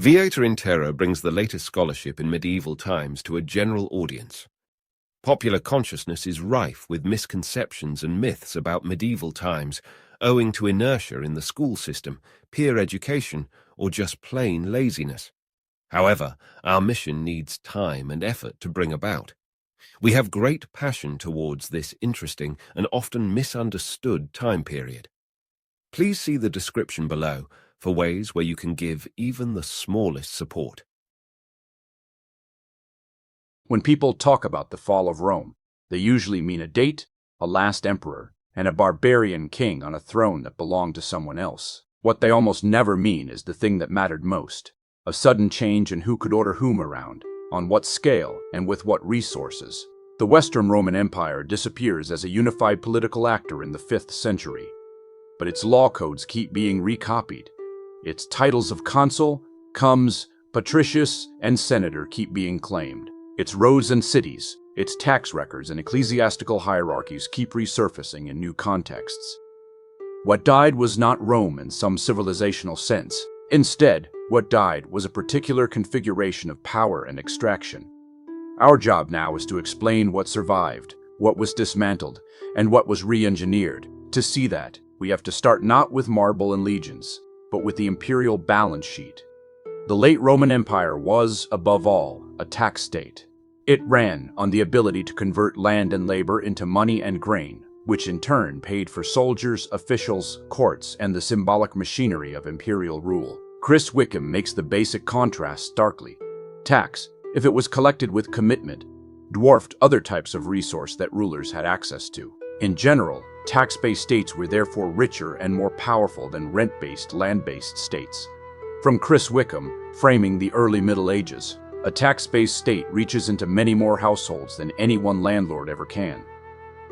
Viator in Terra brings the latest scholarship in medieval times to a general audience. Popular consciousness is rife with misconceptions and myths about medieval times, owing to inertia in the school system, peer education, or just plain laziness. However, our mission needs time and effort to bring about. We have great passion towards this interesting and often misunderstood time period. Please see the description below for ways where you can give even the smallest support. When people talk about the fall of Rome, they usually mean a date, a last emperor, and a barbarian king on a throne that belonged to someone else. What they almost never mean is the thing that mattered most: a sudden change in who could order whom around, on what scale, and with what resources. The Western Roman Empire disappears as a unified political actor in the 5th century, but its law codes keep being recopied. Its titles of consul, comes, patricius, and senator keep being claimed. Its roads and cities, its tax records and ecclesiastical hierarchies keep resurfacing in new contexts. What died was not Rome in some civilizational sense. Instead, what died was a particular configuration of power and extraction. Our job now is to explain what survived, what was dismantled, and what was re-engineered. To see that, we have to start not with marble and legions, but with the imperial balance sheet. The late Roman Empire was, above all, a tax state. It ran on the ability to convert land and labor into money and grain, which in turn paid for soldiers, officials, courts, and the symbolic machinery of imperial rule. Chris Wickham makes the basic contrast starkly. Tax, if it was collected with commitment, dwarfed other types of resource that rulers had access to. In general, tax-based states were therefore richer and more powerful than rent-based, land-based states. From Chris Wickham, framing the early Middle Ages, a tax-based state reaches into many more households than any one landlord ever can.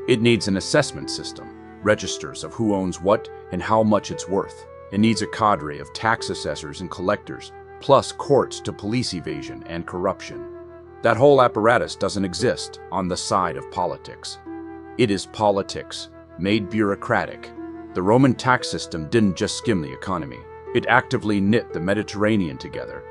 It needs an assessment system, registers of who owns what and how much it's worth. It needs a cadre of tax assessors and collectors, plus courts to police evasion and corruption. That whole apparatus doesn't exist on the side of politics. It is politics, made bureaucratic. The Roman tax system didn't just skim the economy. It actively knit the Mediterranean together,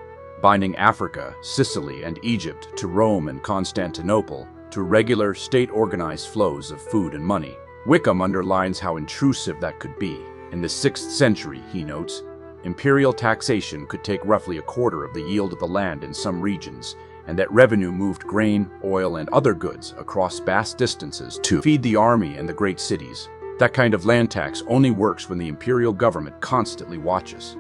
binding Africa, Sicily, and Egypt to Rome and Constantinople to regular, state-organized flows of food and money. Wickham underlines how intrusive that could be. In the 6th century, he notes, imperial taxation could take roughly a quarter of the yield of the land in some regions, and that revenue moved grain, oil, and other goods across vast distances to feed the army and the great cities. That kind of land tax only works when the imperial government constantly watches.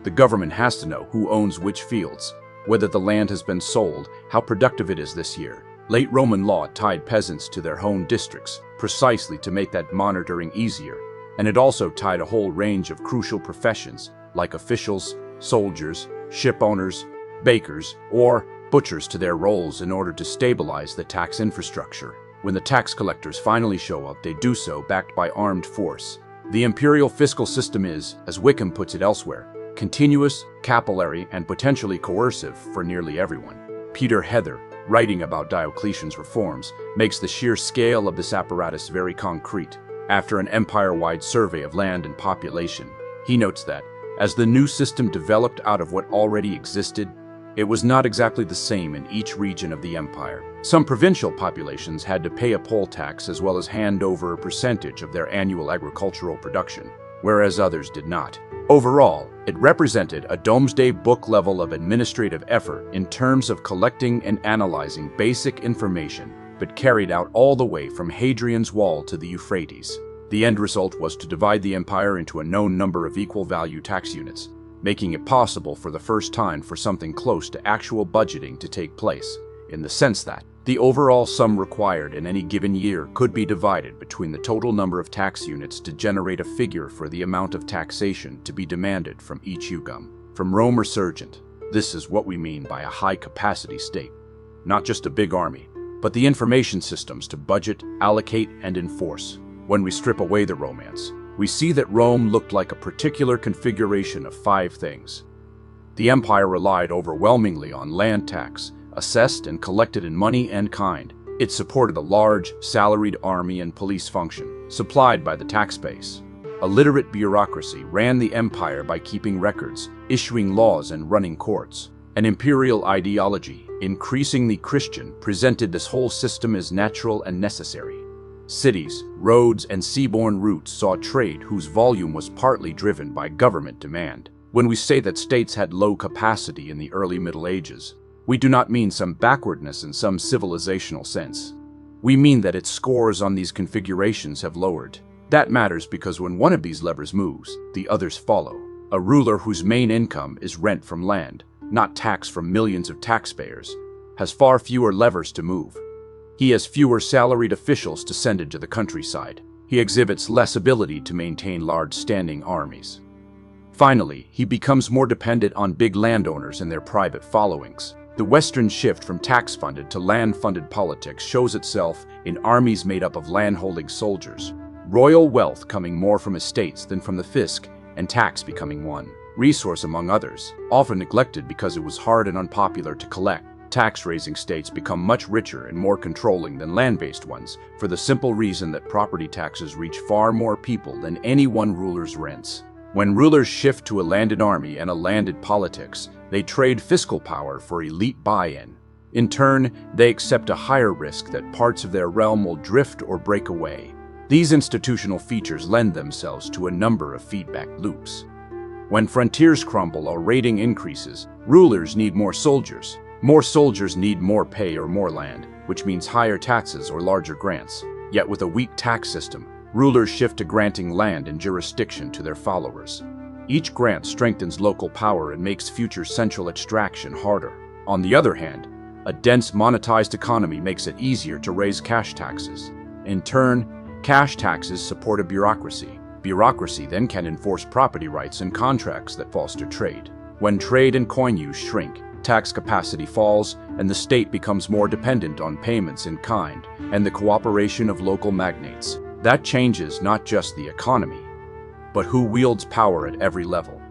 The government has to know who owns which fields, whether the land has been sold, how productive it is this year. Late Roman law tied peasants to their own districts, precisely to make that monitoring easier, and it also tied a whole range of crucial professions, like officials, soldiers, ship owners, bakers, or butchers to their roles in order to stabilize the tax infrastructure. When the tax collectors finally show up, they do so backed by armed force. The imperial fiscal system is, as Wickham puts it elsewhere, continuous, capillary, and potentially coercive for nearly everyone. Peter Heather, writing about Diocletian's reforms, makes the sheer scale of this apparatus very concrete. After an empire-wide survey of land and population, he notes that, as the new system developed out of what already existed, it was not exactly the same in each region of the empire. Some provincial populations had to pay a poll tax as well as hand over a percentage of their annual agricultural production, whereas others did not. Overall, it represented a Domesday Book level of administrative effort in terms of collecting and analyzing basic information, but carried out all the way from Hadrian's Wall to the Euphrates. The end result was to divide the empire into a known number of equal value tax units, making it possible for the first time for something close to actual budgeting to take place, in the sense that the overall sum required in any given year could be divided between the total number of tax units to generate a figure for the amount of taxation to be demanded from each jugum. From Rome Resurgent, this is what we mean by a high-capacity state. Not just a big army, but the information systems to budget, allocate, and enforce. When we strip away the romance, we see that Rome looked like a particular configuration of 5 things. The empire relied overwhelmingly on land tax, assessed and collected in money and kind. It supported a large, salaried army and police function, supplied by the tax base. A literate bureaucracy ran the empire by keeping records, issuing laws, and running courts. An imperial ideology, increasingly Christian, presented this whole system as natural and necessary. Cities, roads, and seaborne routes saw trade whose volume was partly driven by government demand. When we say that states had low capacity in the early Middle Ages, we do not mean some backwardness in some civilizational sense. We mean that its scores on these configurations have lowered. That matters because when one of these levers moves, the others follow. A ruler whose main income is rent from land, not tax from millions of taxpayers, has far fewer levers to move. He has fewer salaried officials to send into the countryside. He exhibits less ability to maintain large standing armies. Finally, he becomes more dependent on big landowners and their private followings. The Western shift from tax-funded to land-funded politics shows itself in armies made up of land-holding soldiers, royal wealth coming more from estates than from the fisc, and tax becoming one resource among others, often neglected because it was hard and unpopular to collect. Tax-raising states become much richer and more controlling than land-based ones, for the simple reason that property taxes reach far more people than any one ruler's rents. When rulers shift to a landed army and a landed politics, they trade fiscal power for elite buy-in. In turn, they accept a higher risk that parts of their realm will drift or break away. These institutional features lend themselves to a number of feedback loops. When frontiers crumble or raiding increases, rulers need more soldiers. More soldiers need more pay or more land, which means higher taxes or larger grants. Yet with a weak tax system, rulers shift to granting land and jurisdiction to their followers. Each grant strengthens local power and makes future central extraction harder. On the other hand, a dense monetized economy makes it easier to raise cash taxes. In turn, cash taxes support a bureaucracy. Bureaucracy then can enforce property rights and contracts that foster trade. When trade and coin use shrink, tax capacity falls, and the state becomes more dependent on payments in kind and the cooperation of local magnates. That changes not just the economy, but who wields power at every level.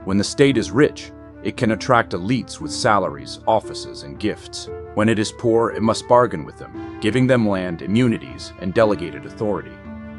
When the state is rich, it can attract elites with salaries, offices, and gifts. When it is poor, it must bargain with them, giving them land, immunities, and delegated authority.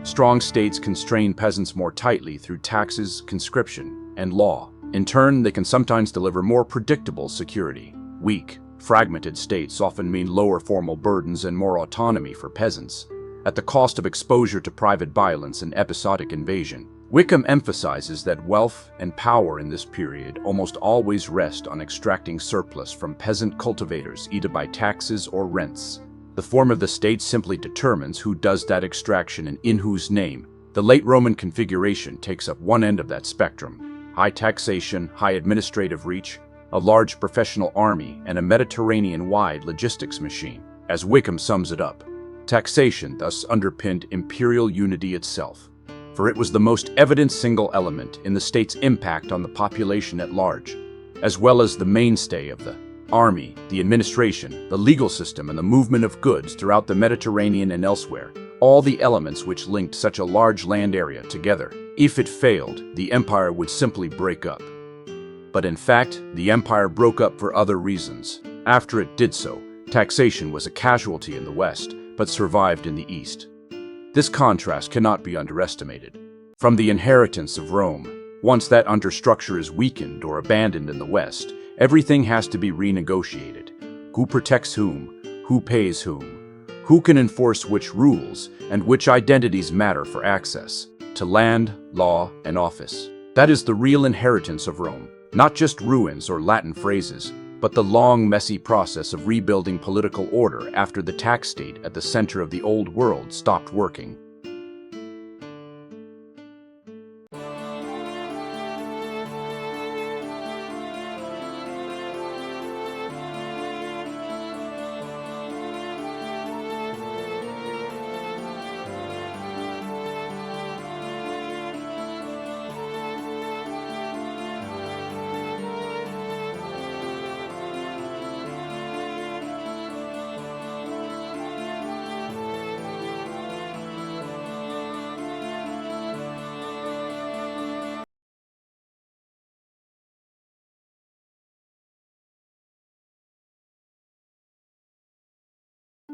Strong states constrain peasants more tightly through taxes, conscription, and law. In turn, they can sometimes deliver more predictable security. Weak, fragmented states often mean lower formal burdens and more autonomy for peasants, at the cost of exposure to private violence and episodic invasion. Wickham emphasizes that wealth and power in this period almost always rest on extracting surplus from peasant cultivators either by taxes or rents. The form of the state simply determines who does that extraction and in whose name. The late Roman configuration takes up one end of that spectrum: high taxation, high administrative reach, a large professional army, and a Mediterranean-wide logistics machine. As Wickham sums it up, taxation thus underpinned imperial unity itself, for it was the most evident single element in the state's impact on the population at large, as well as the mainstay of the army, the administration, the legal system, and the movement of goods throughout the Mediterranean and elsewhere, all the elements which linked such a large land area together. If it failed, the empire would simply break up. But in fact, the empire broke up for other reasons. After it did so, taxation was a casualty in the West, but survived in the East. This contrast cannot be underestimated. From the inheritance of Rome, once that understructure is weakened or abandoned in the West, everything has to be renegotiated. Who protects whom? Who pays whom? Who can enforce which rules, and which identities matter for access to land, law, and office? That is the real inheritance of Rome, not just ruins or Latin phrases, but the long, messy process of rebuilding political order after the tax state at the center of the old world stopped working.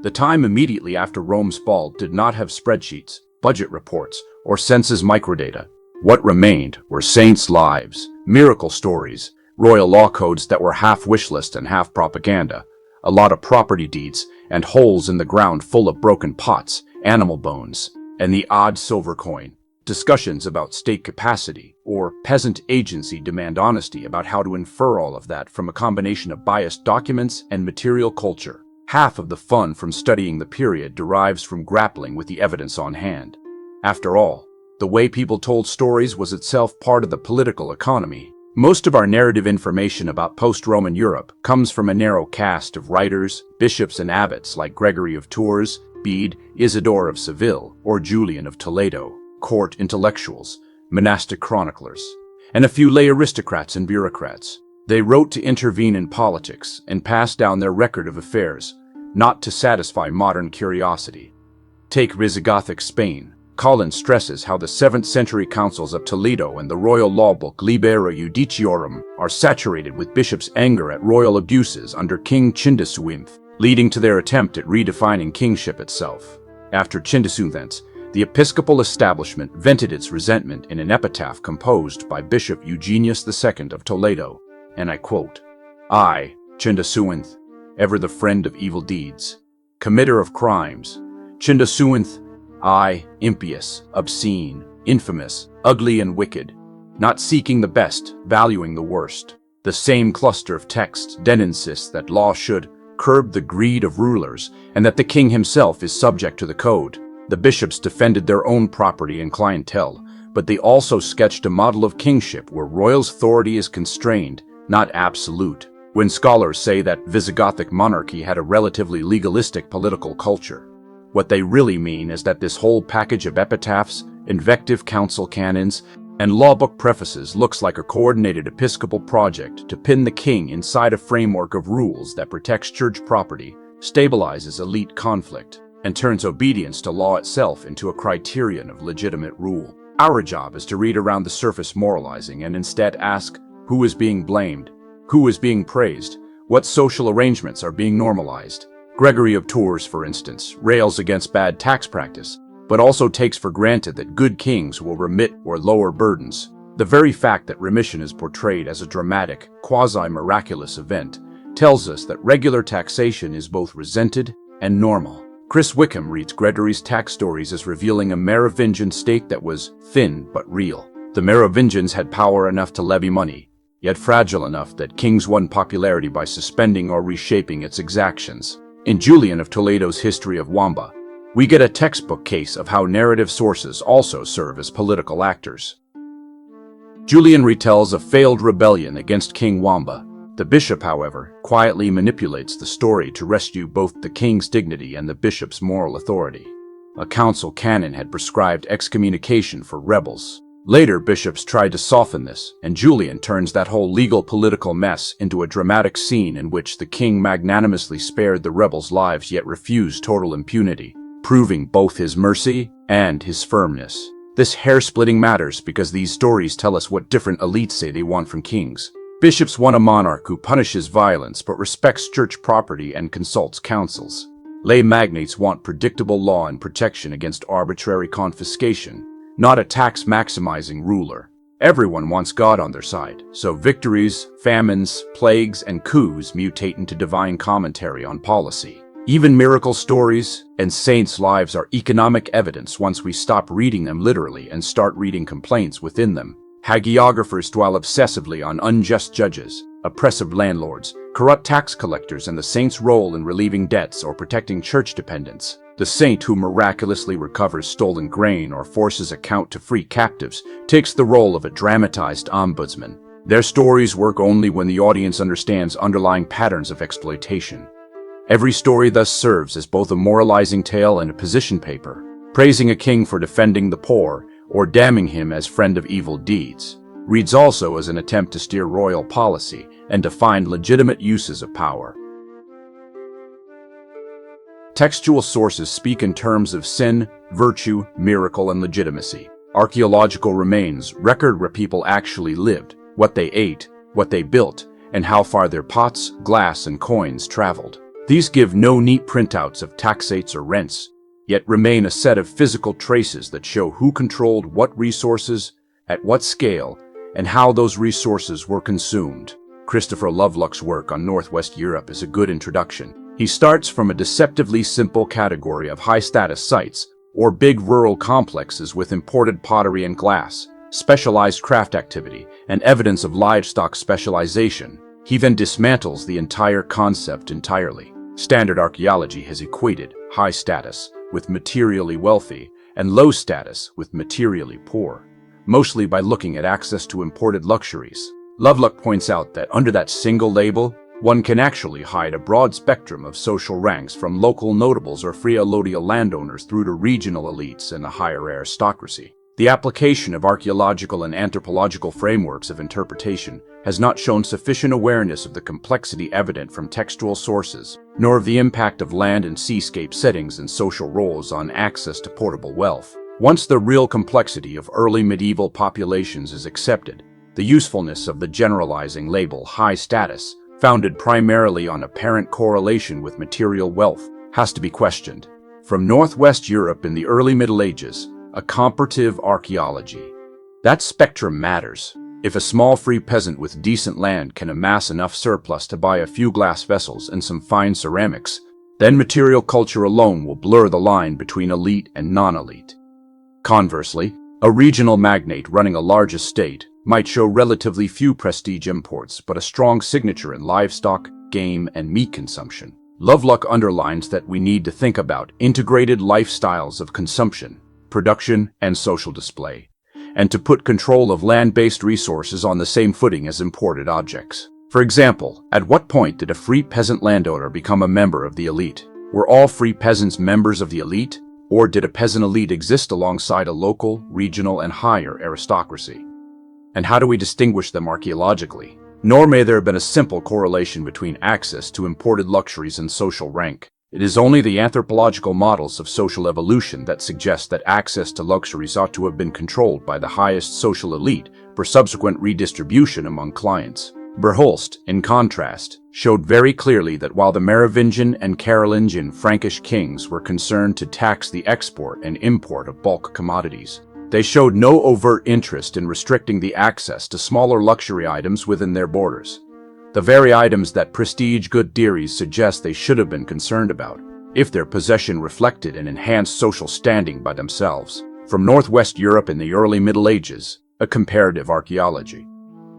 The time immediately after Rome's fall did not have spreadsheets, budget reports, or census microdata. What remained were saints' lives, miracle stories, royal law codes that were half wish list and half propaganda, a lot of property deeds, and holes in the ground full of broken pots, animal bones, and the odd silver coin. Discussions about state capacity or peasant agency demand honesty about how to infer all of that from a combination of biased documents and material culture. Half of the fun from studying the period derives from grappling with the evidence on hand. After all, the way people told stories was itself part of the political economy. Most of our narrative information about post-Roman Europe comes from a narrow caste of writers, bishops, and abbots like Gregory of Tours, Bede, Isidore of Seville, or Julian of Toledo, court intellectuals, monastic chroniclers, and a few lay aristocrats and bureaucrats. They wrote to intervene in politics and pass down their record of affairs, not to satisfy modern curiosity. Take Visigothic Spain. Collins stresses how the 7th century councils of Toledo and the royal law book Libera Judiciorum are saturated with bishops' anger at royal abuses under King Chindasuinth, leading to their attempt at redefining kingship itself. After Chindasuinth, the episcopal establishment vented its resentment in an epitaph composed by Bishop Eugenius II of Toledo, and I quote, "I, Chindasuinth, ever the friend of evil deeds, committer of crimes, Chindasuinth, I, impious, obscene, infamous, ugly and wicked, not seeking the best, valuing the worst." The same cluster of texts then insists that law should curb the greed of rulers and that the king himself is subject to the code. The bishops defended their own property and clientele, but they also sketched a model of kingship where royal authority is constrained, not absolute. When scholars say that Visigothic monarchy had a relatively legalistic political culture, what they really mean is that this whole package of epitaphs, invective council canons, and lawbook prefaces looks like a coordinated episcopal project to pin the king inside a framework of rules that protects church property, stabilizes elite conflict, and turns obedience to law itself into a criterion of legitimate rule. Our job is to read around the surface moralizing and instead ask, who is being blamed? Who is being praised? What social arrangements are being normalized? Gregory of Tours, for instance, rails against bad tax practice, but also takes for granted that good kings will remit or lower burdens. The very fact that remission is portrayed as a dramatic, quasi-miraculous event tells us that regular taxation is both resented and normal. Chris Wickham reads Gregory's tax stories as revealing a Merovingian state that was thin but real. The Merovingians had power enough to levy money, yet fragile enough that kings won popularity by suspending or reshaping its exactions. In Julian of Toledo's History of Wamba, we get a textbook case of how narrative sources also serve as political actors. Julian retells a failed rebellion against King Wamba. The bishop, however, quietly manipulates the story to rescue both the king's dignity and the bishop's moral authority. A council canon had prescribed excommunication for rebels. Later, bishops tried to soften this, and Julian turns that whole legal-political mess into a dramatic scene in which the king magnanimously spared the rebels' lives yet refused total impunity, proving both his mercy and his firmness. This hair-splitting matters because these stories tell us what different elites say they want from kings. Bishops want a monarch who punishes violence but respects church property and consults councils. Lay magnates want predictable law and protection against arbitrary confiscation, not a tax-maximizing ruler. Everyone wants God on their side, so victories, famines, plagues, and coups mutate into divine commentary on policy. Even miracle stories and saints' lives are economic evidence once we stop reading them literally and start reading complaints within them. Hagiographers dwell obsessively on unjust judges, oppressive landlords, corrupt tax collectors, and the saint's role in relieving debts or protecting church dependents. The saint who miraculously recovers stolen grain or forces a count to free captives takes the role of a dramatized ombudsman. Their stories work only when the audience understands underlying patterns of exploitation. Every story thus serves as both a moralizing tale and a position paper, praising a king for defending the poor or damning him as friend of evil deeds. Reads also as an attempt to steer royal policy and to find legitimate uses of power. Textual sources speak in terms of sin, virtue, miracle, and legitimacy. Archaeological remains record where people actually lived, what they ate, what they built, and how far their pots, glass, and coins traveled. These give no neat printouts of taxates or rents, yet remain a set of physical traces that show who controlled what resources, at what scale, and how those resources were consumed. Christopher Lovelock's work on Northwest Europe is a good introduction. He starts from a deceptively simple category of high-status sites, or big rural complexes with imported pottery and glass, specialized craft activity, and evidence of livestock specialization. He then dismantles the entire concept entirely. Standard archaeology has equated high status with materially wealthy and low status with materially poor, mostly by looking at access to imported luxuries. Lovelock points out that under that single label, one can actually hide a broad spectrum of social ranks from local notables or free allodial landowners through to regional elites and a higher aristocracy. The application of archaeological and anthropological frameworks of interpretation has not shown sufficient awareness of the complexity evident from textual sources, nor of the impact of land and seascape settings and social roles on access to portable wealth. Once the real complexity of early medieval populations is accepted, the usefulness of the generalizing label high status, founded primarily on apparent correlation with material wealth, has to be questioned. From Northwest Europe in the early Middle Ages, a comparative archaeology. That spectrum matters. If a small free peasant with decent land can amass enough surplus to buy a few glass vessels and some fine ceramics, then material culture alone will blur the line between elite and non-elite. Conversely, a regional magnate running a large estate might show relatively few prestige imports but a strong signature in livestock, game, and meat consumption. Lovelock underlines that we need to think about integrated lifestyles of consumption, production, and social display, and to put control of land-based resources on the same footing as imported objects. For example, at what point did a free peasant landowner become a member of the elite? Were all free peasants members of the elite, or did a peasant elite exist alongside a local, regional, and higher aristocracy? And how do we distinguish them archaeologically? Nor may there have been a simple correlation between access to imported luxuries and social rank. It is only the anthropological models of social evolution that suggest that access to luxuries ought to have been controlled by the highest social elite for subsequent redistribution among clients. Verhulst, in contrast, showed very clearly that while the Merovingian and Carolingian Frankish kings were concerned to tax the export and import of bulk commodities, they showed no overt interest in restricting the access to smaller luxury items within their borders. The very items that prestige good theories suggest they should have been concerned about, if their possession reflected an enhanced social standing by themselves. From Northwest Europe in the early Middle Ages, a comparative archaeology.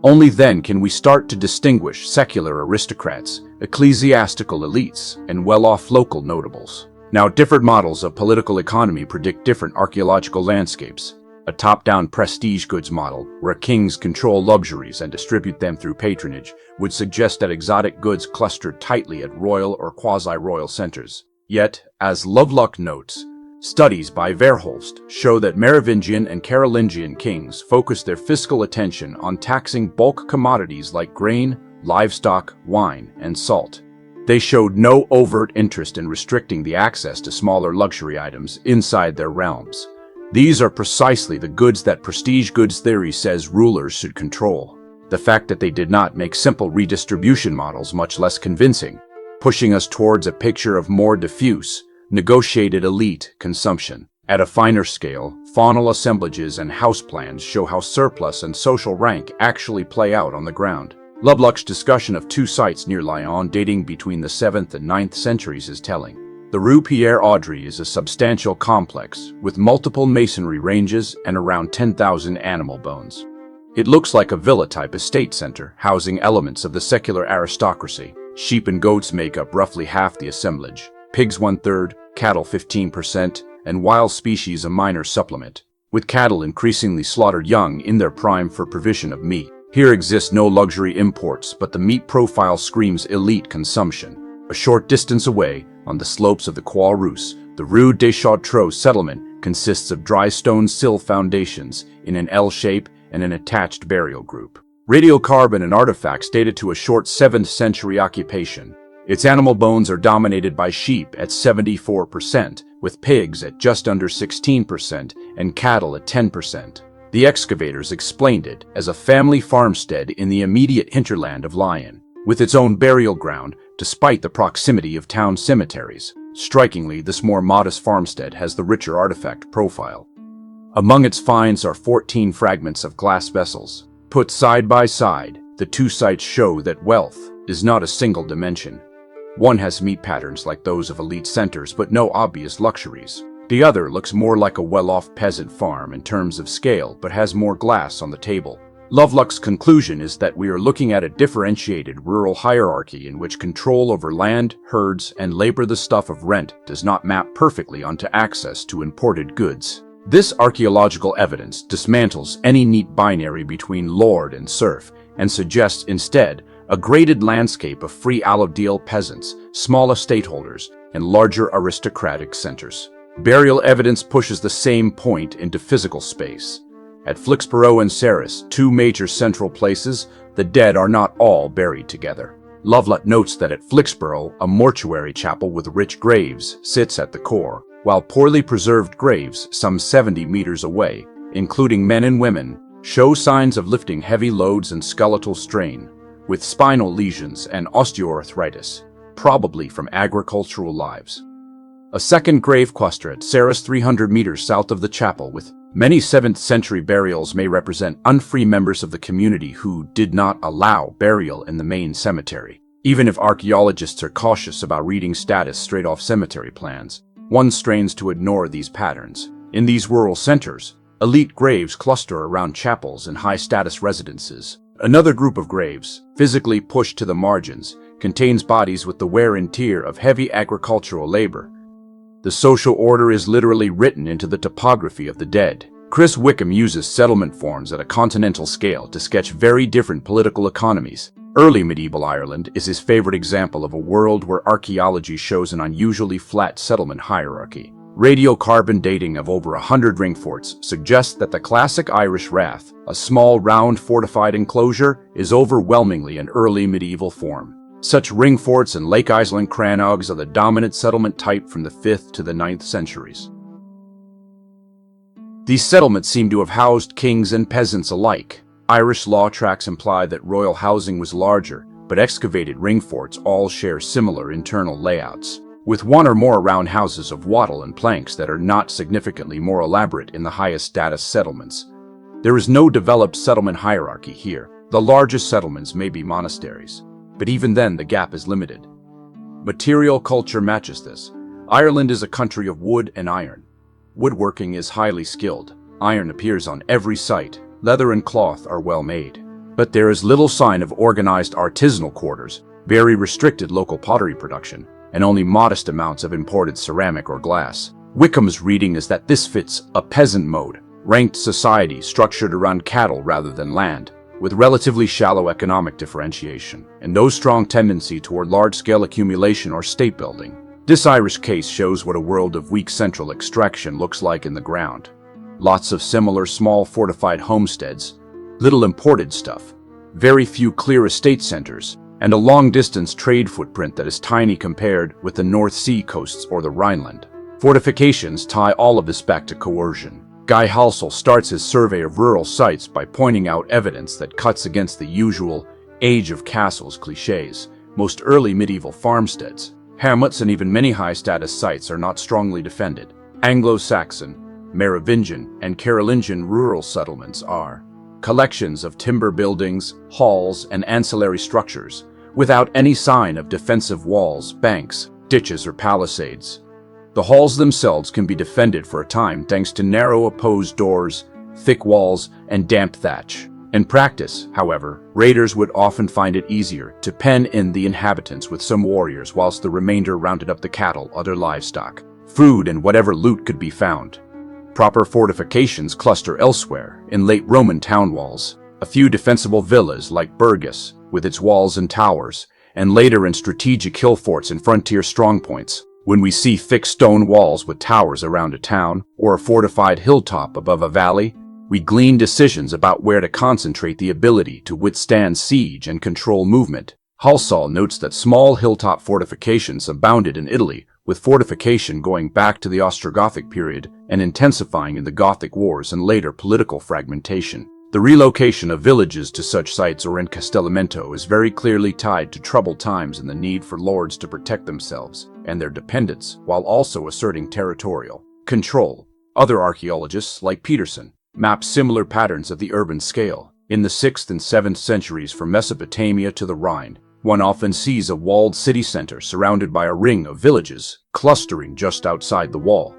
Only then can we start to distinguish secular aristocrats, ecclesiastical elites, and well-off local notables. Now, different models of political economy predict different archaeological landscapes. A top-down prestige goods model, where kings control luxuries and distribute them through patronage, would suggest that exotic goods clustered tightly at royal or quasi-royal centers. Yet, as Lovelock notes, studies by Verhulst show that Merovingian and Carolingian kings focused their fiscal attention on taxing bulk commodities like grain, livestock, wine, and salt. They showed no overt interest in restricting the access to smaller luxury items inside their realms. These are precisely the goods that prestige goods theory says rulers should control. The fact that they did not make simple redistribution models much less convincing, pushing us towards a picture of more diffuse, negotiated elite consumption. At a finer scale, faunal assemblages and house plans show how surplus and social rank actually play out on the ground. Lovelock's discussion of two sites near Lyon dating between the 7th and 9th centuries is telling. The Rue Pierre-Audry is a substantial complex with multiple masonry ranges and around 10,000 animal bones. It looks like a villa-type estate center, housing elements of the secular aristocracy. Sheep and goats make up roughly half the assemblage, pigs 1/3, cattle 15%, and wild species a minor supplement, with cattle increasingly slaughtered young in their prime for provision of meat. Here exist no luxury imports, but the meat profile screams elite consumption. A short distance away, on the slopes of the Croix Rousse, the Rue des Chartreux settlement consists of dry stone sill foundations in an L shape and an attached burial group. Radiocarbon and artifacts dated to a short 7th century occupation. Its animal bones are dominated by sheep at 74%, with pigs at just under 16% and cattle at 10%. The excavators explained it as a family farmstead in the immediate hinterland of Lyon, with its own burial ground, despite the proximity of town cemeteries. Strikingly, this more modest farmstead has the richer artifact profile. Among its finds are 14 fragments of glass vessels. Put side by side, the two sites show that wealth is not a single dimension. One has meat patterns like those of elite centers, but no obvious luxuries. The other looks more like a well-off peasant farm in terms of scale, but has more glass on the table. Lovelock's conclusion is that we are looking at a differentiated rural hierarchy in which control over land, herds, and labor, the stuff of rent, does not map perfectly onto access to imported goods. This archaeological evidence dismantles any neat binary between lord and serf and suggests instead a graded landscape of free allodial peasants, small estate holders, and larger aristocratic centers. Burial evidence pushes the same point into physical space. At Flixborough and Ceres, two major central places, the dead are not all buried together. Lovelock notes that at Flixborough, a mortuary chapel with rich graves sits at the core, while poorly preserved graves some 70 meters away, including men and women, show signs of lifting heavy loads and skeletal strain, with spinal lesions and osteoarthritis, probably from agricultural lives. A second grave cluster at Ceres 300 meters south of the chapel with many 7th century burials may represent unfree members of the community who did not allow burial in the main cemetery. Even if archaeologists are cautious about reading status straight off cemetery plans, one strains to ignore these patterns. In these rural centers, elite graves cluster around chapels and high-status residences. Another group of graves, physically pushed to the margins, contains bodies with the wear and tear of heavy agricultural labor. The social order is literally written into the topography of the dead. Chris Wickham uses settlement forms at a continental scale to sketch very different political economies. Early medieval Ireland is his favorite example of a world where archaeology shows an unusually flat settlement hierarchy. Radiocarbon dating of over 100 ring forts suggests that the classic Irish rath, a small round fortified enclosure, is overwhelmingly an early medieval form. Such ring forts and Lake Island crannogs are the dominant settlement type from the 5th to the 9th centuries. These settlements seem to have housed kings and peasants alike. Irish law tracts imply that royal housing was larger, but excavated ring forts all share similar internal layouts, with one or more round houses of wattle and planks that are not significantly more elaborate in the highest status settlements. There is no developed settlement hierarchy here. The largest settlements may be monasteries, but even then the gap is limited. Material culture matches this. Ireland is a country of wood and iron. Woodworking is highly skilled. Iron appears on every site. Leather and cloth are well made. But there is little sign of organized artisanal quarters, very restricted local pottery production, and only modest amounts of imported ceramic or glass. Wickham's reading is that this fits a peasant mode, ranked society structured around cattle rather than land, with relatively shallow economic differentiation, and no strong tendency toward large-scale accumulation or state building. This Irish case shows what a world of weak central extraction looks like in the ground. Lots of similar small fortified homesteads, little imported stuff, very few clear estate centers, and a long-distance trade footprint that is tiny compared with the North Sea coasts or the Rhineland. Fortifications tie all of this back to coercion. Guy Halsall starts his survey of rural sites by pointing out evidence that cuts against the usual age of castles cliches. Most early medieval farmsteads, hamlets, and even many high-status sites are not strongly defended. Anglo-Saxon, Merovingian, and Carolingian rural settlements are collections of timber buildings, halls, and ancillary structures, without any sign of defensive walls, banks, ditches, or palisades. The halls themselves can be defended for a time thanks to narrow opposed doors, thick walls, and damp thatch. In practice, however, raiders would often find it easier to pen in the inhabitants with some warriors whilst the remainder rounded up the cattle, other livestock, food, and whatever loot could be found. Proper fortifications cluster elsewhere, in late Roman town walls, a few defensible villas like Burgos, with its walls and towers, and later in strategic hill forts and frontier strongpoints. When we see thick stone walls with towers around a town, or a fortified hilltop above a valley, we glean decisions about where to concentrate the ability to withstand siege and control movement. Halsall notes that small hilltop fortifications abounded in Italy, with fortification going back to the Ostrogothic period and intensifying in the Gothic Wars and later political fragmentation. The relocation of villages to such sites or encastellamento is very clearly tied to troubled times and the need for lords to protect themselves and their dependents while also asserting territorial control. Other archaeologists, like Peterson, map similar patterns at the urban scale. In the 6th and 7th centuries from Mesopotamia to the Rhine, one often sees a walled city center surrounded by a ring of villages clustering just outside the wall.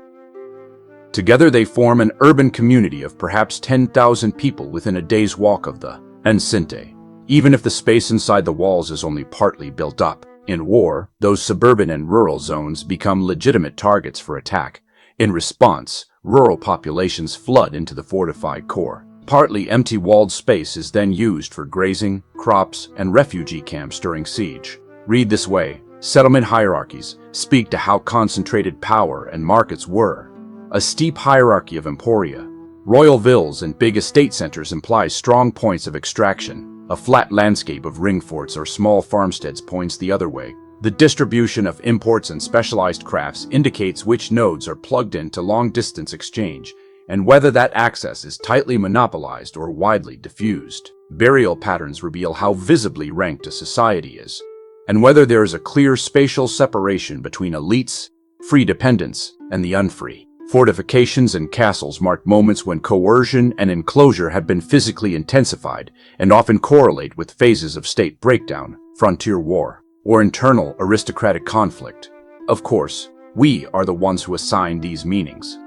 Together they form an urban community of perhaps 10,000 people within a day's walk of the enceinte. Even if the space inside the walls is only partly built up, in war, those suburban and rural zones become legitimate targets for attack. In response, rural populations flood into the fortified core. Partly empty walled space is then used for grazing, crops, and refugee camps during siege. Read this way, settlement hierarchies speak to how concentrated power and markets were. A steep hierarchy of emporia, royal villas and big estate centers implies strong points of extraction. A flat landscape of ring forts or small farmsteads points the other way. The distribution of imports and specialized crafts indicates which nodes are plugged into long-distance exchange, and whether that access is tightly monopolized or widely diffused. Burial patterns reveal how visibly ranked a society is, and whether there is a clear spatial separation between elites, free dependents, and the unfree. Fortifications and castles mark moments when coercion and enclosure have been physically intensified and often correlate with phases of state breakdown, frontier war, or internal aristocratic conflict. Of course, we are the ones who assign these meanings.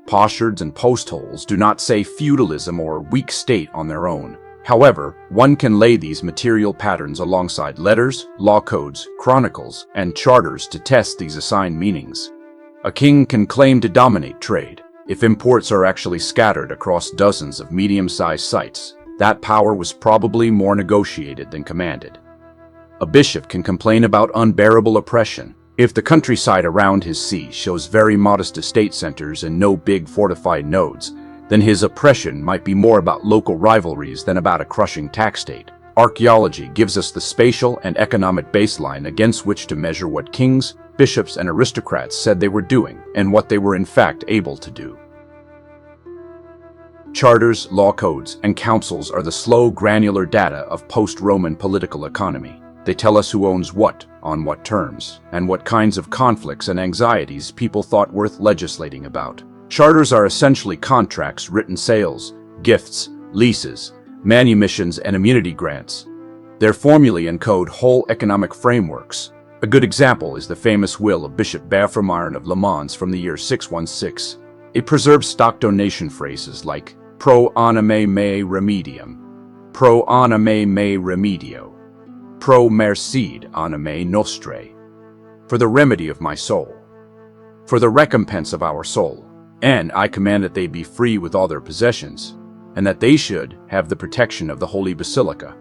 Potsherds and postholes do not say feudalism or weak state on their own. However, one can lay these material patterns alongside letters, law codes, chronicles, and charters to test these assigned meanings. A king can claim to dominate trade. If imports are actually scattered across dozens of medium-sized sites, that power was probably more negotiated than commanded. A bishop can complain about unbearable oppression. If the countryside around his see shows very modest estate centers and no big fortified nodes, then his oppression might be more about local rivalries than about a crushing tax state. Archaeology gives us the spatial and economic baseline against which to measure what kings, bishops, and aristocrats said they were doing and what they were in fact able to do. Charters, law codes, and councils are the slow, granular data of post-Roman political economy. They tell us who owns what, on what terms, and what kinds of conflicts and anxieties people thought worth legislating about. Charters are essentially contracts, written sales, gifts, leases, manumissions, and immunity grants. Their formulae encode whole economic frameworks. A good example is the famous will of Bishop Kapampangan of Le Mans from the year 616. It preserves stock donation phrases like pro anime me remedium, pro anime me remedio, pro mercede anime nostre, for the remedy of my soul, for the recompense of our soul, and I command that they be free with all their possessions, and that they should have the protection of the Holy Basilica.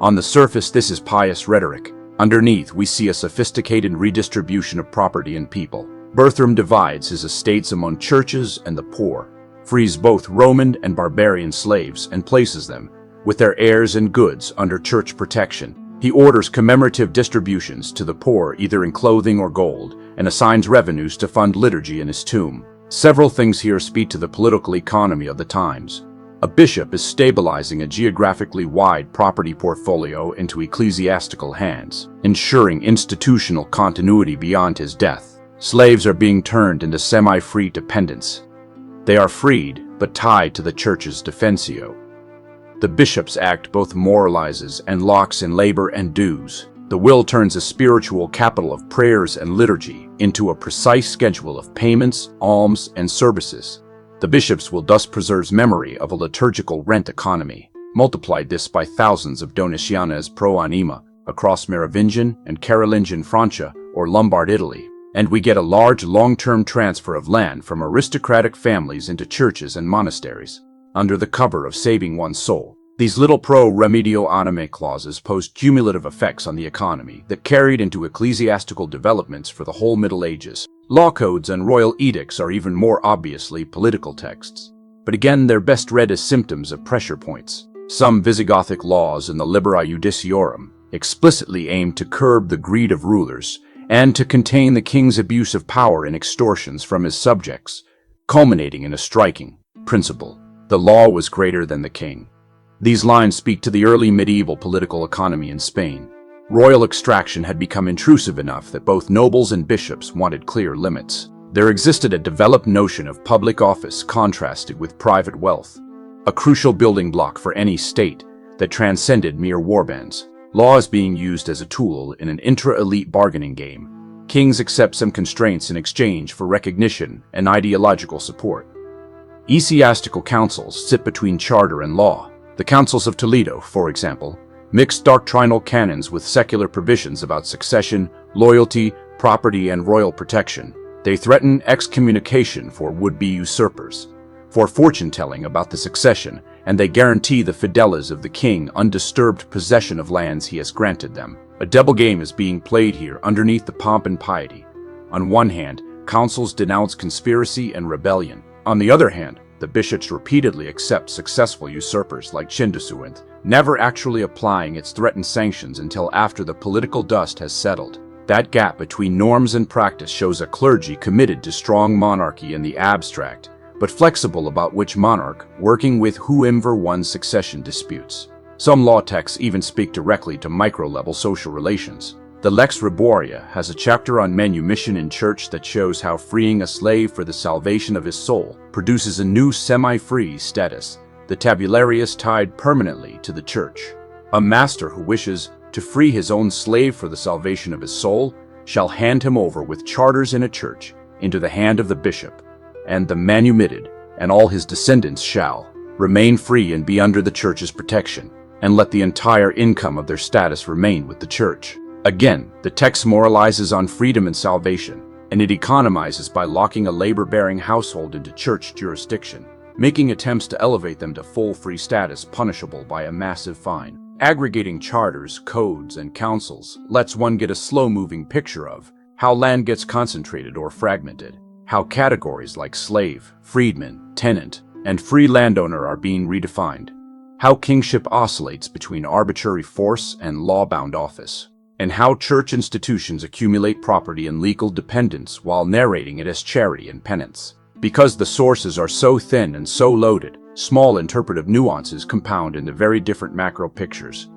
On the surface, this is pious rhetoric. Underneath, we see a sophisticated redistribution of property and people. Bertram divides his estates among churches and the poor, frees both Roman and barbarian slaves, and places them, with their heirs and goods, under church protection. He orders commemorative distributions to the poor either in clothing or gold, and assigns revenues to fund liturgy in his tomb. Several things here speak to the political economy of the times. A bishop is stabilizing a geographically wide property portfolio into ecclesiastical hands, ensuring institutional continuity beyond his death. Slaves are being turned into semi-free dependents. They are freed, but tied to the church's defensio. The bishop's act both moralizes and locks in labor and dues. The will turns a spiritual capital of prayers and liturgy into a precise schedule of payments, alms, and services. The bishop's will thus preserves memory of a liturgical rent economy. Multiply this by thousands of donatianas pro anima across Merovingian and Carolingian Francia or Lombard Italy, and we get a large long-term transfer of land from aristocratic families into churches and monasteries. Under the cover of saving one's soul, these little pro remedio anime clauses posed cumulative effects on the economy that carried into ecclesiastical developments for the whole Middle Ages. Law codes and royal edicts are even more obviously political texts, but again they're best read as symptoms of pressure points. Some Visigothic laws in the Libera Judiciorum explicitly aimed to curb the greed of rulers and to contain the king's abuse of power and extortions from his subjects, culminating in a striking principle. The law was greater than the king. These lines speak to the early medieval political economy in Spain. Royal extraction had become intrusive enough that both nobles and bishops wanted clear limits. There existed a developed notion of public office contrasted with private wealth, a crucial building block for any state that transcended mere warbands. Law is being used as a tool in an intra-elite bargaining game. Kings accept some constraints in exchange for recognition and ideological support. Ecclesiastical councils sit between charter and law. The councils of Toledo, for example, mixed doctrinal canons with secular provisions about succession, loyalty, property, and royal protection. They threaten excommunication for would-be usurpers, for fortune-telling about the succession, and they guarantee the fidelis of the king undisturbed possession of lands he has granted them. A double game is being played here underneath the pomp and piety. On one hand, councils denounce conspiracy and rebellion. On the other hand, the bishops repeatedly accept successful usurpers like Chindasuint, never actually applying its threatened sanctions until after the political dust has settled. That gap between norms and practice shows a clergy committed to strong monarchy in the abstract, but flexible about which monarch, working with whoever won succession disputes. Some law texts even speak directly to micro-level social relations. The Lex Riboria has a chapter on manumission in church that shows how freeing a slave for the salvation of his soul produces a new semi-free status, the tabularius tied permanently to the church. A master who wishes to free his own slave for the salvation of his soul shall hand him over with charters in a church into the hand of the bishop, and the manumitted and all his descendants shall remain free and be under the church's protection, and let the entire income of their status remain with the church. Again, the text moralizes on freedom and salvation, and it economizes by locking a labor-bearing household into church jurisdiction, making attempts to elevate them to full free status punishable by a massive fine. Aggregating charters, codes, and councils lets one get a slow-moving picture of how land gets concentrated or fragmented, how categories like slave, freedman, tenant, and free landowner are being redefined, how kingship oscillates between arbitrary force and law-bound office, and how church institutions accumulate property and legal dependence while narrating it as charity and penance. Because the sources are so thin and so loaded, small interpretive nuances compound into very different macro pictures.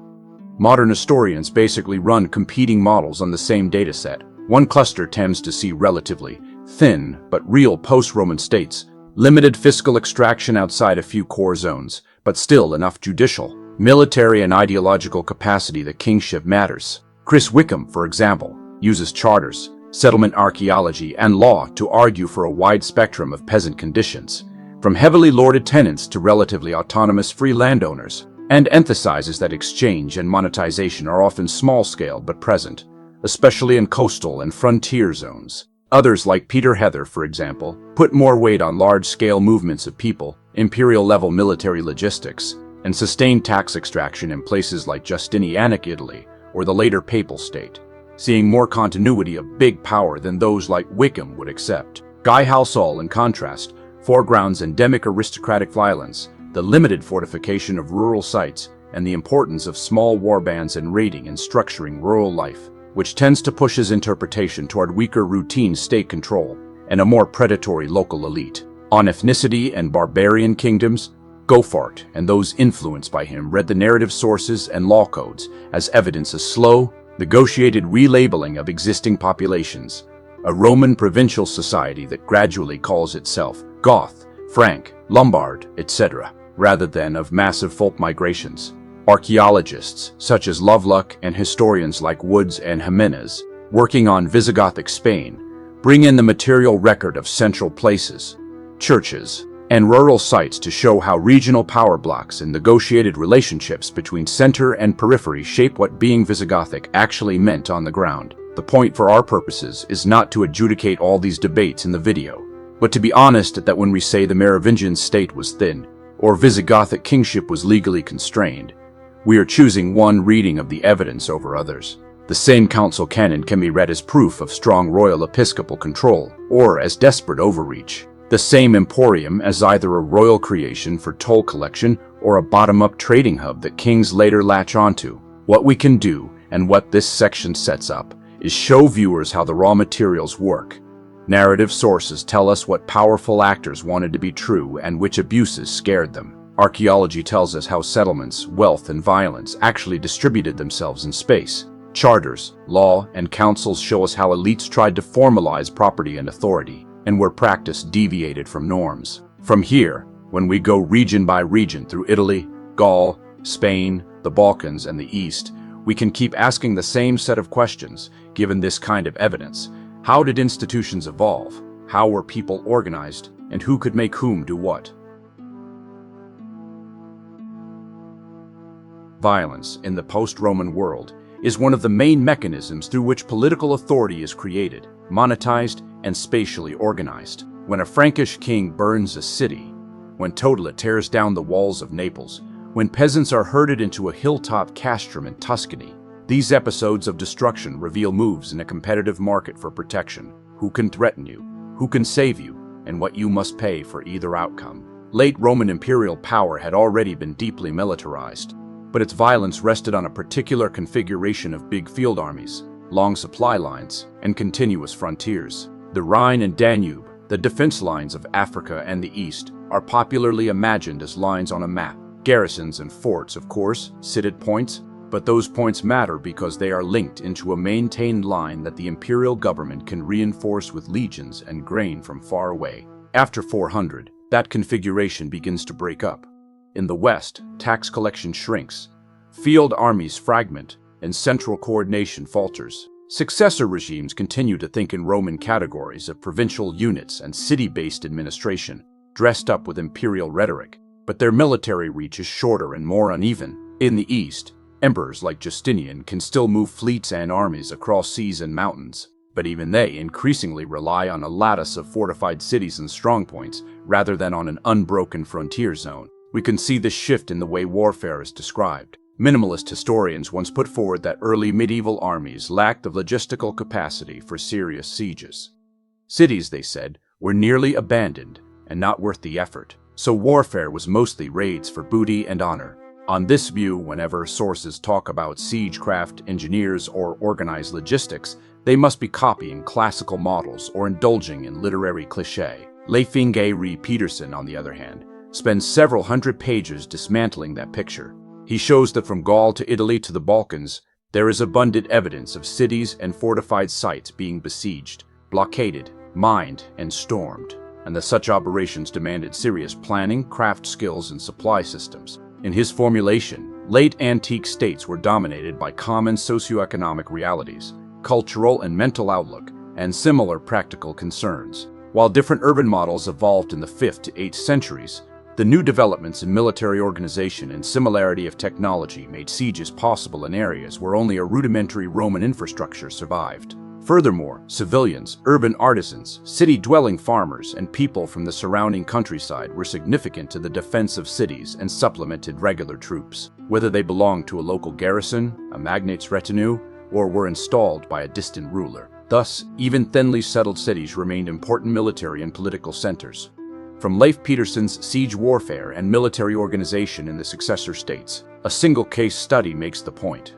Modern historians basically run competing models on the same dataset. One cluster tends to see relatively thin but real post-Roman states, limited fiscal extraction outside a few core zones, but still enough judicial, military, and ideological capacity that kingship matters. Chris Wickham, for example, uses charters, settlement archaeology, and law to argue for a wide spectrum of peasant conditions, from heavily lorded tenants to relatively autonomous free landowners, and emphasizes that exchange and monetization are often small-scale but present, especially in coastal and frontier zones. Others, like Peter Heather, for example, put more weight on large-scale movements of people, imperial-level military logistics, and sustained tax extraction in places like Justinianic Italy or the later Papal State, seeing more continuity of big power than those like Wickham would accept. Guy Halsall, in contrast, foregrounds endemic aristocratic violence, the limited fortification of rural sites, and the importance of small warbands and raiding and structuring rural life, which tends to push his interpretation toward weaker routine state control and a more predatory local elite. On ethnicity and barbarian kingdoms, Goffart and those influenced by him read the narrative sources and law codes as evidence of slow, negotiated relabeling of existing populations, a Roman provincial society that gradually calls itself Goth, Frank, Lombard, etc., rather than of massive folk migrations. Archaeologists, such as Lovelock, and historians like Woods and Jimenez, working on Visigothic Spain, bring in the material record of central places, churches, and rural sites to show how regional power blocks and negotiated relationships between center and periphery shape what being Visigothic actually meant on the ground. The point for our purposes is not to adjudicate all these debates in the video, but to be honest that when we say the Merovingian state was thin, or Visigothic kingship was legally constrained, we are choosing one reading of the evidence over others. The same council canon can be read as proof of strong royal episcopal control, or as desperate overreach. The same emporium as either a royal creation for toll collection or a bottom-up trading hub that kings later latch onto. What we can do, and what this section sets up, is show viewers how the raw materials work. Narrative sources tell us what powerful actors wanted to be true and which abuses scared them. Archaeology tells us how settlements, wealth, and violence actually distributed themselves in space. Charters, law, and councils show us how elites tried to formalize property and authority, and where practice deviated from norms. From here, when we go region by region through Italy, Gaul, Spain, the Balkans, and the East, we can keep asking the same set of questions, given this kind of evidence. How did institutions evolve? How were people organized? And who could make whom do what? Violence in the post-Roman world is one of the main mechanisms through which political authority is created, monetized, and spatially organized. When a Frankish king burns a city, when Totila tears down the walls of Naples, when peasants are herded into a hilltop castrum in Tuscany, these episodes of destruction reveal moves in a competitive market for protection. Who can threaten you, who can save you, and what you must pay for either outcome. Late Roman imperial power had already been deeply militarized, but its violence rested on a particular configuration of big field armies, long supply lines, and continuous frontiers. The Rhine and Danube, the defense lines of Africa and the East, are popularly imagined as lines on a map. Garrisons and forts, of course, sit at points, but those points matter because they are linked into a maintained line that the imperial government can reinforce with legions and grain from far away. After 400, that configuration begins to break up. In the West, tax collection shrinks, field armies fragment, and central coordination falters. Successor regimes continue to think in Roman categories of provincial units and city-based administration, dressed up with imperial rhetoric, but their military reach is shorter and more uneven. In the East, emperors like Justinian can still move fleets and armies across seas and mountains, but even they increasingly rely on a lattice of fortified cities and strongpoints rather than on an unbroken frontier zone. We can see this shift in the way warfare is described. Minimalist historians once put forward that early medieval armies lacked the logistical capacity for serious sieges. Cities, they said, were nearly abandoned and not worth the effort, so warfare was mostly raids for booty and honor. On this view, whenever sources talk about siegecraft, engineers, or organized logistics, they must be copying classical models or indulging in literary cliché. Leif Peterson, on the other hand, spends several hundred pages dismantling that picture. He shows that from Gaul to Italy to the Balkans, there is abundant evidence of cities and fortified sites being besieged, blockaded, mined, and stormed, and that such operations demanded serious planning, craft skills, and supply systems. In his formulation, late antique states were dominated by common socioeconomic realities, cultural and mental outlook, and similar practical concerns. While different urban models evolved in the 5th to 8th centuries, the new developments in military organization and similarity of technology made sieges possible in areas where only a rudimentary Roman infrastructure survived. Furthermore, civilians, urban artisans, city-dwelling farmers, and people from the surrounding countryside were significant to the defense of cities and supplemented regular troops, whether they belonged to a local garrison, a magnate's retinue, or were installed by a distant ruler. Thus, even thinly settled cities remained important military and political centers. From Leif Peterson's siege warfare and military organization in the successor states, a single case study makes the point.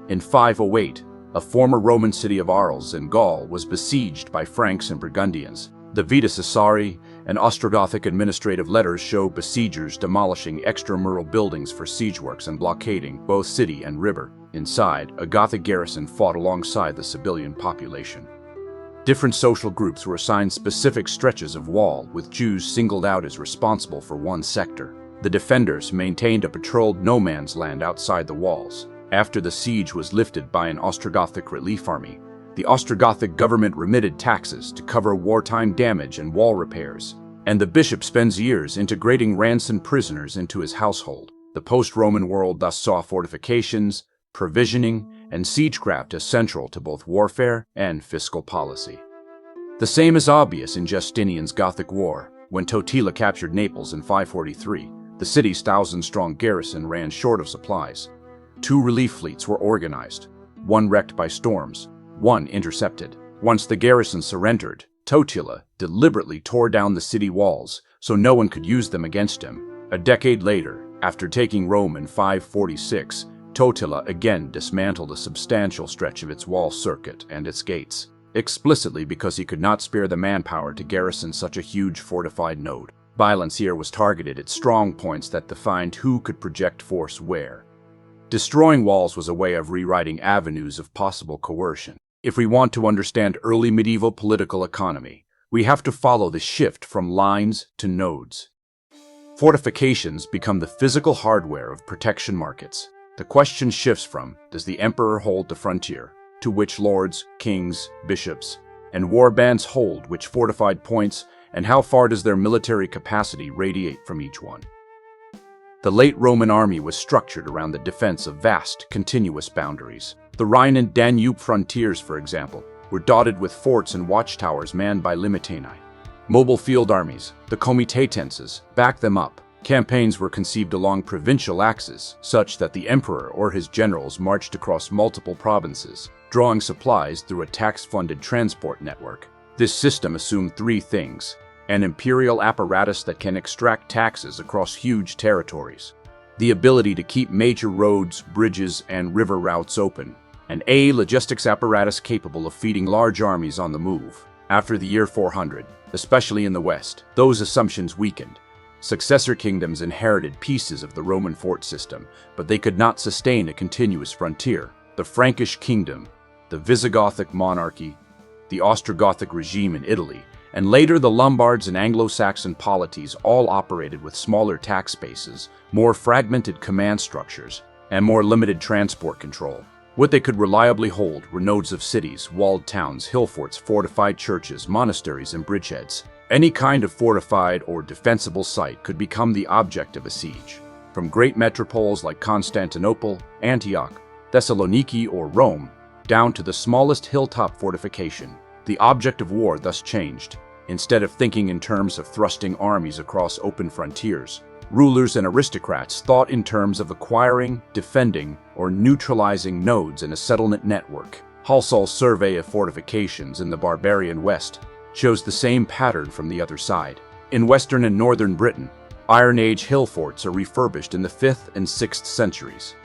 In 508, a former Roman city of Arles in Gaul was besieged by Franks and Burgundians. The Vita Caesari and Ostrogothic administrative letters show besiegers demolishing extramural buildings for siege works and blockading both city and river. Inside, a Gothic garrison fought alongside the civilian population. Different social groups were assigned specific stretches of wall, with Jews singled out as responsible for one sector. The defenders maintained a patrolled no-man's land outside the walls. After the siege was lifted by an Ostrogothic relief army, the Ostrogothic government remitted taxes to cover wartime damage and wall repairs, and the bishop spends years integrating ransomed prisoners into his household. The post-Roman world thus saw fortifications, provisioning, and siegecraft as central to both warfare and fiscal policy. The same is obvious in Justinian's Gothic War. When Totila captured Naples in 543, the city's 1,000-strong garrison ran short of supplies. 2 relief fleets were organized, one wrecked by storms, one intercepted. Once the garrison surrendered, Totila deliberately tore down the city walls so no one could use them against him. A decade later, after taking Rome in 546, Totila again dismantled a substantial stretch of its wall circuit and its gates. explicitly because he could not spare the manpower to garrison such a huge fortified node. Violence here was targeted at strong points that defined who could project force where. Destroying walls was a way of rewriting avenues of possible coercion. If we want to understand early medieval political economy, we have to follow the shift from lines to nodes. Fortifications become the physical hardware of protection markets. The question shifts from, does the emperor hold the frontier, to which lords, kings, bishops, and war bands hold which fortified points, and how far does their military capacity radiate from each one? The late Roman army was structured around the defense of vast, continuous boundaries. The Rhine and Danube frontiers, for example, were dotted with forts and watchtowers manned by limitani. Mobile field armies, the comitatenses, backed them up. Campaigns were conceived along provincial axes, such that the emperor or his generals marched across multiple provinces, drawing supplies through a tax-funded transport network. This system assumed three things: an imperial apparatus that can extract taxes across huge territories, the ability to keep major roads, bridges, and river routes open, and a logistics apparatus capable of feeding large armies on the move. After the year 400, especially in the West, those assumptions weakened. Successor kingdoms inherited pieces of the Roman fort system, but they could not sustain a continuous frontier. The Frankish kingdom, the Visigothic monarchy, the Ostrogothic regime in Italy, and later the Lombards and Anglo-Saxon polities all operated with smaller tax bases, more fragmented command structures, and more limited transport control. What they could reliably hold were nodes of cities, walled towns, hill forts, fortified churches, monasteries, and bridgeheads. Any kind of fortified or defensible site could become the object of a siege. From great metropoles like Constantinople, Antioch, Thessaloniki, or Rome, down to the smallest hilltop fortification, the object of war thus changed. Instead of thinking in terms of thrusting armies across open frontiers, rulers and aristocrats thought in terms of acquiring, defending, or neutralizing nodes in a settlement network. Halsall's survey of fortifications in the barbarian West shows the same pattern from the other side. In western and northern Britain, Iron Age hill forts are refurbished in the 5th and 6th centuries.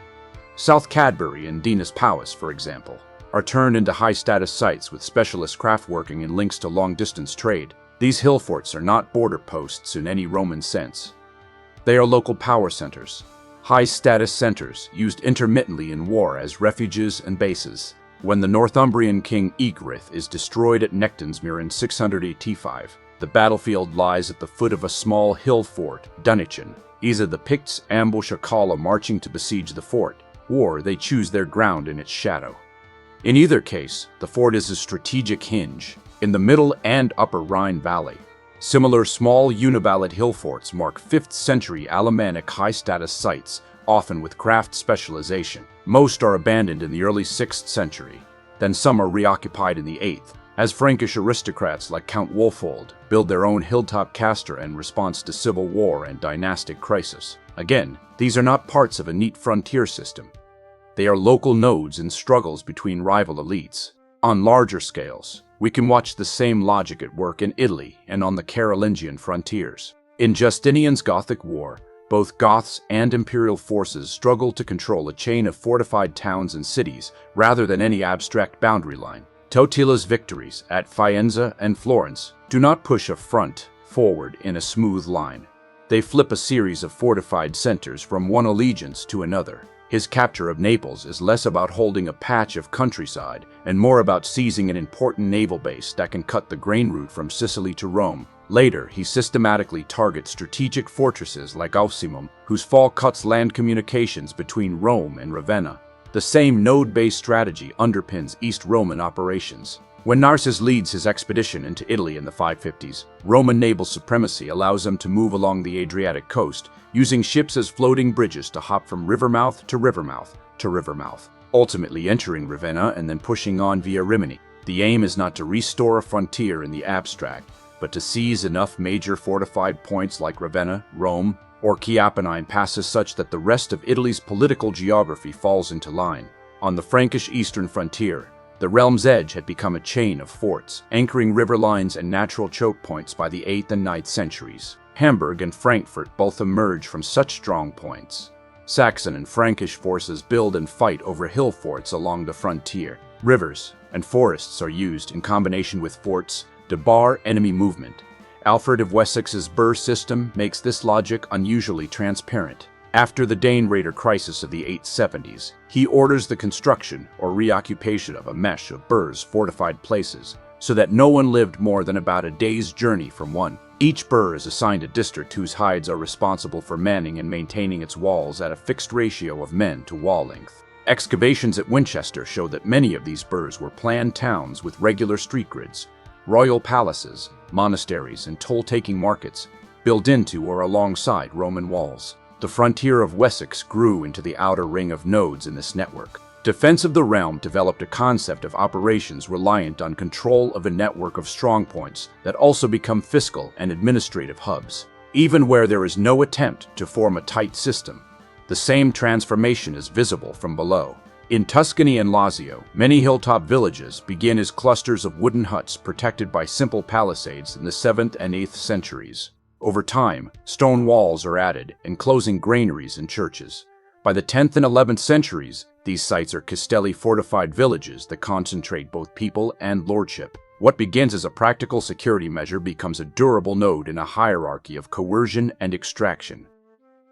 South Cadbury and Dinas Powys, for example, are turned into high-status sites with specialist craftworking and links to long-distance trade. These hill forts are not border posts in any Roman sense. They are local power centers, high-status centers used intermittently in war as refuges and bases. When the Northumbrian king Ecgfrith is destroyed at Nectansmuir in 685, the battlefield lies at the foot of a small hill fort, Dunnichen. Either the Picts ambush a column marching to besiege the fort, or they choose their ground in its shadow. In either case, the fort is a strategic hinge in the middle and upper Rhine Valley. Similar small univalid hill forts mark 5th century Alemannic high-status sites, often with craft specialization. Most are abandoned in the early 6th century, then some are reoccupied in the 8th, as Frankish aristocrats like Count Wolfold build their own hilltop castor in response to civil war and dynastic crisis. Again, these are not parts of a neat frontier system. They are local nodes in struggles between rival elites. On larger scales, we can watch the same logic at work in Italy and on the Carolingian frontiers. In Justinian's Gothic War, both Goths and imperial forces struggled to control a chain of fortified towns and cities rather than any abstract boundary line. Totila's victories at Faenza and Florence do not push a front forward in a smooth line. They flip a series of fortified centers from one allegiance to another. His capture of Naples is less about holding a patch of countryside and more about seizing an important naval base that can cut the grain route from Sicily to Rome. Later, he systematically targets strategic fortresses like Ausimum, whose fall cuts land communications between Rome and Ravenna. The same node-based strategy underpins East Roman operations. When Narses leads his expedition into Italy in the 550s, Roman naval supremacy allows them to move along the Adriatic coast, using ships as floating bridges to hop from rivermouth to rivermouth to rivermouth, ultimately entering Ravenna and then pushing on via Rimini. The aim is not to restore a frontier in the abstract, but to seize enough major fortified points like Ravenna, Rome, or Chiapenine passes such that the rest of Italy's political geography falls into line. On the Frankish eastern frontier, the realm's edge had become a chain of forts, anchoring river lines and natural choke points by the 8th and 9th centuries. Hamburg and Frankfurt both emerge from such strong points. Saxon and Frankish forces build and fight over hill forts along the frontier. Rivers and forests are used in combination with forts to bar enemy movement. Alfred of Wessex's Burr system makes this logic unusually transparent. After the Dane raider crisis of the 870s, he orders the construction or reoccupation of a mesh of burrs fortified places so that no one lived more than about a day's journey from one. Each burr is assigned a district whose hides are responsible for manning and maintaining its walls at a fixed ratio of men to wall length. Excavations at Winchester show that many of these burrs were planned towns with regular street grids, royal palaces, monasteries, and toll-taking markets built into or alongside Roman walls. The frontier of Wessex grew into the outer ring of nodes in this network. Defense of the realm developed a concept of operations reliant on control of a network of strongpoints that also become fiscal and administrative hubs. Even where there is no attempt to form a tight system, the same transformation is visible from below. In Tuscany and Lazio, many hilltop villages begin as clusters of wooden huts protected by simple palisades in the 7th and 8th centuries. Over time, stone walls are added, enclosing granaries and churches. By the 10th and 11th centuries, these sites are castelli fortified villages that concentrate both people and lordship. What begins as a practical security measure becomes a durable node in a hierarchy of coercion and extraction.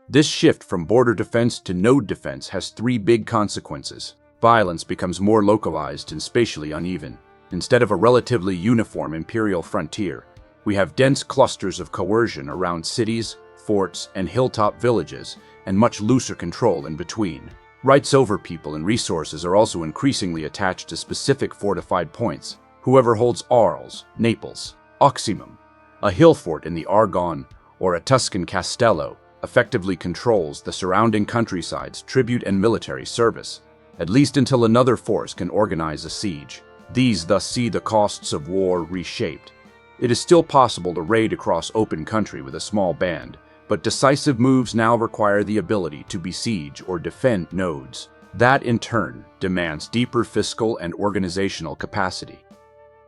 This shift from border defense to node defense has three big consequences. Violence becomes more localized and spatially uneven. Instead of a relatively uniform imperial frontier, we have dense clusters of coercion around cities, forts, and hilltop villages, and much looser control in between. Rights over people and resources are also increasingly attached to specific fortified points. Whoever holds Arles, Naples, Oximum, a hill fort in the Argonne, or a Tuscan castello, effectively controls the surrounding countryside's tribute and military service, at least until another force can organize a siege. These thus see the costs of war reshaped. It is still possible to raid across open country with a small band, but decisive moves now require the ability to besiege or defend nodes. That, in turn, demands deeper fiscal and organizational capacity.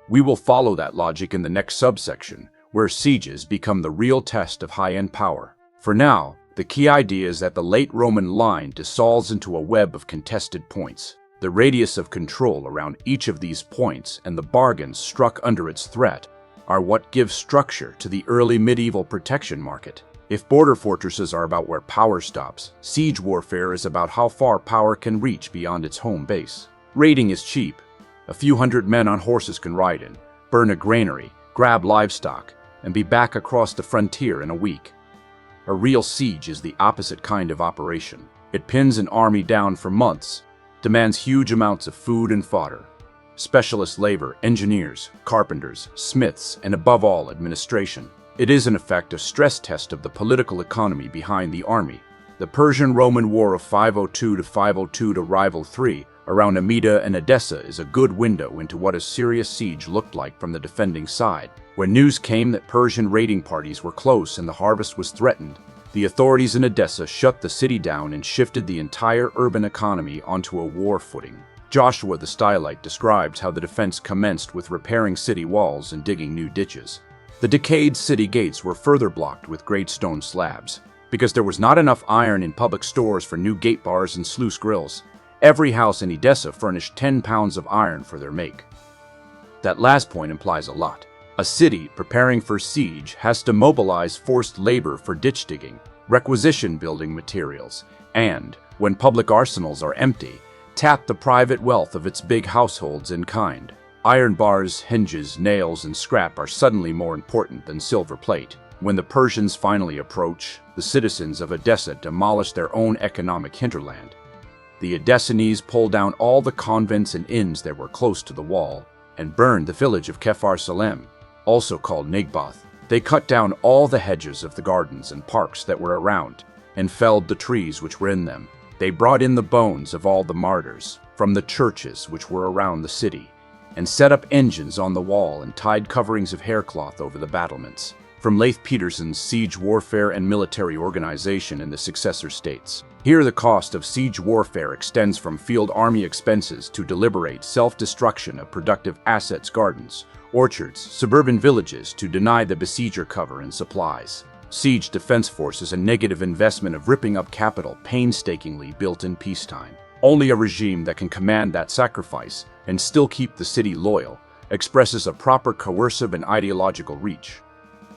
We will follow that logic in the next subsection, where sieges become the real test of high-end power. For now, the key idea is that the late Roman line dissolves into a web of contested points. The radius of control around each of these points and the bargains struck under its threat are what give structure to the early medieval protection market. If border fortresses are about where power stops, siege warfare is about how far power can reach beyond its home base. Raiding is cheap. A few hundred men on horses can ride in, burn a granary, grab livestock, and be back across the frontier in a week. A real siege is the opposite kind of operation. It pins an army down for months, demands huge amounts of food and fodder, specialist labor, engineers, carpenters, smiths, and above all, administration. It is in effect a stress test of the political economy behind the army. The Persian-Roman War of 502 to 502 to rival 3 around Amida and Edessa is a good window into what a serious siege looked like from the defending side. When news came that Persian raiding parties were close and the harvest was threatened, the authorities in Edessa shut the city down and shifted the entire urban economy onto a war footing. Joshua the Stylite describes how the defense commenced with repairing city walls and digging new ditches. The decayed city gates were further blocked with great stone slabs. Because there was not enough iron in public stores for new gate bars and sluice grills, every house in Edessa furnished 10 pounds of iron for their make. That last point implies a lot. A city preparing for siege has to mobilize forced labor for ditch digging, requisition building materials, and, when public arsenals are empty, tap the private wealth of its big households in kind. Iron bars, hinges, nails, and scrap are suddenly more important than silver plate. When the Persians finally approach, the citizens of Edessa demolish their own economic hinterland. The Edessenes pull down all the convents and inns that were close to the wall and burned the village of Kefar Salem, also called Negbath. They cut down all the hedges of the gardens and parks that were around and felled the trees which were in them. They brought in the bones of all the martyrs from the churches which were around the city and set up engines on the wall and tied coverings of haircloth over the battlements. From Leif Peterson's Siege Warfare and Military Organization in the Successor States. Here the cost of siege warfare extends from field army expenses to deliberate self-destruction of productive assets, gardens, orchards, suburban villages to deny the besieger cover and supplies. Siege defense force is a negative investment of ripping up capital painstakingly built in peacetime. Only a regime that can command that sacrifice and still keep the city loyal expresses a proper coercive and ideological reach.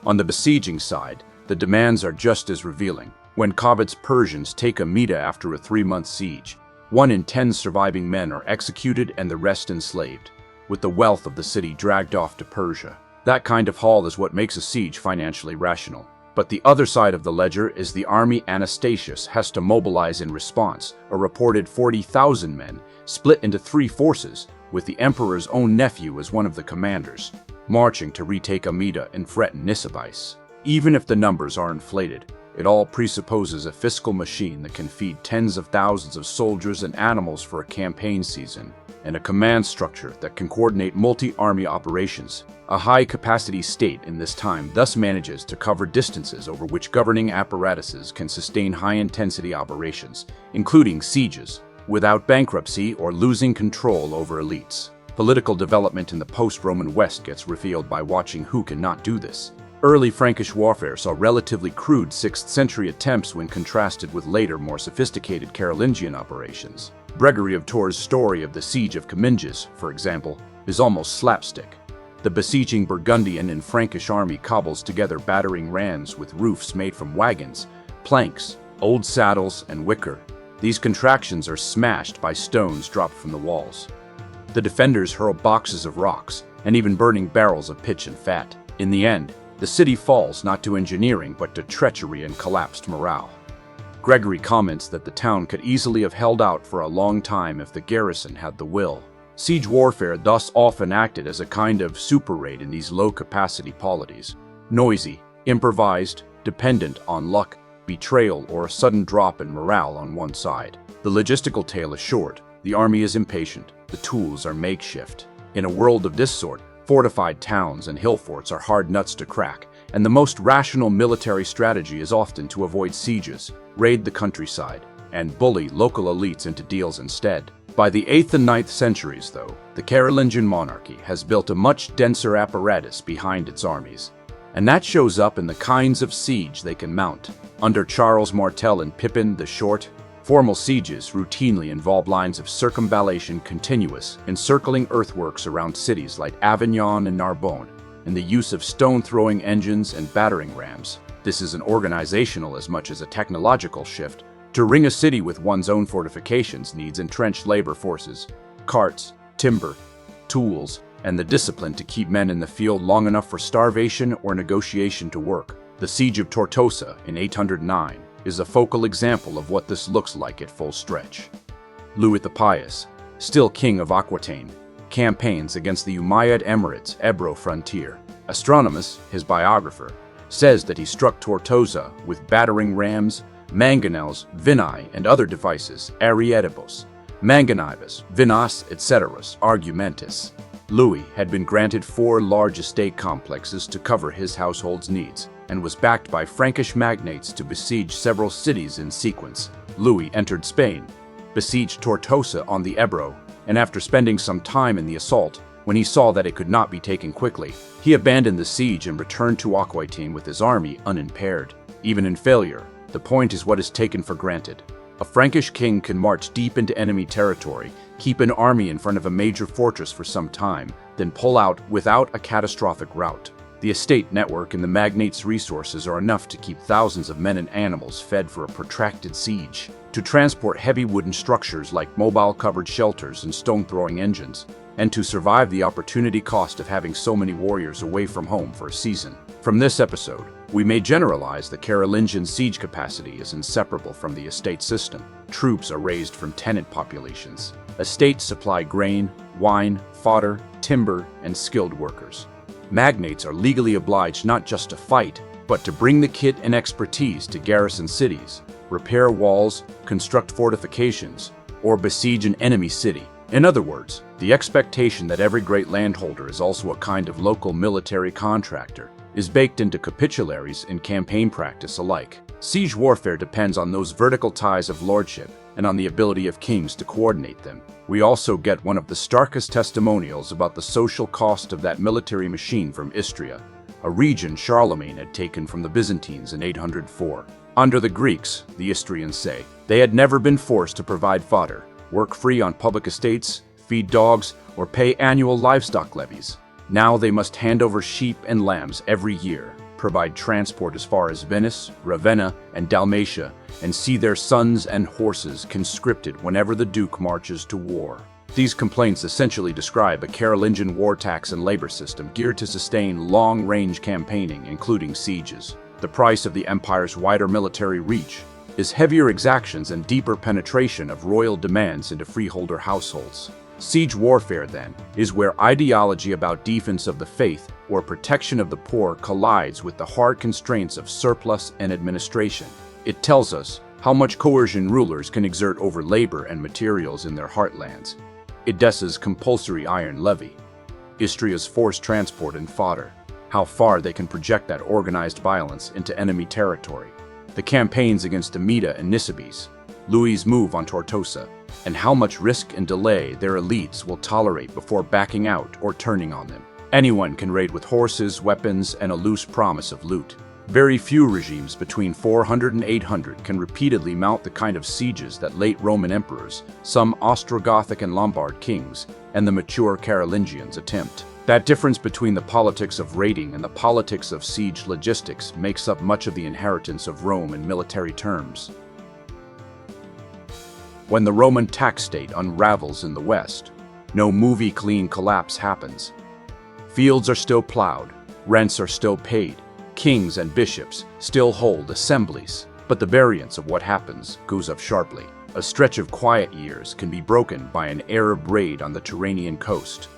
On the besieging side, the demands are just as revealing. When Qabat's Persians take Amida after a 3-month siege, 1 in 10 surviving men are executed and the rest enslaved, with the wealth of the city dragged off to Persia. That kind of haul is what makes a siege financially rational. But the other side of the ledger is the army Anastasius has to mobilize in response, a reported 40,000 men, split into 3 forces, with the emperor's own nephew as one of the commanders, marching to retake Amida and threaten Nisibis. Even if the numbers are inflated, it all presupposes a fiscal machine that can feed tens of thousands of soldiers and animals for a campaign season, and a command structure that can coordinate multi-army operations. A high-capacity state in this time thus manages to cover distances over which governing apparatuses can sustain high-intensity operations, including sieges, without bankruptcy or losing control over elites. Political development in the post-Roman West gets revealed by watching who cannot do this. Early Frankish warfare saw relatively crude 6th-century attempts when contrasted with later, more sophisticated Carolingian operations. Gregory of Tours' story of the Siege of Comminges, for example, is almost slapstick. The besieging Burgundian and Frankish army cobbles together battering rams with roofs made from wagons, planks, old saddles, and wicker. These contractions are smashed by stones dropped from the walls. The defenders hurl boxes of rocks and even burning barrels of pitch and fat. In the end, the city falls not to engineering but to treachery and collapsed morale. Gregory comments that the town could easily have held out for a long time if the garrison had the will. Siege warfare thus often acted as a kind of super raid in these low-capacity polities. Noisy, improvised, dependent on luck, betrayal, or a sudden drop in morale on one side. The logistical tale is short, the army is impatient, the tools are makeshift. In a world of this sort, fortified towns and hill forts are hard nuts to crack, and the most rational military strategy is often to avoid sieges, raid the countryside, and bully local elites into deals instead. By the 8th and 9th centuries, though, the Carolingian monarchy has built a much denser apparatus behind its armies, and that shows up in the kinds of siege they can mount. Under Charles Martel and Pippin the Short, formal sieges routinely involve lines of circumvallation continuous, encircling earthworks around cities like Avignon and Narbonne, and the use of stone-throwing engines and battering rams. This is an organizational as much as a technological shift. To ring a city with one's own fortifications needs entrenched labor forces, carts, timber, tools, and the discipline to keep men in the field long enough for starvation or negotiation to work. The Siege of Tortosa in 809 is a focal example of what this looks like at full stretch. Louis the Pious, still king of Aquitaine, campaigns against the Umayyad Emirates' Ebro frontier. Astronomus, his biographer, says that he struck Tortosa with battering rams, mangonels, vini, and other devices, arietibus, manganibus, vinas, etc., argumentis. Louis had been granted 4 large estate complexes to cover his household's needs, and was backed by Frankish magnates to besiege several cities in sequence. Louis entered Spain, besieged Tortosa on the Ebro, and after spending some time in the assault, when he saw that it could not be taken quickly, he abandoned the siege and returned to Aquitaine with his army unimpaired. Even in failure, the point is what is taken for granted. A Frankish king can march deep into enemy territory, keep an army in front of a major fortress for some time, then pull out without a catastrophic rout. The estate network and the magnates' resources are enough to keep thousands of men and animals fed for a protracted siege, to transport heavy wooden structures like mobile covered shelters and stone-throwing engines, and to survive the opportunity cost of having so many warriors away from home for a season. From this episode, we may generalize that Carolingian siege capacity is inseparable from the estate system. Troops are raised from tenant populations. Estates supply grain, wine, fodder, timber, and skilled workers. Magnates are legally obliged not just to fight, but to bring the kit and expertise to garrison cities, repair walls, construct fortifications, or besiege an enemy city. In other words, the expectation that every great landholder is also a kind of local military contractor is baked into capitularies and campaign practice alike. Siege warfare depends on those vertical ties of lordship and on the ability of kings to coordinate them. We also get one of the starkest testimonials about the social cost of that military machine from Istria, a region Charlemagne had taken from the Byzantines in 804. Under the Greeks, the Istrians say, they had never been forced to provide fodder. work free on public estates, feed dogs, or pay annual livestock levies. Now they must hand over sheep and lambs every year, provide transport as far as Venice, Ravenna, and Dalmatia, and see their sons and horses conscripted whenever the Duke marches to war. These complaints essentially describe a Carolingian war tax and labor system geared to sustain long-range campaigning, including sieges. The price of the empire's wider military reach is heavier exactions and deeper penetration of royal demands into freeholder households. Siege warfare, then, is where ideology about defense of the faith or protection of the poor collides with the hard constraints of surplus and administration. It tells us how much coercion rulers can exert over labor and materials in their heartlands. Edessa's compulsory iron levy, Istria's forced transport and fodder, how far they can project that organized violence into enemy territory, the campaigns against Amida and Nisibis, Louis' move on Tortosa, and how much risk and delay their elites will tolerate before backing out or turning on them. Anyone can raid with horses, weapons, and a loose promise of loot. Very few regimes between 400 and 800 can repeatedly mount the kind of sieges that late Roman emperors, some Ostrogothic and Lombard kings, and the mature Carolingians attempt. That difference between the politics of raiding and the politics of siege logistics makes up much of the inheritance of Rome in military terms. When the Roman tax state unravels in the West, no movie-clean collapse happens. Fields are still plowed, rents are still paid, kings and bishops still hold assemblies, but the variance of what happens goes up sharply. A stretch of quiet years can be broken by an Arab raid on the Tyrrhenian coast,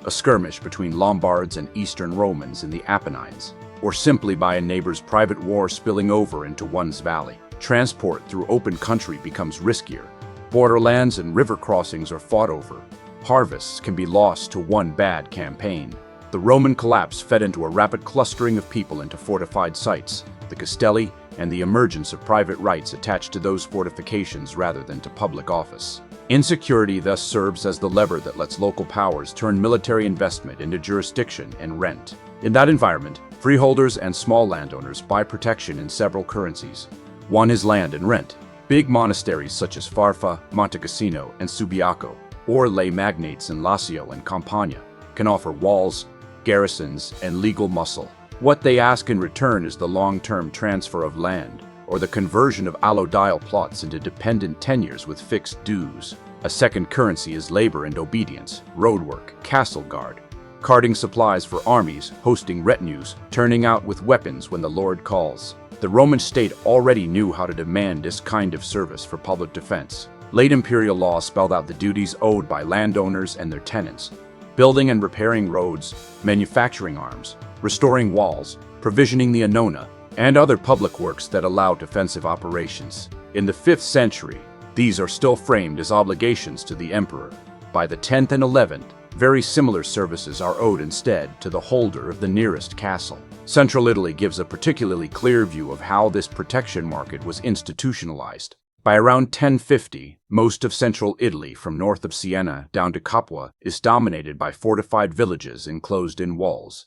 a skirmish between Lombards and Eastern Romans in the Apennines, or simply by a neighbor's private war spilling over into one's valley. Transport through open country becomes riskier. Borderlands and river crossings are fought over. Harvests can be lost to one bad campaign. The Roman collapse fed into a rapid clustering of people into fortified sites, the castelli, and the emergence of private rights attached to those fortifications rather than to public office. Insecurity thus serves as the lever that lets local powers turn military investment into jurisdiction and rent. In that environment, freeholders and small landowners buy protection in several currencies. One is land and rent. Big monasteries such as Farfa, Monte Cassino, and Subiaco, or lay magnates in Lazio and Campania, can offer walls, garrisons, and legal muscle. What they ask in return is the long-term transfer of land, or the conversion of allodial plots into dependent tenures with fixed dues. A second currency is labor and obedience, roadwork, castle guard, carting supplies for armies, hosting retinues, turning out with weapons when the Lord calls. The Roman state already knew how to demand this kind of service for public defense. Late imperial law spelled out the duties owed by landowners and their tenants: building and repairing roads, manufacturing arms, restoring walls, provisioning the annona, and other public works that allow defensive operations. In the 5th century, these are still framed as obligations to the emperor. By the 10th and 11th, very similar services are owed instead to the holder of the nearest castle. Central Italy gives a particularly clear view of how this protection market was institutionalized. By around 1050, most of central Italy, from north of Siena down to Capua, is dominated by fortified villages enclosed in walls.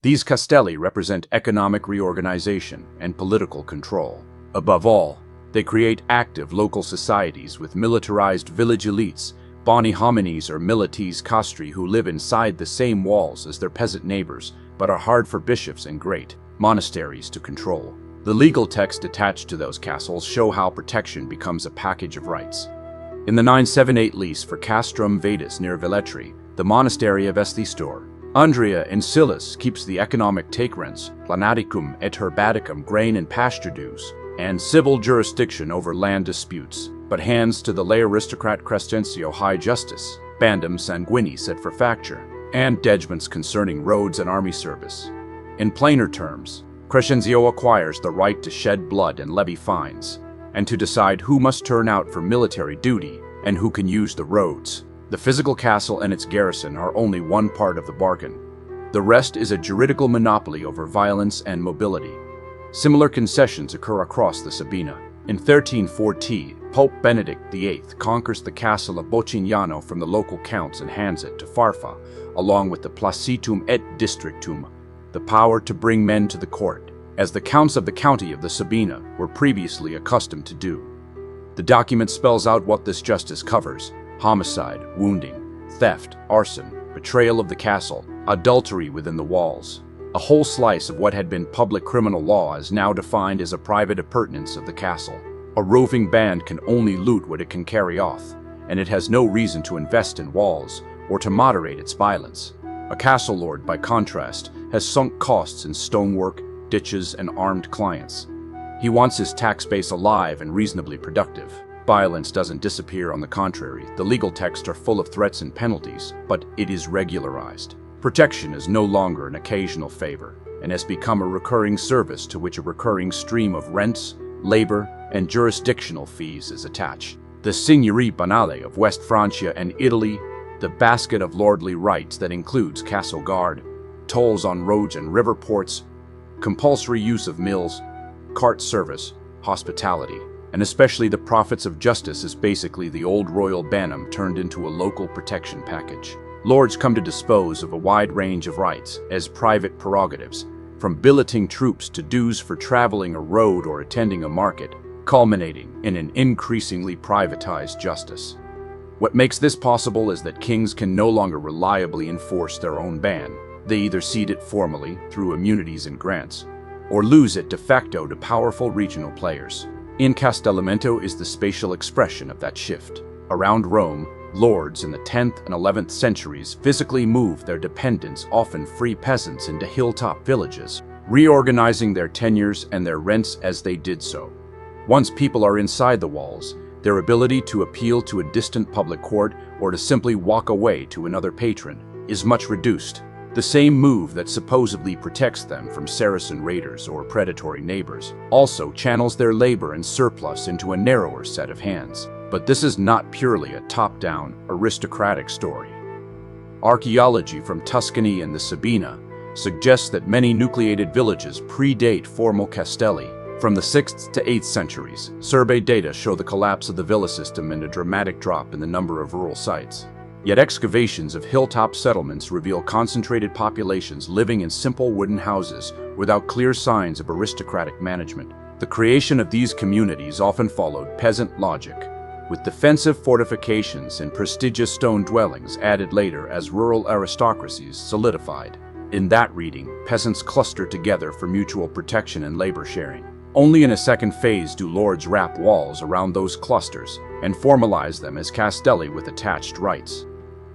These castelli represent economic reorganization and political control. Above all, they create active local societies with militarized village elites, boni homines or milites castri, who live inside the same walls as their peasant neighbors, but are hard for bishops and great monasteries to control. The legal texts attached to those castles show how protection becomes a package of rights. In the 978 lease for Castrum Vetus near Velletri, the monastery of Estistor, Andrea and Silas keeps the economic take rents, planaticum et herbaticum, grain and pasture dues, and civil jurisdiction over land disputes, but hands to the lay aristocrat Crescencio high justice, bandum sanguinis et forfacture, and judgments concerning roads and army service. In plainer terms, Crescencio acquires the right to shed blood and levy fines, and to decide who must turn out for military duty and who can use the roads. The physical castle and its garrison are only one part of the bargain. The rest is a juridical monopoly over violence and mobility. Similar concessions occur across the Sabina. In 1340, Pope Benedict VIII conquers the castle of Boccignano from the local counts and hands it to Farfa, along with the placitum et districtum, the power to bring men to the court, as the counts of the county of the Sabina were previously accustomed to do. The document spells out what this justice covers: homicide, wounding, theft, arson, betrayal of the castle, adultery within the walls. A whole slice of what had been public criminal law is now defined as a private appurtenance of the castle. A roving band can only loot what it can carry off, and it has no reason to invest in walls or to moderate its violence. A castle lord, by contrast, has sunk costs in stonework, ditches, and armed clients. He wants his tax base alive and reasonably productive. Violence doesn't disappear, on the contrary. The legal texts are full of threats and penalties, but it is regularized. Protection is no longer an occasional favor and has become a recurring service to which a recurring stream of rents, labor, and jurisdictional fees is attached. The Signorie Banale of West Francia and Italy, the basket of lordly rights that includes castle guard, tolls on roads and river ports, compulsory use of mills, cart service, hospitality, and especially the profits of justice is basically the old royal banam turned into a local protection package. Lords come to dispose of a wide range of rights as private prerogatives, from billeting troops to dues for traveling a road or attending a market, culminating in an increasingly privatized justice. What makes this possible is that kings can no longer reliably enforce their own ban. They either cede it formally through immunities and grants, or lose it de facto to powerful regional players. Incastellamento is the spatial expression of that shift. Around Rome, lords in the 10th and 11th centuries physically moved their dependents, often free peasants, into hilltop villages, reorganizing their tenures and their rents as they did so. Once people are inside the walls, their ability to appeal to a distant public court or to simply walk away to another patron is much reduced. The same move that supposedly protects them from Saracen raiders or predatory neighbors also channels their labor and surplus into a narrower set of hands. But this is not purely a top-down, aristocratic story. Archaeology from Tuscany and the Sabina suggests that many nucleated villages predate formal castelli. From the 6th to 8th centuries, survey data show the collapse of the villa system and a dramatic drop in the number of rural sites. Yet excavations of hilltop settlements reveal concentrated populations living in simple wooden houses without clear signs of aristocratic management. The creation of these communities often followed peasant logic, with defensive fortifications and prestigious stone dwellings added later as rural aristocracies solidified. In that reading, peasants clustered together for mutual protection and labor sharing. Only in a second phase do lords wrap walls around those clusters and formalize them as castelli with attached rights.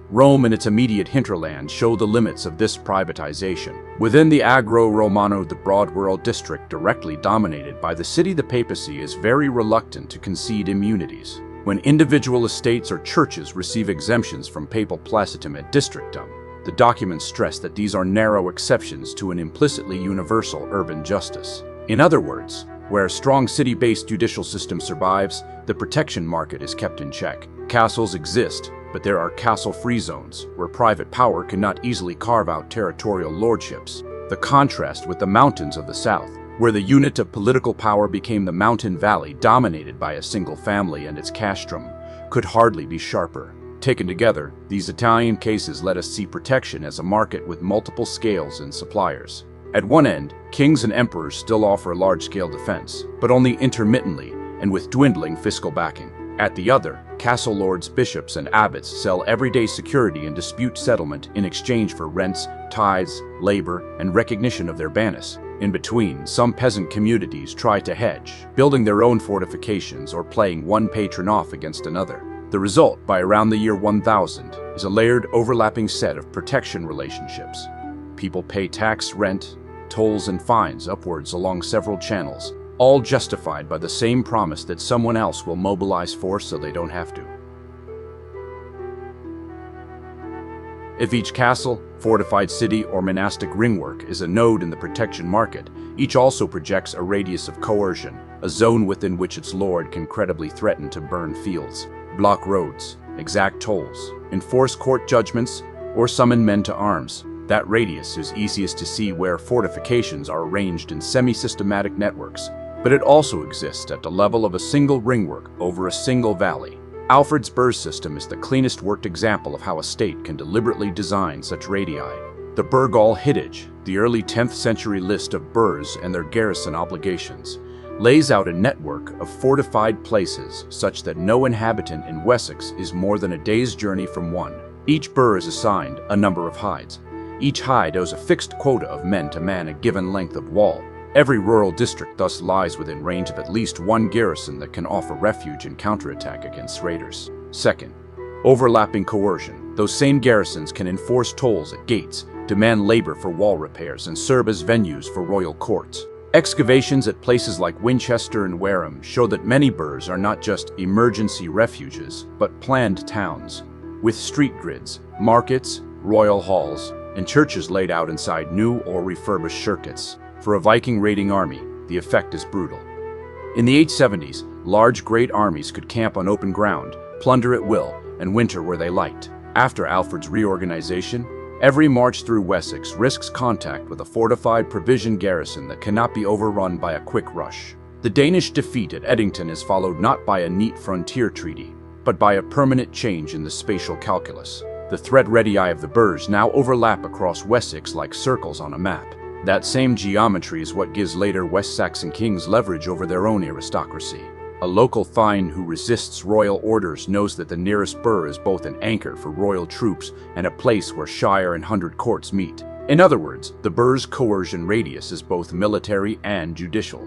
Rome and its immediate hinterland show the limits of this privatization. Within the Agro Romano, the broad rural district directly dominated by the city, the papacy is very reluctant to concede immunities. When individual estates or churches receive exemptions from papal placitum et districtum, the documents stress that these are narrow exceptions to an implicitly universal urban justice. In other words, where a strong city-based judicial system survives, the protection market is kept in check. Castles exist, but there are castle-free zones, where private power cannot easily carve out territorial lordships. The contrast with the mountains of the south, where the unit of political power became the mountain valley dominated by a single family and its castrum, could hardly be sharper. Taken together, these Italian cases let us see protection as a market with multiple scales and suppliers. At one end, kings and emperors still offer large-scale defense, but only intermittently and with dwindling fiscal backing. At the other, castle lords, bishops, and abbots sell everyday security and dispute settlement in exchange for rents, tithes, labor, and recognition of their banus. In between, some peasant communities try to hedge, building their own fortifications or playing one patron off against another. The result, by around the year 1000, is a layered, overlapping set of protection relationships. People pay tax, rent, tolls, and fines upwards along several channels, all justified by the same promise that someone else will mobilize force so they don't have to. If each castle, fortified city, or monastic ringwork is a node in the protection market, each also projects a radius of coercion, a zone within which its lord can credibly threaten to burn fields, block roads, exact tolls, enforce court judgments, or summon men to arms. That radius is easiest to see where fortifications are arranged in semi-systematic networks, but it also exists at the level of a single ringwork over a single valley. Alfred's burh system is the cleanest worked example of how a state can deliberately design such radii. The Burgall Hittite, the early 10th century list of burhs and their garrison obligations, lays out a network of fortified places such that no inhabitant in Wessex is more than a day's journey from one. Each burh is assigned a number of hides. Each hide owes a fixed quota of men to man a given length of wall. Every rural district thus lies within range of at least one garrison that can offer refuge and counterattack against raiders. Second, overlapping coercion. Those same garrisons can enforce tolls at gates, demand labor for wall repairs, and serve as venues for royal courts. Excavations at places like Winchester and Wareham show that many burhs are not just emergency refuges, but planned towns, with street grids, markets, royal halls, and churches laid out inside new or refurbished circuits. For a Viking raiding army, the effect is brutal. In the 870s, large great armies could camp on open ground, plunder at will, and winter where they liked. After Alfred's reorganization, every march through Wessex risks contact with a fortified provision garrison that cannot be overrun by a quick rush. The Danish defeat at Edington is followed not by a neat frontier treaty, but by a permanent change in the spatial calculus. The threat radii of the burhs now overlap across Wessex like circles on a map. That same geometry is what gives later West Saxon kings leverage over their own aristocracy. A local thegn who resists royal orders knows that the nearest burh is both an anchor for royal troops and a place where shire and hundred courts meet. In other words, the burh's coercion radius is both military and judicial.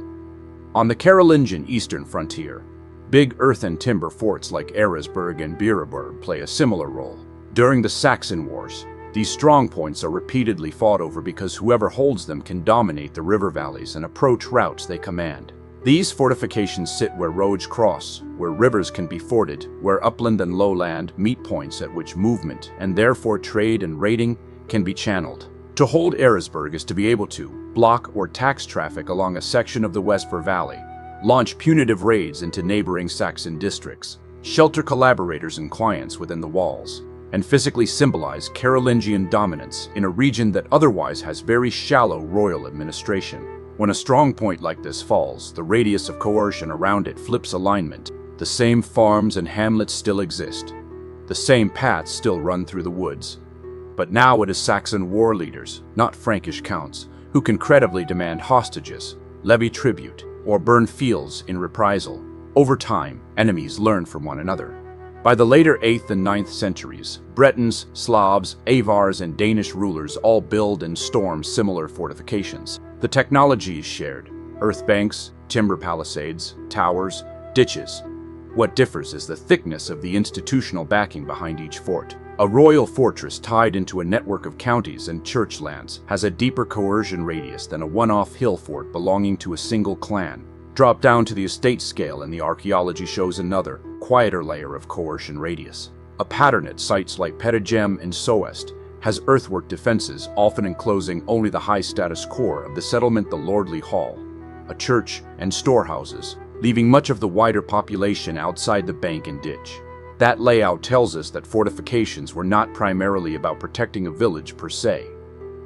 On the Carolingian eastern frontier, big earth and timber forts like Eresburg and Biereburg play a similar role. During the Saxon Wars, these strongpoints are repeatedly fought over because whoever holds them can dominate the river valleys and approach routes they command. These fortifications sit where roads cross, where rivers can be forded, where upland and lowland meet points at which movement, and therefore trade and raiding, can be channeled. To hold Eresburg is to be able to block or tax traffic along a section of the Westfor Valley, launch punitive raids into neighboring Saxon districts, shelter collaborators and clients within the walls, and physically symbolize Carolingian dominance in a region that otherwise has very shallow royal administration. When a strong point like this falls, the radius of coercion around it flips alignment. The same farms and hamlets still exist. The same paths still run through the woods. But now it is Saxon war leaders, not Frankish counts, who can credibly demand hostages, levy tribute, or burn fields in reprisal. Over time, enemies learn from one another. By the later 8th and 9th centuries, Bretons, Slavs, Avars, and Danish rulers all build and storm similar fortifications. The technology is shared: earth banks, timber palisades, towers, ditches. What differs is the thickness of the institutional backing behind each fort. A royal fortress tied into a network of counties and church lands has a deeper coercion radius than a one-off hill fort belonging to a single clan. Drop down to the estate scale and the archaeology shows another, quieter layer of coercion radius. A pattern at sites like Petegem and Soest has earthwork defenses often enclosing only the high-status core of the settlement, the lordly hall, a church, and storehouses, leaving much of the wider population outside the bank and ditch. That layout tells us that fortifications were not primarily about protecting a village per se.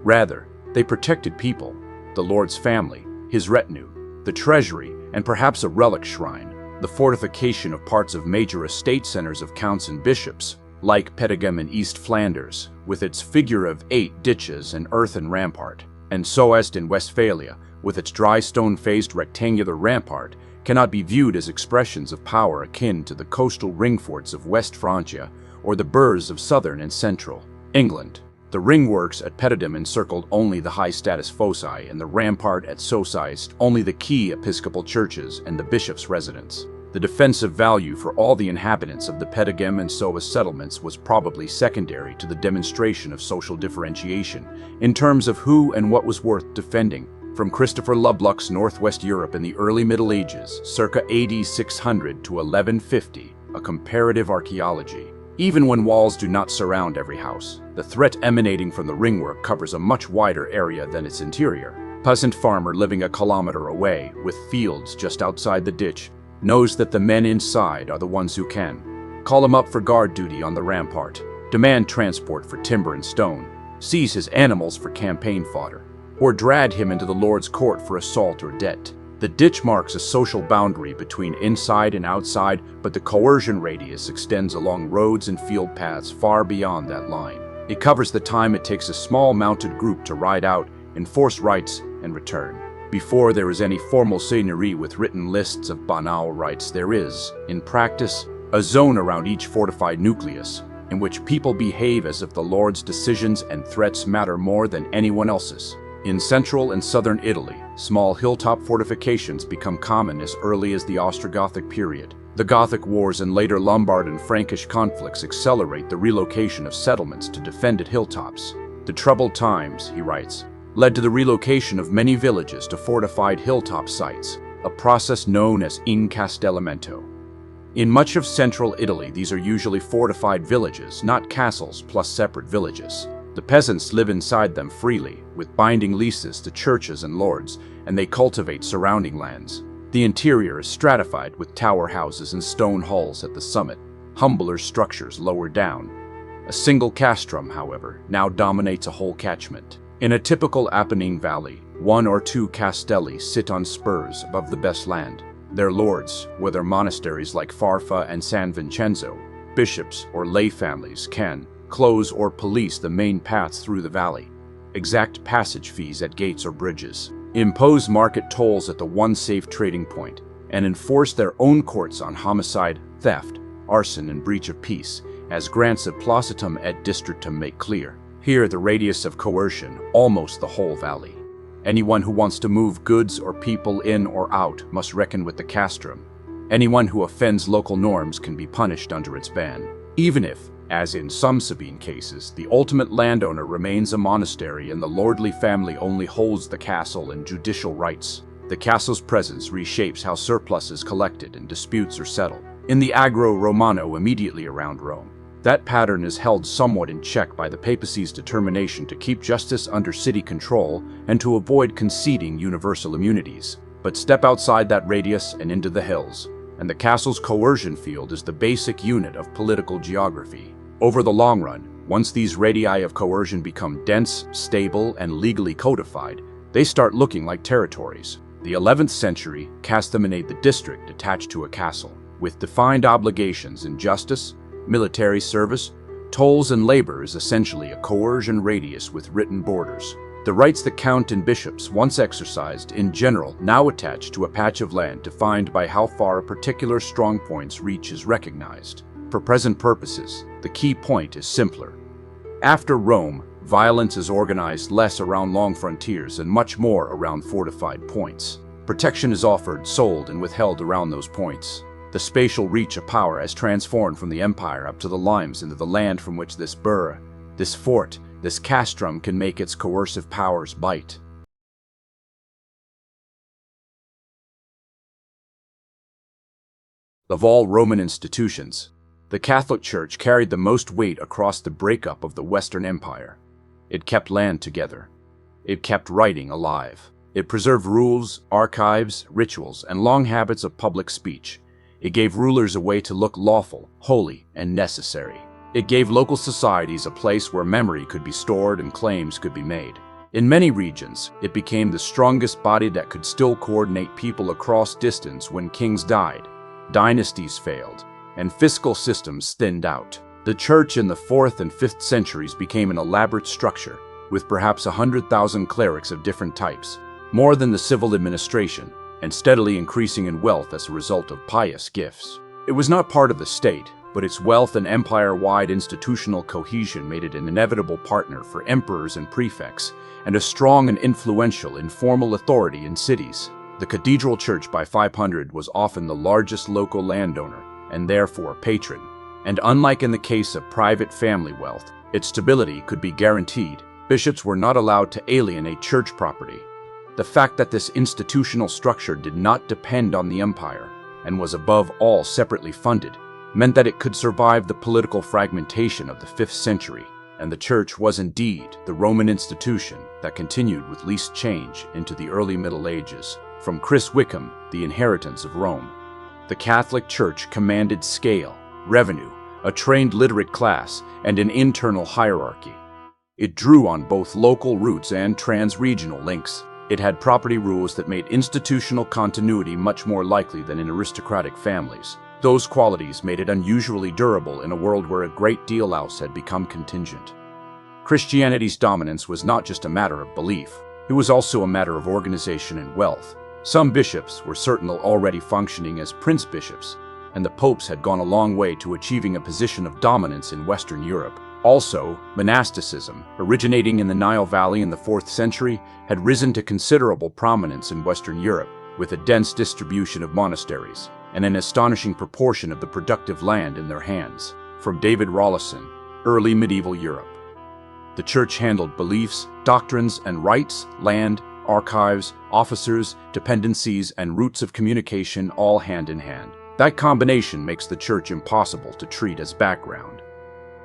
Rather, they protected people, the lord's family, his retinue, the treasury, and perhaps a relic shrine. The fortification of parts of major estate centers of counts and bishops, like Petegem in East Flanders, with its figure of 8 ditches and earthen rampart, and Soest in Westphalia, with its dry stone-faced rectangular rampart, cannot be viewed as expressions of power akin to the coastal ring forts of West Francia or the burhs of southern and central England. The ringworks at Petegem encircled only the high-status foci, and the rampart at Soest only the key episcopal churches and the bishop's residence. The defensive value for all the inhabitants of the Petegem and Soest settlements was probably secondary to the demonstration of social differentiation in terms of who and what was worth defending. From Christopher Lubluck's Northwest Europe in the early Middle Ages, circa AD 600 to 1150, a comparative archaeology. Even when walls do not surround every house, the threat emanating from the ringwork covers a much wider area than its interior. Peasant farmer living a kilometer away, with fields just outside the ditch, knows that the men inside are the ones who can call him up for guard duty on the rampart, demand transport for timber and stone, seize his animals for campaign fodder, or drag him into the Lord's court for assault or debt. The ditch marks a social boundary between inside and outside, but the coercion radius extends along roads and field paths far beyond that line. It covers the time it takes a small mounted group to ride out, enforce rights, and return. Before there is any formal seigneury with written lists of banal rights, there is, in practice, a zone around each fortified nucleus in which people behave as if the Lord's decisions and threats matter more than anyone else's. In central and southern Italy, small hilltop fortifications become common as early as the Ostrogothic period. The Gothic Wars and later Lombard and Frankish conflicts accelerate the relocation of settlements to defended hilltops. The troubled times, he writes, led to the relocation of many villages to fortified hilltop sites, a process known as incastellamento. In much of central Italy, these are usually fortified villages, not castles plus separate villages. The peasants live inside them freely, with binding leases to churches and lords, and they cultivate surrounding lands. The interior is stratified with tower houses and stone halls at the summit, humbler structures lower down. A single castrum, however, now dominates a whole catchment. In a typical Apennine valley, one or two castelli sit on spurs above the best land. Their lords, whether monasteries like Farfa and San Vincenzo, bishops or lay families can close or police the main paths through the valley, exact passage fees at gates or bridges, impose market tolls at the one safe trading point, and enforce their own courts on homicide, theft, arson, and breach of peace, as grants of placitum et districtum make clear. Here the radius of coercion, almost the whole valley. Anyone who wants to move goods or people in or out must reckon with the castrum. Anyone who offends local norms can be punished under its ban. Even if, as in some Sabine cases, the ultimate landowner remains a monastery and the lordly family only holds the castle and judicial rights, the castle's presence reshapes how surplus is collected and disputes are settled. In the Agro Romano immediately around Rome, that pattern is held somewhat in check by the papacy's determination to keep justice under city control and to avoid conceding universal immunities. But step outside that radius and into the hills, and the castle's coercion field is the basic unit of political geography. Over the long run, once these radii of coercion become dense, stable, and legally codified, they start looking like territories. The 11th century castellamento the district attached to a castle, with defined obligations in justice, military service, tolls, and labor is essentially a coercion radius with written borders. The rights that count and bishops once exercised in general now attach to a patch of land defined by how far a particular strongpoint's reach is recognized. For present purposes, the key point is simpler. After Rome, violence is organized less around long frontiers and much more around fortified points. Protection is offered, sold, and withheld around those points. The spatial reach of power has transformed from the empire up to the limes into the land from which this burh, this fort, this castrum can make its coercive powers bite. Of all Roman institutions, the Catholic Church carried the most weight across the breakup of the Western Empire. It kept land together. It kept writing alive. It preserved rules, archives, rituals, and long habits of public speech. It gave rulers a way to look lawful, holy, and necessary. It gave local societies a place where memory could be stored and claims could be made. In many regions, it became the strongest body that could still coordinate people across distance when kings died, dynasties failed, and fiscal systems thinned out. The church in the 4th and 5th centuries became an elaborate structure, with perhaps 100,000 clerics of different types, more than the civil administration, and steadily increasing in wealth as a result of pious gifts. It was not part of the state, but its wealth and empire-wide institutional cohesion made it an inevitable partner for emperors and prefects, and a strong and influential informal authority in cities. The cathedral church by 500 was often the largest local landowner, and therefore patron, and unlike in the case of private family wealth, its stability could be guaranteed. Bishops were not allowed to alienate church property. The fact that this institutional structure did not depend on the empire, and was above all separately funded, meant that it could survive the political fragmentation of the 5th century, and the church was indeed the Roman institution that continued with least change into the early Middle Ages. From Chris Wickham, The Inheritance of Rome. The Catholic Church commanded scale, revenue, a trained literate class, and an internal hierarchy. It drew on both local roots and trans-regional links. It had property rules that made institutional continuity much more likely than in aristocratic families. Those qualities made it unusually durable in a world where a great deal else had become contingent. Christianity's dominance was not just a matter of belief. It was also a matter of organization and wealth. Some bishops were certainly already functioning as prince-bishops, and the popes had gone a long way to achieving a position of dominance in Western Europe. Also, monasticism, originating in the Nile Valley in the 4th century, had risen to considerable prominence in Western Europe, with a dense distribution of monasteries and an astonishing proportion of the productive land in their hands. From David Rawlinson, Early Medieval Europe. The Church handled beliefs, doctrines and rites, land, archives, officers, dependencies, and routes of communication all hand in hand. That combination makes the Church impossible to treat as background.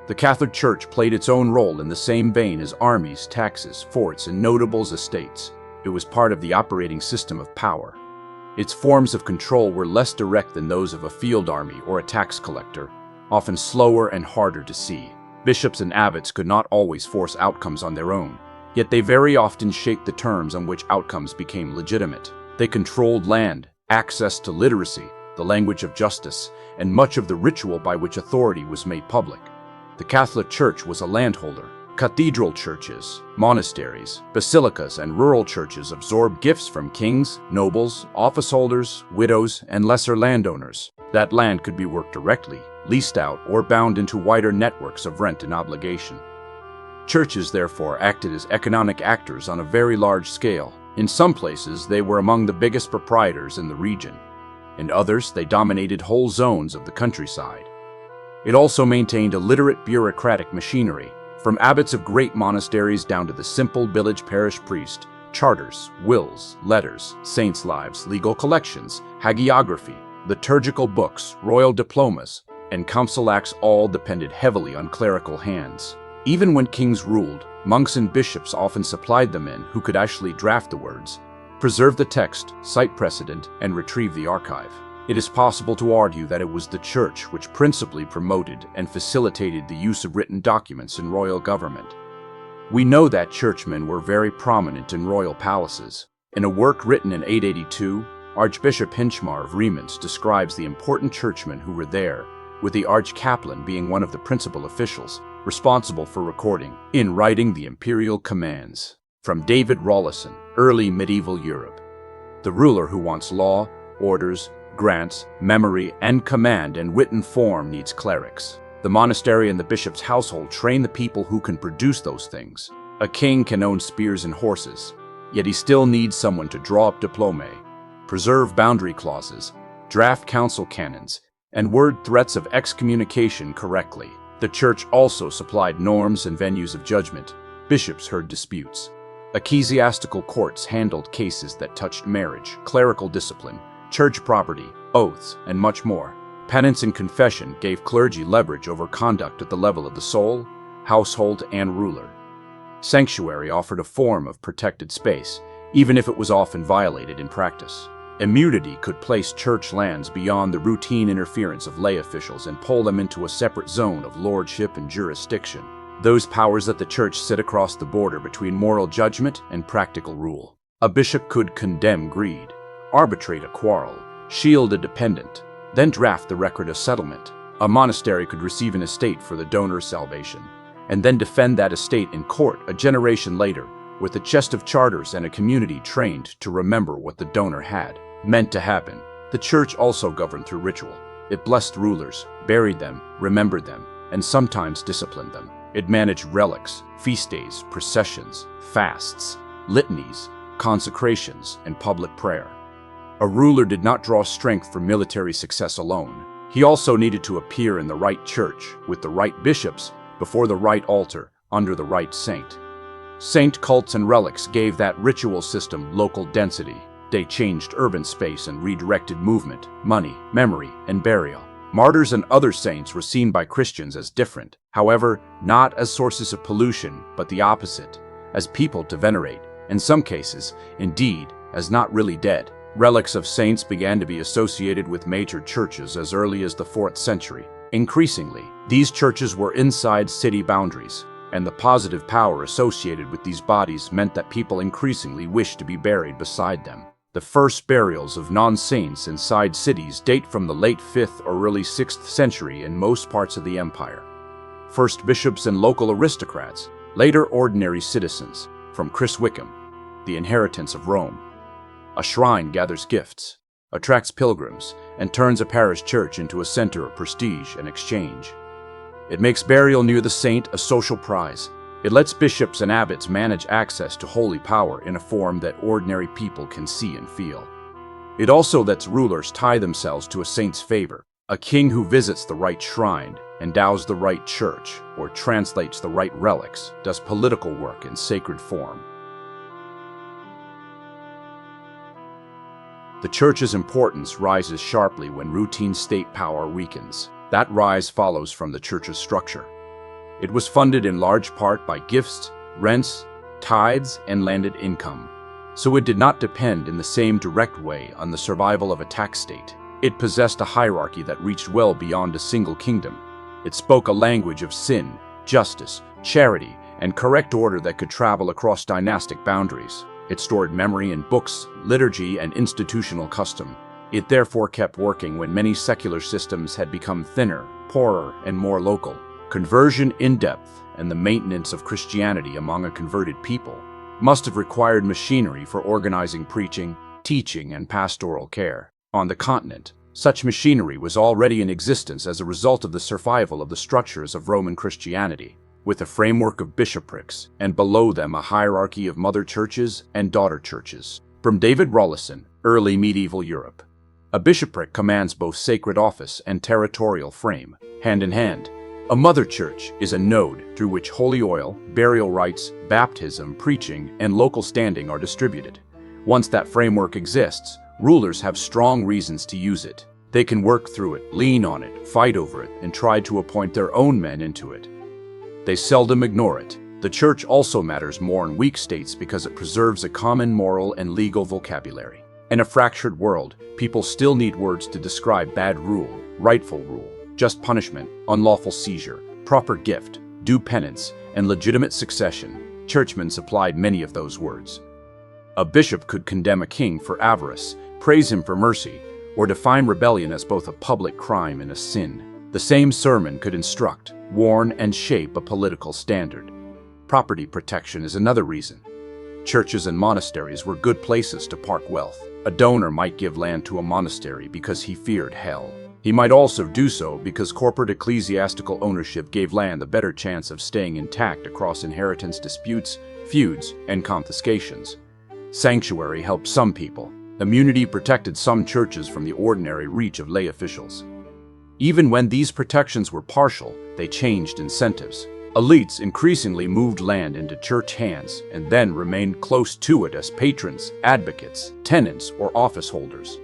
The Catholic Church played its own role in the same vein as armies, taxes, forts, and notables' estates. It was part of the operating system of power. Its forms of control were less direct than those of a field army or a tax collector, often slower and harder to see. Bishops and abbots could not always force outcomes on their own, yet they very often shaped the terms on which outcomes became legitimate. They controlled land, access to literacy, the language of justice, and much of the ritual by which authority was made public. The Catholic Church was a landholder. Cathedral churches, monasteries, basilicas, and rural churches absorbed gifts from kings, nobles, officeholders, widows, and lesser landowners. That land could be worked directly, leased out, or bound into wider networks of rent and obligation. Churches, therefore, acted as economic actors on a very large scale. In some places, they were among the biggest proprietors in the region. In others, they dominated whole zones of the countryside. It also maintained a literate bureaucratic machinery, from abbots of great monasteries down to the simple village parish priest. Charters, wills, letters, saints' lives, legal collections, hagiography, liturgical books, royal diplomas, and council acts all depended heavily on clerical hands. Even when kings ruled, monks and bishops often supplied the men who could actually draft the words, preserve the text, cite precedent, and retrieve the archive. It is possible to argue that it was the Church which principally promoted and facilitated the use of written documents in royal government. We know that churchmen were very prominent in royal palaces. In a work written in 882, Archbishop Hinchmar of Reims describes the important churchmen who were there, with the arch-chaplain being one of the principal officials, responsible for recording, in writing, the imperial commands. From David Rawlinson, Early Medieval Europe. The ruler who wants law, orders, grants, memory, and command in written form needs clerics. The monastery and the bishop's household train the people who can produce those things. A king can own spears and horses, yet he still needs someone to draw up diplomae, preserve boundary clauses, draft council canons, and word threats of excommunication correctly. The Church also supplied norms and venues of judgment. Bishops heard disputes. Ecclesiastical courts handled cases that touched marriage, clerical discipline, church property, oaths, and much more. Penance and confession gave clergy leverage over conduct at the level of the soul, household, and ruler. Sanctuary offered a form of protected space, even if it was often violated in practice. Immunity could place church lands beyond the routine interference of lay officials and pull them into a separate zone of lordship and jurisdiction. Those powers that the Church sit across the border between moral judgment and practical rule. A bishop could condemn greed, arbitrate a quarrel, shield a dependent, then draft the record of settlement. A monastery could receive an estate for the donor's salvation, and then defend that estate in court a generation later, with a chest of charters and a community trained to remember what the donor had meant to happen. The Church also governed through ritual. It blessed rulers, buried them, remembered them, and sometimes disciplined them. It managed relics, feast days, processions, fasts, litanies, consecrations, and public prayer. A ruler did not draw strength from military success alone. He also needed to appear in the right church, with the right bishops, before the right altar, under the right saint. Saint cults and relics gave that ritual system local density. They changed urban space and redirected movement, money, memory, and burial. Martyrs and other saints were seen by Christians as different, however, not as sources of pollution, but the opposite, as people to venerate, in some cases, indeed, as not really dead. Relics of saints began to be associated with major churches as early as the 4th century. Increasingly, these churches were inside city boundaries, and the positive power associated with these bodies meant that people increasingly wished to be buried beside them. The first burials of non-saints inside cities date from the late 5th or early 6th century in most parts of the empire. First bishops and local aristocrats, later ordinary citizens. From Chris Wickham, the inheritance of Rome. A shrine gathers gifts, attracts pilgrims, and turns a parish church into a center of prestige and exchange. It makes burial near the saint a social prize. It lets bishops and abbots manage access to holy power in a form that ordinary people can see and feel. It also lets rulers tie themselves to a saint's favor. A king who visits the right shrine, endows the right church, or translates the right relics does political work in sacred form. The church's importance rises sharply when routine state power weakens. That rise follows from the church's structure. It was funded in large part by gifts, rents, tithes, and landed income, so it did not depend in the same direct way on the survival of a tax state. It possessed a hierarchy that reached well beyond a single kingdom. It spoke a language of sin, justice, charity, and correct order that could travel across dynastic boundaries. It stored memory in books, liturgy, and institutional custom. It therefore kept working when many secular systems had become thinner, poorer, and more local. Conversion in depth and the maintenance of Christianity among a converted people must have required machinery for organizing preaching, teaching, and pastoral care. On the continent, such machinery was already in existence as a result of the survival of the structures of Roman Christianity, with a framework of bishoprics, and below them a hierarchy of mother churches and daughter churches. From David Rawlinson, Early Medieval Europe. A bishopric commands both sacred office and territorial frame, hand in hand. A mother church is a node through which holy oil, burial rites, baptism, preaching, and local standing are distributed. Once that framework exists, rulers have strong reasons to use it. They can work through it, lean on it, fight over it, and try to appoint their own men into it. They seldom ignore it. The church also matters more in weak states because it preserves a common moral and legal vocabulary. In a fractured world, people still need words to describe bad rule, rightful rule, just punishment, unlawful seizure, proper gift, due penance, and legitimate succession. Churchmen supplied many of those words. A bishop could condemn a king for avarice, praise him for mercy, or define rebellion as both a public crime and a sin. The same sermon could instruct, warn, and shape a political standard. Property protection is another reason. Churches and monasteries were good places to park wealth. A donor might give land to a monastery because he feared hell. He might also do so because corporate ecclesiastical ownership gave land a better chance of staying intact across inheritance disputes, feuds, and confiscations. Sanctuary helped some people. Immunity protected some churches from the ordinary reach of lay officials. Even when these protections were partial, they changed incentives. Elites increasingly moved land into church hands and then remained close to it as patrons, advocates, tenants, or office holders.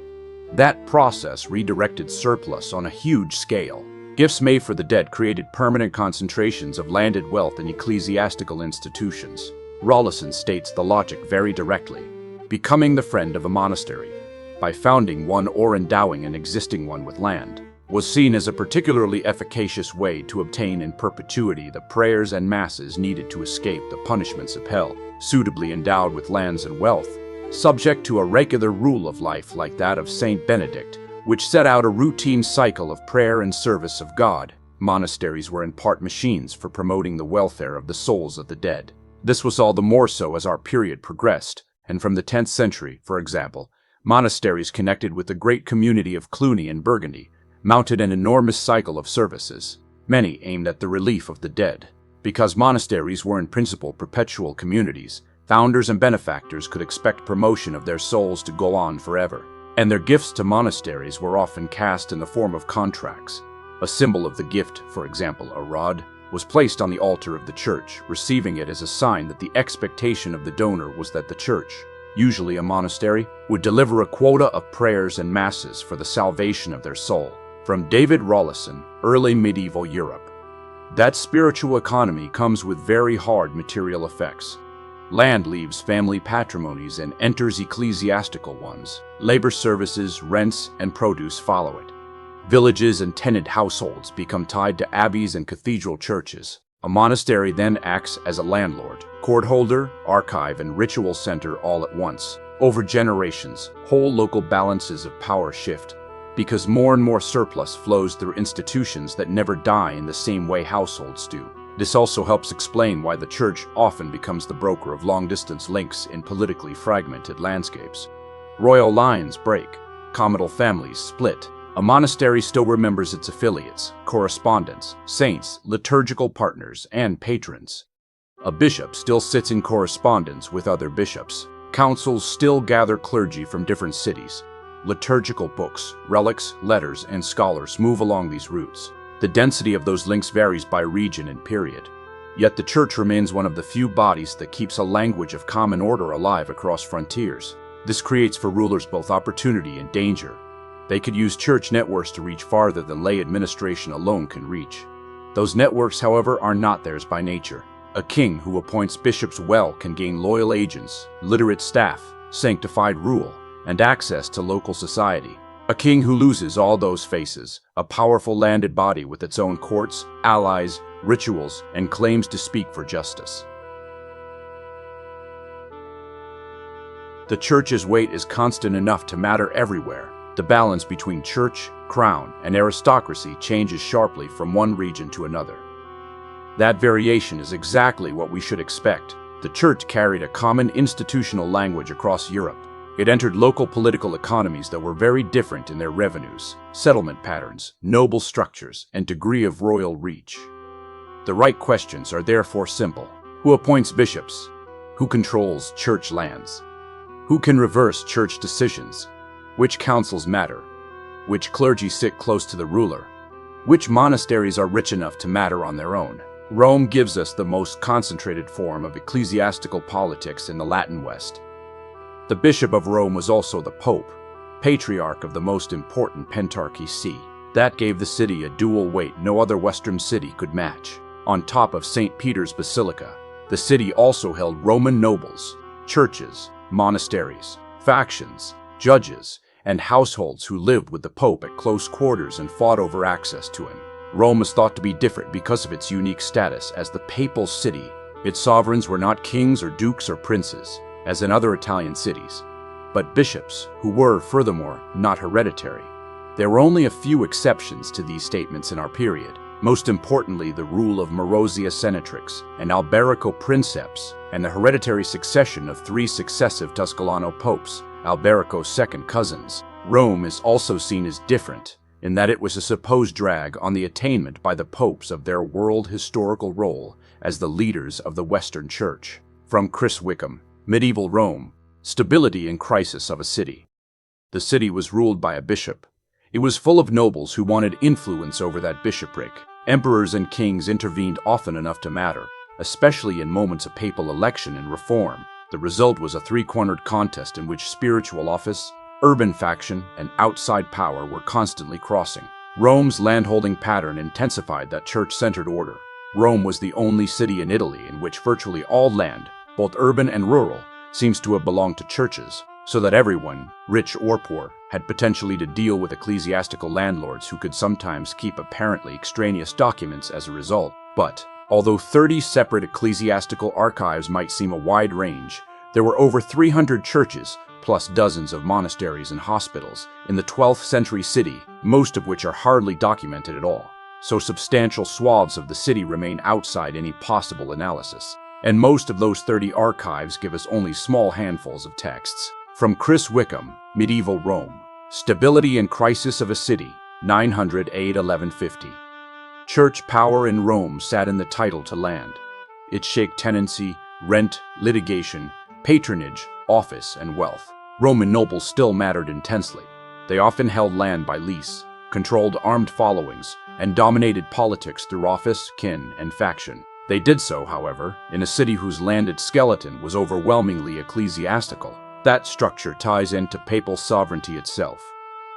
That process redirected surplus on a huge scale. Gifts made for the dead created permanent concentrations of landed wealth in ecclesiastical institutions. Rawlinson states the logic very directly. Becoming the friend of a monastery, by founding one or endowing an existing one with land, was seen as a particularly efficacious way to obtain in perpetuity the prayers and masses needed to escape the punishments of hell. Suitably endowed with lands and wealth, subject to a regular rule of life like that of Saint Benedict, which set out a routine cycle of prayer and service of God, monasteries were in part machines for promoting the welfare of the souls of the dead. This was all the more so as our period progressed, and from the 10th century, for example, monasteries connected with the great community of Cluny and Burgundy mounted an enormous cycle of services, many aimed at the relief of the dead. Because monasteries were in principle perpetual communities, founders and benefactors could expect promotion of their souls to go on forever, and their gifts to monasteries were often cast in the form of contracts. A symbol of the gift, for example, a rod, was placed on the altar of the church, receiving it as a sign that the expectation of the donor was that the church, usually a monastery, would deliver a quota of prayers and masses for the salvation of their soul. From David Rawlinson, Early Medieval Europe. That spiritual economy comes with very hard material effects. Land leaves family patrimonies and enters ecclesiastical ones. Labor services, rents, and produce follow it. Villages and tenant households become tied to abbeys and cathedral churches. A monastery then acts as a landlord, court holder, archive, and ritual center all at once. Over generations, whole local balances of power shift, because more and more surplus flows through institutions that never die in the same way households do. This also helps explain why the church often becomes the broker of long-distance links in politically fragmented landscapes. Royal lines break, comital families split. A monastery still remembers its affiliates, correspondents, saints, liturgical partners, and patrons. A bishop still sits in correspondence with other bishops. Councils still gather clergy from different cities. Liturgical books, relics, letters, and scholars move along these routes. The density of those links varies by region and period. Yet the church remains one of the few bodies that keeps a language of common order alive across frontiers. This creates for rulers both opportunity and danger. They could use church networks to reach farther than lay administration alone can reach. Those networks, however, are not theirs by nature. A king who appoints bishops well can gain loyal agents, literate staff, sanctified rule, and access to local society. A king who loses all those faces, a powerful landed body with its own courts, allies, rituals, and claims to speak for justice. The church's weight is constant enough to matter everywhere. The balance between church, crown, and aristocracy changes sharply from one region to another. That variation is exactly what we should expect. The church carried a common institutional language across Europe. It entered local political economies that were very different in their revenues, settlement patterns, noble structures, and degree of royal reach. The right questions are therefore simple. Who appoints bishops? Who controls church lands? Who can reverse church decisions? Which councils matter? Which clergy sit close to the ruler? Which monasteries are rich enough to matter on their own? Rome gives us the most concentrated form of ecclesiastical politics in the Latin West. The Bishop of Rome was also the Pope, patriarch of the most important pentarchy see. That gave the city a dual weight no other Western city could match. On top of St. Peter's Basilica, the city also held Roman nobles, churches, monasteries, factions, judges, and households who lived with the Pope at close quarters and fought over access to him. Rome was thought to be different because of its unique status as the papal city. Its sovereigns were not kings or dukes or princes, as in other Italian cities, but bishops who were, furthermore, not hereditary. There were only a few exceptions to these statements in our period, most importantly the rule of Marozia Senatrix and Alberico Princeps, and the hereditary succession of 3 successive Tusculano popes, Alberico's second cousins. Rome is also seen as different, in that it was a supposed drag on the attainment by the popes of their world historical role as the leaders of the Western Church. From Chris Wickham, Medieval Rome, Stability and Crisis of a City. The city was ruled by a bishop. It was full of nobles who wanted influence over that bishopric. Emperors and kings intervened often enough to matter, especially in moments of papal election and reform. The result was a 3-cornered contest in which spiritual office, urban faction, and outside power were constantly crossing. Rome's landholding pattern intensified that church-centered order. Rome was the only city in Italy in which virtually all land, both urban and rural, seems to have belonged to churches, so that everyone, rich or poor, had potentially to deal with ecclesiastical landlords who could sometimes keep apparently extraneous documents as a result. But, although 30 separate ecclesiastical archives might seem a wide range, there were over 300 churches, plus dozens of monasteries and hospitals, in the 12th century city, most of which are hardly documented at all. So substantial swaths of the city remain outside any possible analysis. And most of those 30 archives give us only small handfuls of texts. From Chris Wickham, Medieval Rome, Stability and Crisis of a City, 908-1150. Church power in Rome sat in the title to land. It shaped tenancy, rent, litigation, patronage, office, and wealth. Roman nobles still mattered intensely. They often held land by lease, controlled armed followings, and dominated politics through office, kin, and faction. They did so, however, in a city whose landed skeleton was overwhelmingly ecclesiastical. That structure ties into papal sovereignty itself.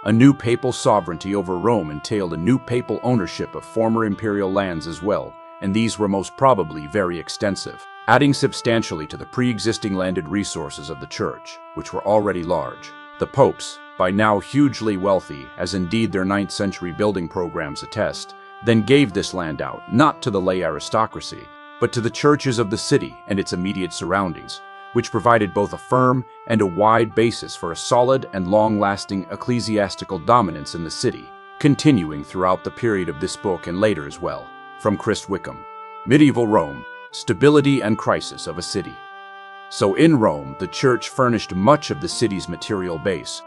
A new papal sovereignty over Rome entailed a new papal ownership of former imperial lands as well, and these were most probably very extensive, adding substantially to the pre-existing landed resources of the church, which were already large. The popes, by now hugely wealthy, as indeed their 9th century building programs attest, then gave this land out, not to the lay aristocracy, but to the churches of the city and its immediate surroundings, which provided both a firm and a wide basis for a solid and long-lasting ecclesiastical dominance in the city, continuing throughout the period of this book and later as well. From Chris Wickham, Medieval Rome, stability and crisis of a city. So in Rome, the church furnished much of the city's material base.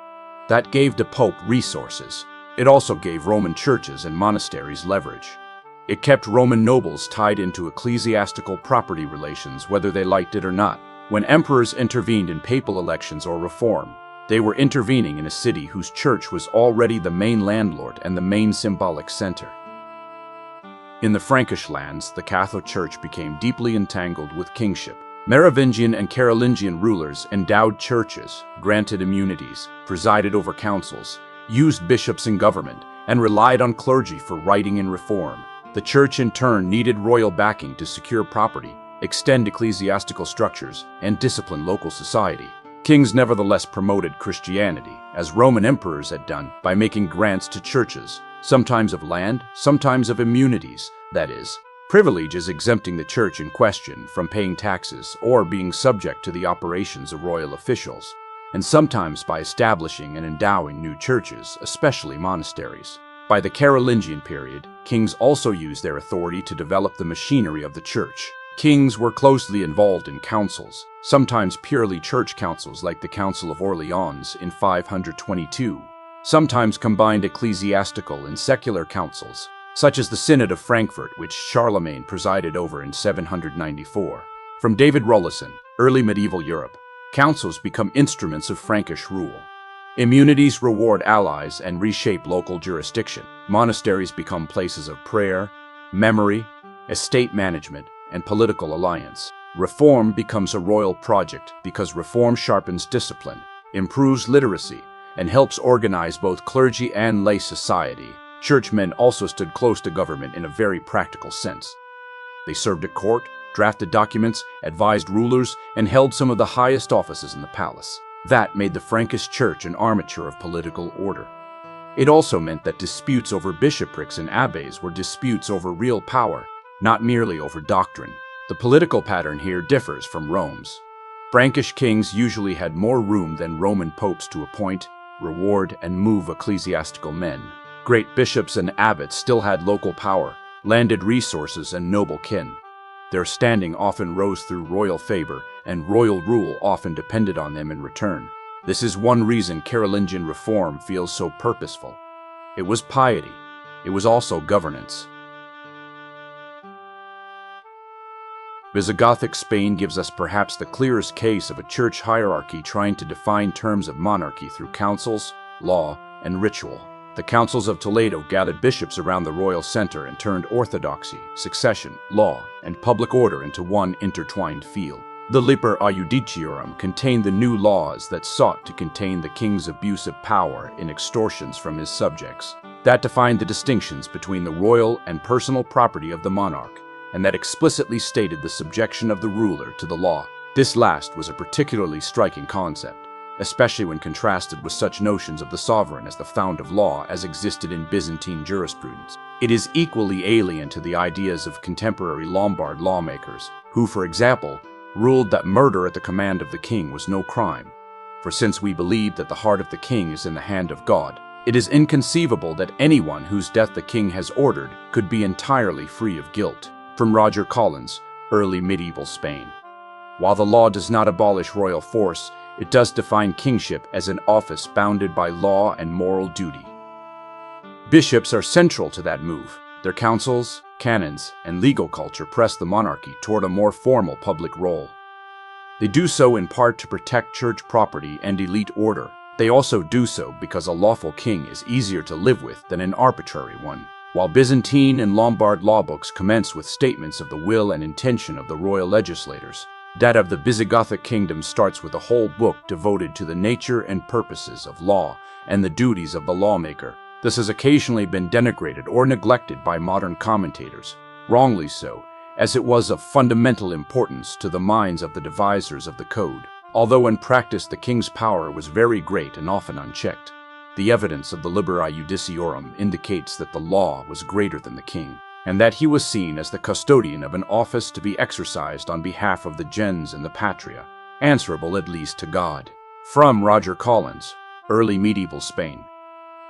That gave the Pope resources. It also gave Roman churches and monasteries leverage. It kept Roman nobles tied into ecclesiastical property relations whether they liked it or not. When emperors intervened in papal elections or reform, they were intervening in a city whose church was already the main landlord and the main symbolic center. In the Frankish lands, the Catholic Church became deeply entangled with kingship. Merovingian and Carolingian rulers endowed churches, granted immunities, presided over councils, used bishops in government, and relied on clergy for writing and reform. The church in turn needed royal backing to secure property, extend ecclesiastical structures, and discipline local society. Kings nevertheless promoted Christianity, as Roman emperors had done, by making grants to churches, sometimes of land, sometimes of immunities, that is, privileges exempting the church in question from paying taxes or being subject to the operations of royal officials, and sometimes by establishing and endowing new churches, especially monasteries. By the Carolingian period, kings also used their authority to develop the machinery of the church. Kings were closely involved in councils, sometimes purely church councils like the Council of Orleans in 522, sometimes combined ecclesiastical and secular councils, such as the Synod of Frankfurt, which Charlemagne presided over in 794. From David Rollison, Early Medieval Europe, councils become instruments of Frankish rule. Immunities reward allies and reshape local jurisdiction. Monasteries become places of prayer, memory, estate management, and political alliance. Reform becomes a royal project because reform sharpens discipline, improves literacy, and helps organize both clergy and lay society. Churchmen also stood close to government in a very practical sense. They served at court, drafted documents, advised rulers, and held some of the highest offices in the palace. That made the Frankish church an armature of political order. It also meant that disputes over bishoprics and abbeys were disputes over real power, not merely over doctrine. The political pattern here differs from Rome's. Frankish kings usually had more room than Roman popes to appoint, reward, and move ecclesiastical men. Great bishops and abbots still had local power, landed resources, and noble kin. Their standing often rose through royal favor, and royal rule often depended on them in return. This is one reason Carolingian reform feels so purposeful. It was piety. It was also governance. Visigothic Spain gives us perhaps the clearest case of a church hierarchy trying to define terms of monarchy through councils, law, and ritual. The councils of Toledo gathered bishops around the royal center and turned orthodoxy, succession, law, and public order into one intertwined field. The Liber Iudiciorum contained the new laws that sought to contain the king's abuse of power in extortions from his subjects. That defined the distinctions between the royal and personal property of the monarch, and that explicitly stated the subjection of the ruler to the law. This last was a particularly striking concept, especially when contrasted with such notions of the sovereign as the fount of law as existed in Byzantine jurisprudence. It is equally alien to the ideas of contemporary Lombard lawmakers, who, for example, ruled that murder at the command of the king was no crime. For since we believe that the heart of the king is in the hand of God, it is inconceivable that anyone whose death the king has ordered could be entirely free of guilt. From Roger Collins, Early Medieval Spain. While the law does not abolish royal force, it does define kingship as an office bounded by law and moral duty. Bishops are central to that move. Their councils, canons, and legal culture press the monarchy toward a more formal public role. They do so in part to protect church property and elite order. They also do so because a lawful king is easier to live with than an arbitrary one. While Byzantine and Lombard law books commence with statements of the will and intention of the royal legislators, that of the Visigothic kingdom starts with a whole book devoted to the nature and purposes of law and the duties of the lawmaker. This has occasionally been denigrated or neglected by modern commentators, wrongly so, as it was of fundamental importance to the minds of the devisers of the code, although in practice the king's power was very great and often unchecked. The evidence of the Liber Iudiciorum indicates that the law was greater than the king, and that he was seen as the custodian of an office to be exercised on behalf of the gens and the patria, answerable at least to God. From Roger Collins, Early Medieval Spain.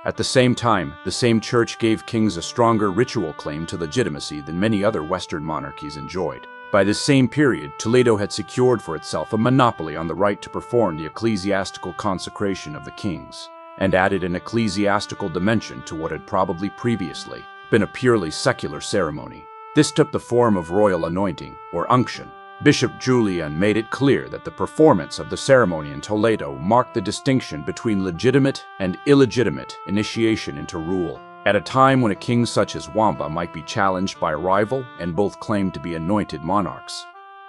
At the same time, the same church gave kings a stronger ritual claim to legitimacy than many other Western monarchies enjoyed. By this same period, Toledo had secured for itself a monopoly on the right to perform the ecclesiastical consecration of the kings, and added an ecclesiastical dimension to what had probably previously been a purely secular ceremony. This took the form of royal anointing, or unction. Bishop Julian made it clear that the performance of the ceremony in Toledo marked the distinction between legitimate and illegitimate initiation into rule, at a time when a king such as Wamba might be challenged by a rival and both claimed to be anointed monarchs.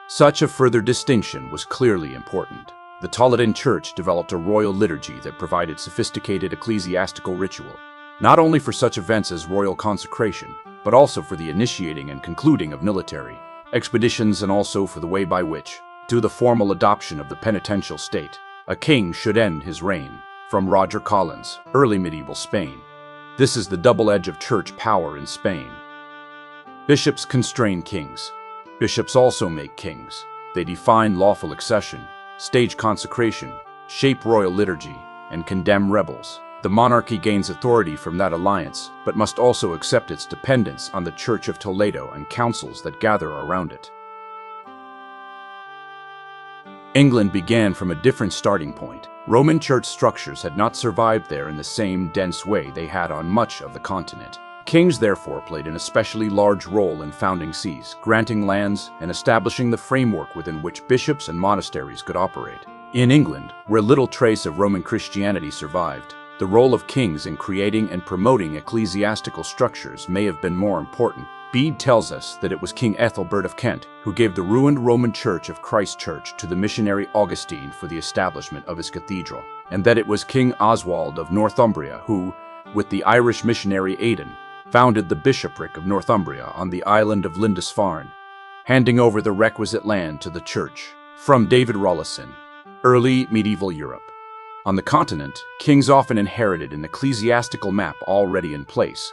Such a further distinction was clearly important. The Toledan Church developed a royal liturgy that provided sophisticated ecclesiastical ritual, not only for such events as royal consecration, but also for the initiating and concluding of military expeditions, and also for the way by which, through the formal adoption of the penitential state, a king should end his reign. From Roger Collins, Early Medieval Spain. This is the double edge of church power in Spain. Bishops constrain kings. Bishops also make kings. They define lawful accession, stage consecration, shape royal liturgy, and condemn rebels. The monarchy gains authority from that alliance, but must also accept its dependence on the Church of Toledo and councils that gather around it. England began from a different starting point. Roman church structures had not survived there in the same dense way they had on much of the continent. Kings therefore played an especially large role in founding sees, granting lands, and establishing the framework within which bishops and monasteries could operate. In England, where little trace of Roman Christianity survived, the role of kings in creating and promoting ecclesiastical structures may have been more important. Bede tells us that it was King Ethelbert of Kent who gave the ruined Roman Church of Christ Church to the missionary Augustine for the establishment of his cathedral, and that it was King Oswald of Northumbria who, with the Irish missionary Aidan, founded the bishopric of Northumbria on the island of Lindisfarne, handing over the requisite land to the church. From David Rawlinson, Early Medieval Europe. On the continent, kings often inherited an ecclesiastical map already in place.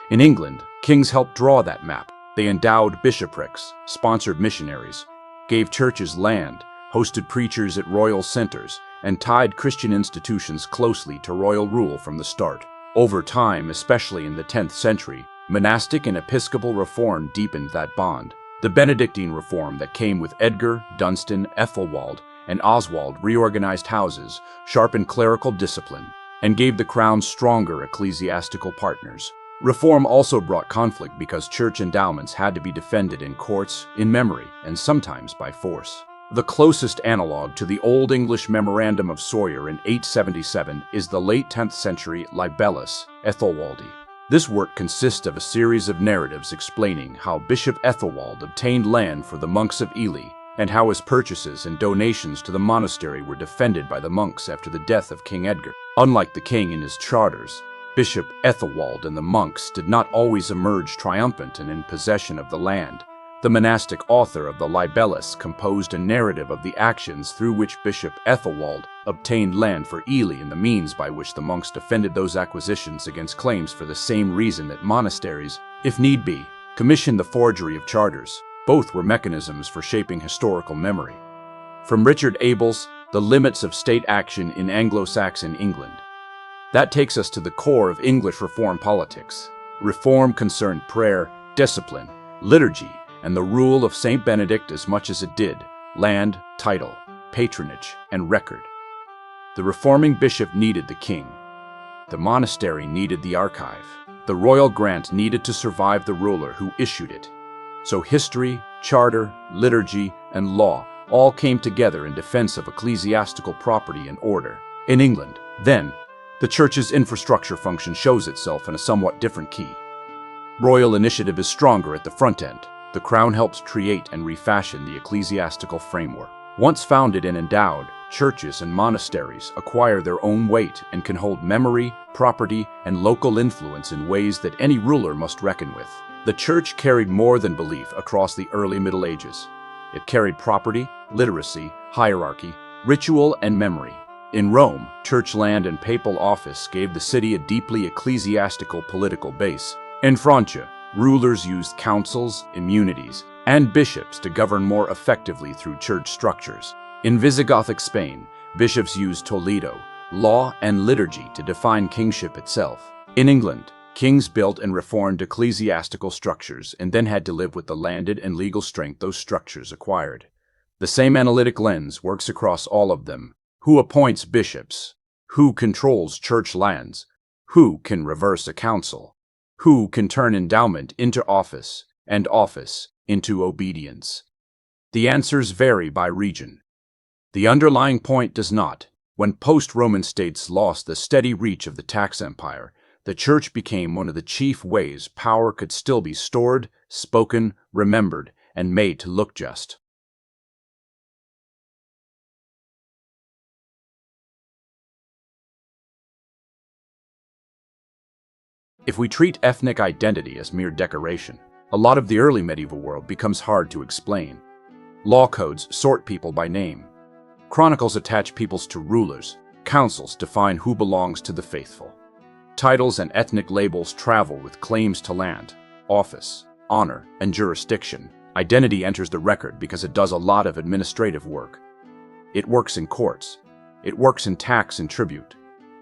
In England, kings helped draw that map. They endowed bishoprics, sponsored missionaries, gave churches land, hosted preachers at royal centers, and tied Christian institutions closely to royal rule from the start. Over time, especially in the 10th century, monastic and episcopal reform deepened that bond. The Benedictine reform that came with Edgar, Dunstan, Ethelwald, and Oswald reorganized houses, sharpened clerical discipline, and gave the crown stronger ecclesiastical partners. Reform also brought conflict because church endowments had to be defended in courts, in memory, and sometimes by force. The closest analog to the Old English Memorandum of Sawyer in 877 is the late 10th century Libellus Ethelwaldi. This work consists of a series of narratives explaining how Bishop Ethelwald obtained land for the monks of Ely, and how his purchases and donations to the monastery were defended by the monks after the death of King Edgar. Unlike the king in his charters, Bishop Ethelwald and the monks did not always emerge triumphant and in possession of the land. The monastic author of the Libellus composed a narrative of the actions through which Bishop Ethelwald obtained land for Ely and the means by which the monks defended those acquisitions against claims for the same reason that monasteries, if need be, commissioned the forgery of charters. Both were mechanisms for shaping historical memory. From Richard Abel's The Limits of State Action in Anglo-Saxon England. That takes us to the core of English reform politics. Reform concerned prayer, discipline, liturgy, and the rule of Saint Benedict as much as it did land, title, patronage, and record. The reforming bishop needed the king. The monastery needed the archive. The royal grant needed to survive the ruler who issued it. So history, charter, liturgy, and law all came together in defense of ecclesiastical property and order. In England, then, the church's infrastructure function shows itself in a somewhat different key. Royal initiative is stronger at the front end. The crown helps create and refashion the ecclesiastical framework. Once founded and endowed, churches and monasteries acquire their own weight and can hold memory, property, and local influence in ways that any ruler must reckon with. The church carried more than belief across the early Middle Ages. It carried property, literacy, hierarchy, ritual, and memory. In Rome, church land and papal office gave the city a deeply ecclesiastical political base. In Francia, rulers used councils, immunities, and bishops to govern more effectively through church structures. In Visigothic Spain, bishops used Toledo, law, and liturgy to define kingship itself. In England, kings built and reformed ecclesiastical structures and then had to live with the landed and legal strength those structures acquired. The same analytic lens works across all of them. Who appoints bishops? Who controls church lands? Who can reverse a council? Who can turn endowment into office and office into obedience? The answers vary by region. The underlying point does not. When post-Roman states lost the steady reach of the tax empire, the church became one of the chief ways power could still be stored, spoken, remembered, and made to look just. If we treat ethnic identity as mere decoration, a lot of the early medieval world becomes hard to explain. Law codes sort people by name. Chronicles attach peoples to rulers. Councils define who belongs to the faithful. Titles and ethnic labels travel with claims to land, office, honor, and jurisdiction. Identity enters the record because it does a lot of administrative work. It works in courts. It works in tax and tribute.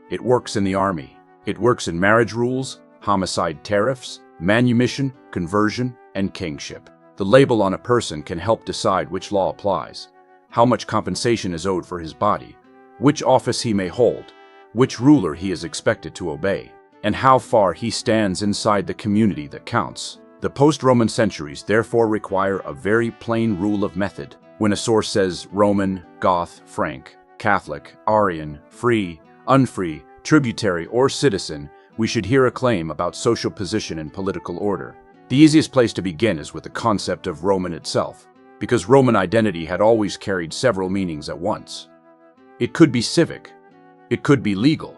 It works in the army. It works in marriage rules, homicide tariffs, manumission, conversion, and kingship. The label on a person can help decide which law applies, how much compensation is owed for his body, which office he may hold, which ruler he is expected to obey, and how far he stands inside the community that counts. The post-Roman centuries therefore require a very plain rule of method. When a source says Roman, Goth, Frank, Catholic, Arian, free, unfree, tributary, or citizen, we should hear a claim about social position and political order. The easiest place to begin is with the concept of Roman itself, because Roman identity had always carried several meanings at once. It could be civic. It could be legal.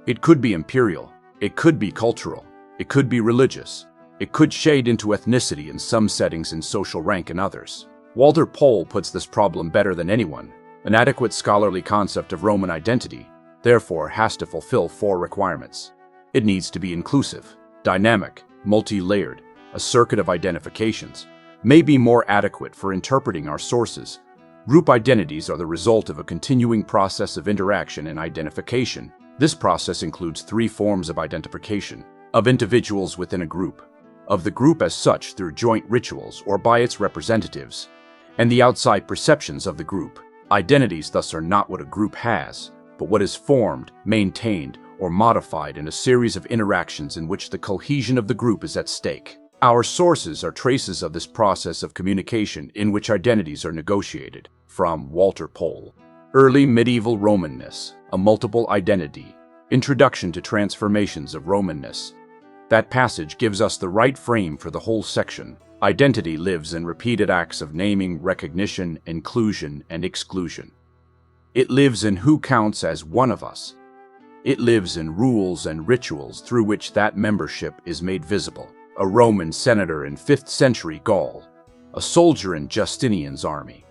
It could be imperial. It could be cultural. It could be religious. It could shade into ethnicity in some settings and social rank in others. Walter Pohl puts this problem better than anyone. An adequate scholarly concept of Roman identity, therefore, has to fulfill 4 requirements. It needs to be inclusive, dynamic, multi-layered. A circuit of identifications may be more adequate for interpreting our sources. Group identities are the result of a continuing process of interaction and identification. This process includes 3 forms of identification: of individuals within a group, of the group as such through joint rituals or by its representatives, and the outside perceptions of the group. Identities thus are not what a group has, but what is formed, maintained, or modified in a series of interactions in which the cohesion of the group is at stake. Our sources are traces of this process of communication in which identities are negotiated. From Walter Pohl. Early Medieval Romanness, a Multiple Identity. Introduction to Transformations of Romanness. That passage gives us the right frame for the whole section. Identity lives in repeated acts of naming, recognition, inclusion, and exclusion. It lives in who counts as one of us. It lives in rules and rituals through which that membership is made visible. A Roman senator in 5th century Gaul, a soldier in Justinian's army,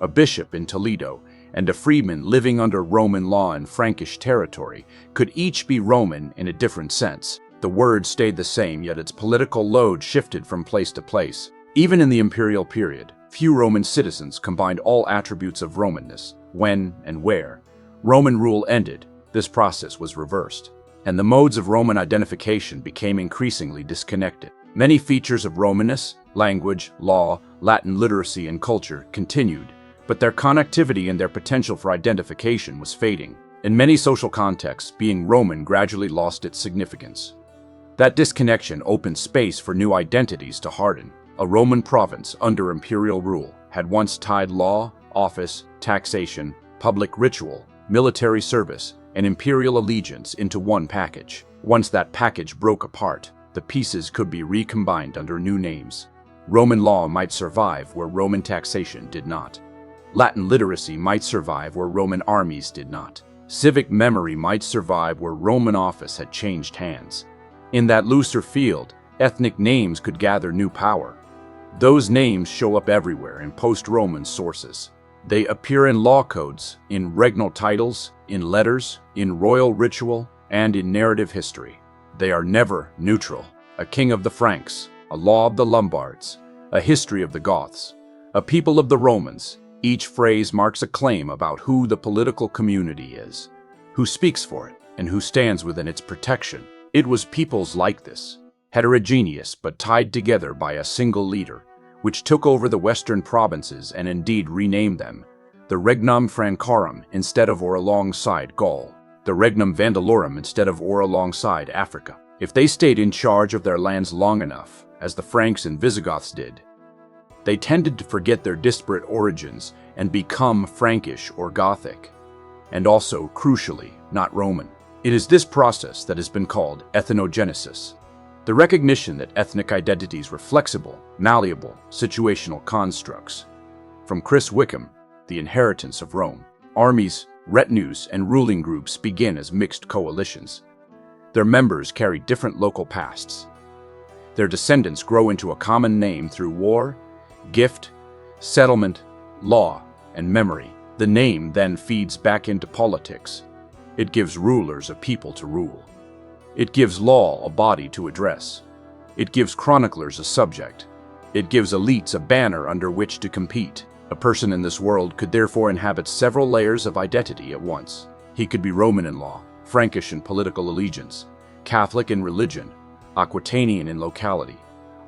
a bishop in Toledo, and a freeman living under Roman law in Frankish territory could each be Roman in a different sense. The word stayed the same, yet its political load shifted from place to place. Even in the imperial period, few Roman citizens combined all attributes of Romanness. When and where Roman rule ended, this process was reversed, and the modes of Roman identification became increasingly disconnected. Many features of Romanness, language, law, Latin literacy, and culture continued, but their connectivity and their potential for identification was fading. In many social contexts, being Roman gradually lost its significance. That disconnection opened space for new identities to harden. A Roman province under imperial rule had once tied law, office, taxation, public ritual, military service, and imperial allegiance into one package. Once that package broke apart, the pieces could be recombined under new names. Roman law might survive where Roman taxation did not. Latin literacy might survive where Roman armies did not. Civic memory might survive where Roman office had changed hands. In that looser field, ethnic names could gather new power. Those names show up everywhere in post-Roman sources. They appear in law codes, in regnal titles, in letters, in royal ritual, and in narrative history. They are never neutral. A king of the Franks, a law of the Lombards, a history of the Goths, a people of the Romans. Each phrase marks a claim about who the political community is, who speaks for it, and who stands within its protection. It was peoples like this, heterogeneous but tied together by a single leader, which took over the western provinces and indeed renamed them the Regnum Francorum instead of or alongside Gaul, the Regnum Vandalorum instead of or alongside Africa. If they stayed in charge of their lands long enough, as the Franks and Visigoths did, they tended to forget their disparate origins and become Frankish or Gothic, and also, crucially, not Roman. It is this process that has been called ethnogenesis, the recognition that ethnic identities were flexible, malleable, situational constructs. From Chris Wickham, The Inheritance of Rome, armies, retinues, and ruling groups begin as mixed coalitions. Their members carry different local pasts. Their descendants grow into a common name through war, gift, settlement, law, and memory. The name then feeds back into politics. It gives rulers a people to rule. It gives law a body to address. It gives chroniclers a subject. It gives elites a banner under which to compete. A person in this world could therefore inhabit several layers of identity at once. He could be Roman in law, Frankish in political allegiance, Catholic in religion, Aquitanian in locality,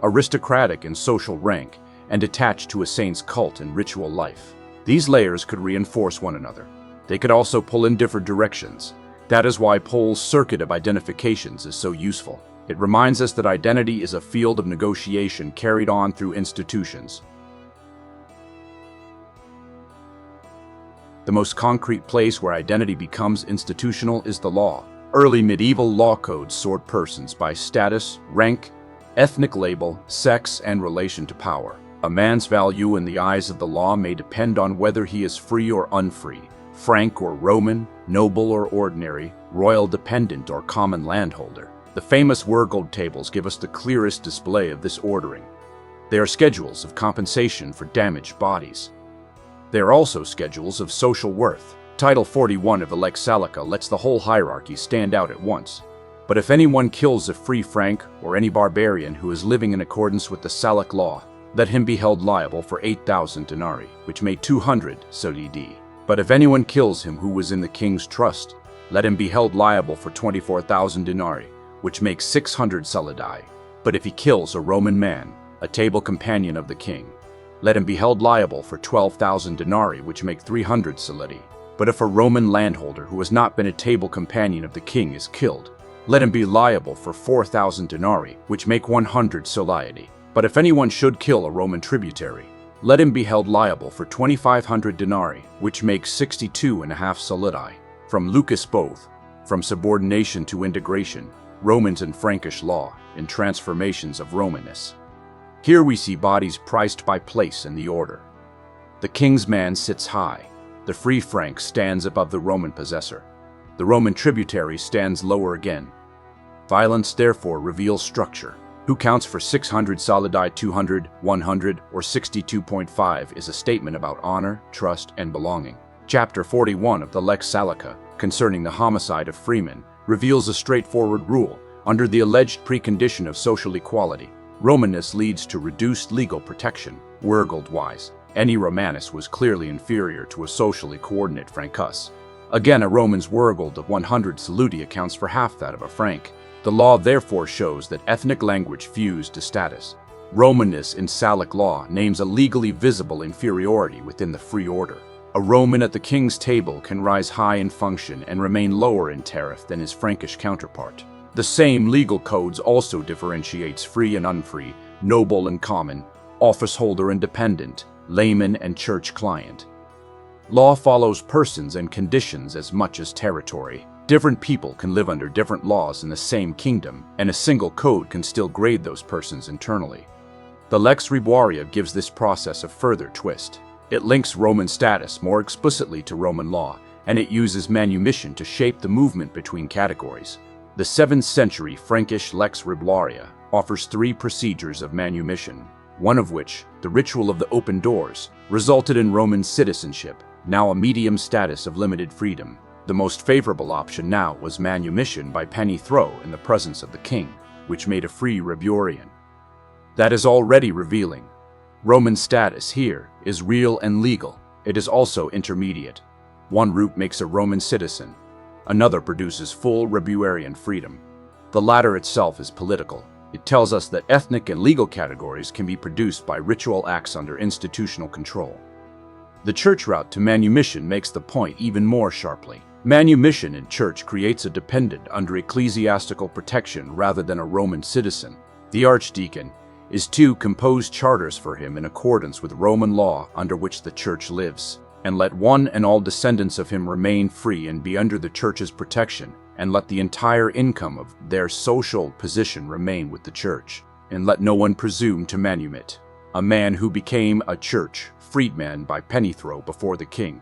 aristocratic in social rank, and attached to a saint's cult and ritual life. These layers could reinforce one another. They could also pull in different directions. That is why Pohl's circuit of identifications is so useful. It reminds us that identity is a field of negotiation carried on through institutions. The most concrete place where identity becomes institutional is the law. Early medieval law codes sort persons by status, rank, ethnic label, sex, and relation to power. A man's value in the eyes of the law may depend on whether he is free or unfree, Frank or Roman, noble or ordinary, royal dependent or common landholder. The famous Wergold tables give us the clearest display of this ordering. They are schedules of compensation for damaged bodies. They are also schedules of social worth. Title 41 of the Lex Salica lets the whole hierarchy stand out at once. But if anyone kills a free Frank or any barbarian who is living in accordance with the Salic law, let him be held liable for 8,000 denarii, which make 200 solidi. But if anyone kills him who was in the king's trust, let him be held liable for 24,000 denarii, which makes 600 solidi. But if he kills a Roman man, a table companion of the king, let him be held liable for 12,000 denarii, which make 300 solidi. But if a Roman landholder who has not been a table companion of the king is killed, let him be liable for 4,000 denarii, which make 100 solidi. But if anyone should kill a Roman tributary, let him be held liable for 2,500 denarii, which makes 62.5 solidi. From Lucas both, from subordination to integration, Romans and Frankish law, in transformations of Romanness. Here we see bodies priced by place in the order. The king's man sits high. The free Frank stands above the Roman possessor. The Roman tributary stands lower again. Violence therefore reveals structure. Who counts for 600 solidi, 200, 100, or 62.5 is a statement about honor, trust, and belonging. Chapter 41 of the Lex Salica, concerning the homicide of freemen, reveals a straightforward rule. Under the alleged precondition of social equality, Romanness leads to reduced legal protection. Wergold-wise, any Romanus was clearly inferior to a socially coordinate Francus. Again, a Roman's Wergold of 100 solidi accounts for half that of a Frank. The law therefore shows that ethnic language fused to status. Romanness in Salic law names a legally visible inferiority within the free order. A Roman at the king's table can rise high in function and remain lower in tariff than his Frankish counterpart. The same legal codes also differentiates free and unfree, noble and common, office holder and dependent, layman and church client. Law follows persons and conditions as much as territory. Different people can live under different laws in the same kingdom, and a single code can still grade those persons internally. The Lex Ribuaria gives this process a further twist. It links Roman status more explicitly to Roman law, and it uses manumission to shape the movement between categories. The 7th century Frankish Lex Ribuaria offers 3 procedures of manumission, one of which, the ritual of the open doors, resulted in Roman citizenship, now a medium status of limited freedom. The most favorable option now was manumission by penny throw in the presence of the king, which made a free Ribuarian. That is already revealing. Roman status here is real and legal. It is also intermediate. One route makes a Roman citizen. Another produces full barbarian freedom. The latter itself is political. It tells us that ethnic and legal categories can be produced by ritual acts under institutional control. The church route to manumission makes the point even more sharply. Manumission in church creates a dependent under ecclesiastical protection rather than a Roman citizen. The archdeacon is to compose charters for him in accordance with Roman law under which the church lives, and let one and all descendants of him remain free and be under the church's protection, and let the entire income of their social position remain with the church, and let no one presume to manumit a man who became a church freedman by penny throw before the king.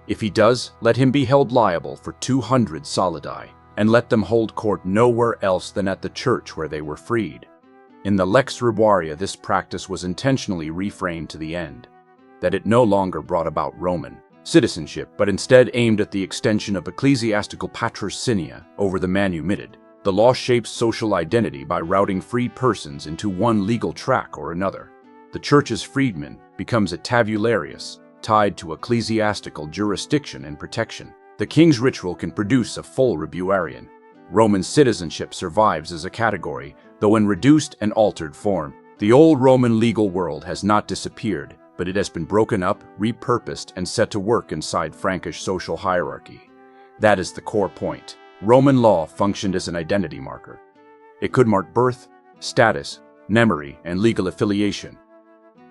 If he does, let him be held liable for 200 solidi, and let them hold court nowhere else than at the church where they were freed. In the Lex Ribuaria, this practice was intentionally reframed to the end, that it no longer brought about Roman citizenship, but instead aimed at the extension of ecclesiastical patrocinia over the manumitted. The law shapes social identity by routing free persons into one legal track or another. The church's freedman becomes a tabularius, tied to ecclesiastical jurisdiction and protection. The king's ritual can produce a full ribuarian. Roman citizenship survives as a category, though in reduced and altered form. The old Roman legal world has not disappeared, but it has been broken up, repurposed, and set to work inside Frankish social hierarchy. That is the core point. Roman law functioned as an identity marker. It could mark birth, status, memory, and legal affiliation.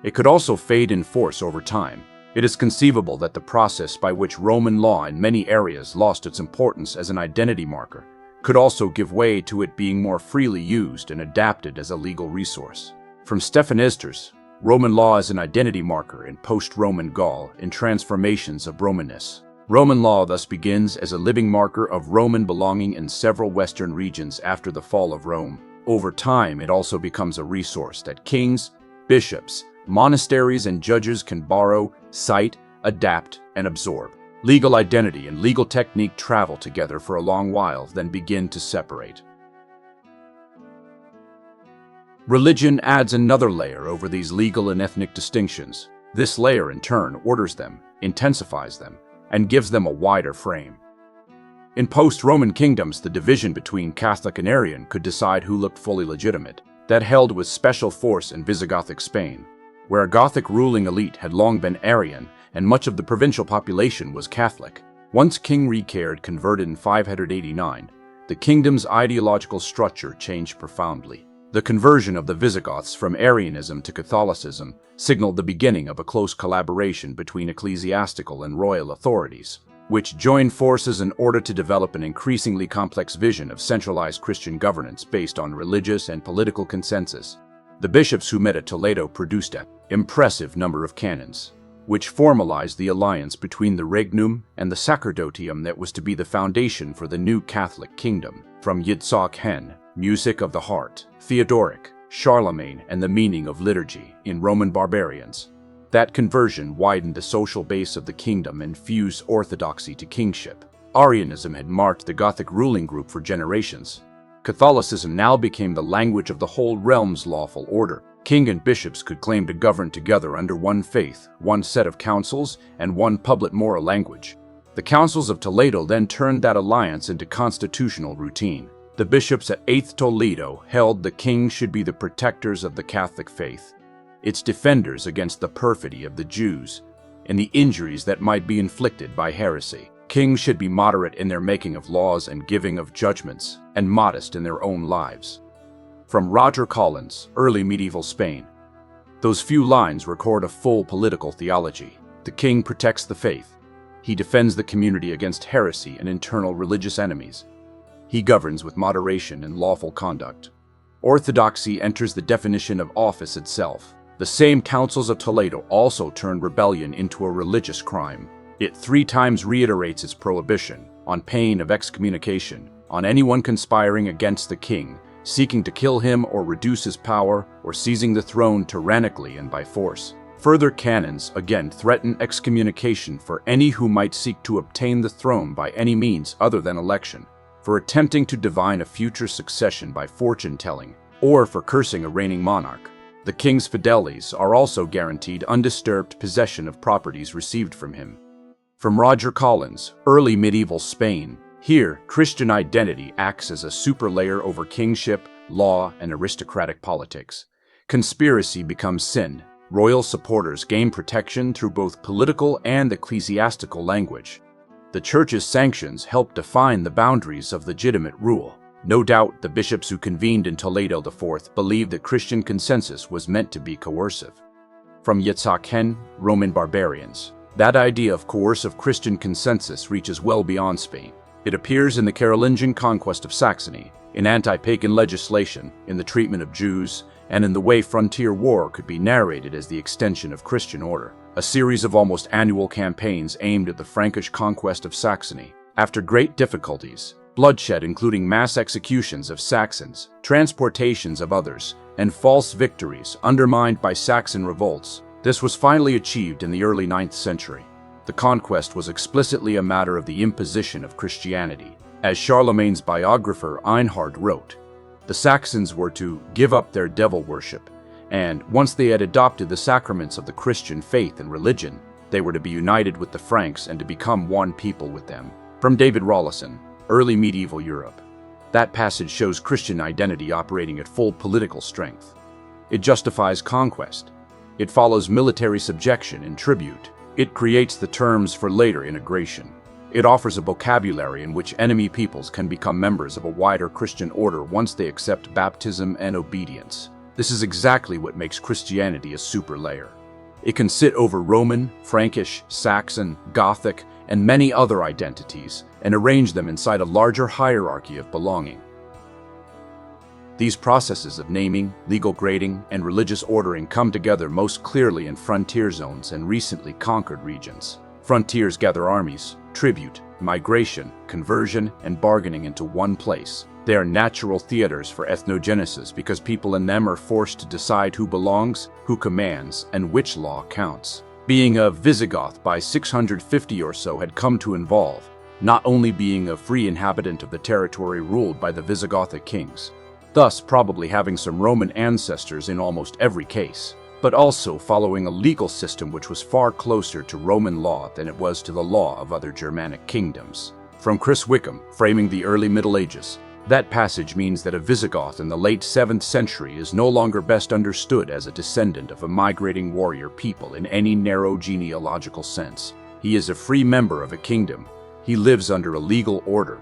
It could also fade in force over time. It is conceivable that the process by which Roman law in many areas lost its importance as an identity marker could also give way to it being more freely used and adapted as a legal resource. From Stefan Ester's Roman law as an identity marker in post-Roman Gaul in transformations of Romanness. Roman law thus begins as a living marker of Roman belonging in several Western regions after the fall of Rome. Over time, it also becomes a resource that kings, bishops, monasteries, and judges can borrow, cite, adapt, and absorb. Legal identity and legal technique travel together for a long while, then begin to separate. Religion adds another layer over these legal and ethnic distinctions. This layer, in turn, orders them, intensifies them, and gives them a wider frame. In post-Roman kingdoms, the division between Catholic and Arian could decide who looked fully legitimate. That held with special force in Visigothic Spain, where a Gothic ruling elite had long been Arian and much of the provincial population was Catholic. Once King Reccared converted in 589, the kingdom's ideological structure changed profoundly. The conversion of the Visigoths from Arianism to Catholicism signaled the beginning of a close collaboration between ecclesiastical and royal authorities, which joined forces in order to develop an increasingly complex vision of centralized Christian governance based on religious and political consensus. The bishops who met at Toledo produced an impressive number of canons, which formalized the alliance between the regnum and the sacerdotium that was to be the foundation for the new Catholic kingdom. From Yitzhak Hen, Music of the Heart, Theodoric, Charlemagne, and the Meaning of Liturgy in Roman Barbarians. That conversion widened the social base of the kingdom and fused orthodoxy to kingship. Arianism had marked the Gothic ruling group for generations. Catholicism now became the language of the whole realm's lawful order. King and bishops could claim to govern together under one faith, one set of councils, and one public moral language. The councils of Toledo then turned that alliance into constitutional routine. The bishops at 8th Toledo held the king should be the protectors of the Catholic faith, its defenders against the perfidy of the Jews and the injuries that might be inflicted by heresy. Kings should be moderate in their making of laws and giving of judgments, and modest in their own lives. From Roger Collins, Early Medieval Spain. Those few lines record a full political theology. The king protects the faith. He defends the community against heresy and internal religious enemies. He governs with moderation and lawful conduct. Orthodoxy enters the definition of office itself. The same councils of Toledo also turned rebellion into a religious crime. It 3 times reiterates its prohibition, on pain of excommunication, on anyone conspiring against the king, seeking to kill him or reduce his power, or seizing the throne tyrannically and by force. Further canons again threaten excommunication for any who might seek to obtain the throne by any means other than election, for attempting to divine a future succession by fortune-telling, or for cursing a reigning monarch. The king's fideles are also guaranteed undisturbed possession of properties received from him. From Roger Collins, Early Medieval Spain, Here, Christian identity acts as a superlayer over kingship, law, and aristocratic politics. Conspiracy becomes sin. Royal supporters gain protection through both political and ecclesiastical language. The Church's sanctions help define the boundaries of legitimate rule. No doubt, the bishops who convened in Toledo IV believed that Christian consensus was meant to be coercive. From Yitzhak Hen, Roman barbarians. That idea of coercive Christian consensus reaches well beyond Spain. It appears in the Carolingian conquest of Saxony, in anti-pagan legislation, in the treatment of Jews, and in the way frontier war could be narrated as the extension of Christian order. A series of almost annual campaigns aimed at the Frankish conquest of Saxony. After great difficulties, bloodshed including mass executions of Saxons, transportations of others, and false victories undermined by Saxon revolts, this was finally achieved in the early 9th century. The conquest was explicitly a matter of the imposition of Christianity. As Charlemagne's biographer Einhard wrote, the Saxons were to give up their devil worship, and once they had adopted the sacraments of the Christian faith and religion, they were to be united with the Franks and to become one people with them. From David Rawlinson, Early Medieval Europe. That passage shows Christian identity operating at full political strength. It justifies conquest. It follows military subjection and tribute. It creates the terms for later integration. It offers a vocabulary in which enemy peoples can become members of a wider Christian order once they accept baptism and obedience. This is exactly what makes Christianity a super layer. It can sit over Roman, Frankish, Saxon, Gothic, and many other identities, and arrange them inside a larger hierarchy of belonging. These processes of naming, legal grading, and religious ordering come together most clearly in frontier zones and recently conquered regions. Frontiers gather armies, tribute, migration, conversion, and bargaining into one place. They are natural theaters for ethnogenesis because people in them are forced to decide who belongs, who commands, and which law counts. Being a Visigoth by 650 or so had come to involve not only being a free inhabitant of the territory ruled by the Visigothic kings, thus probably having some Roman ancestors in almost every case, but also following a legal system which was far closer to Roman law than it was to the law of other Germanic kingdoms. From Chris Wickham, Framing the Early Middle Ages, that passage means that a Visigoth in the late 7th century is no longer best understood as a descendant of a migrating warrior people in any narrow genealogical sense. He is a free member of a kingdom. He lives under a legal order.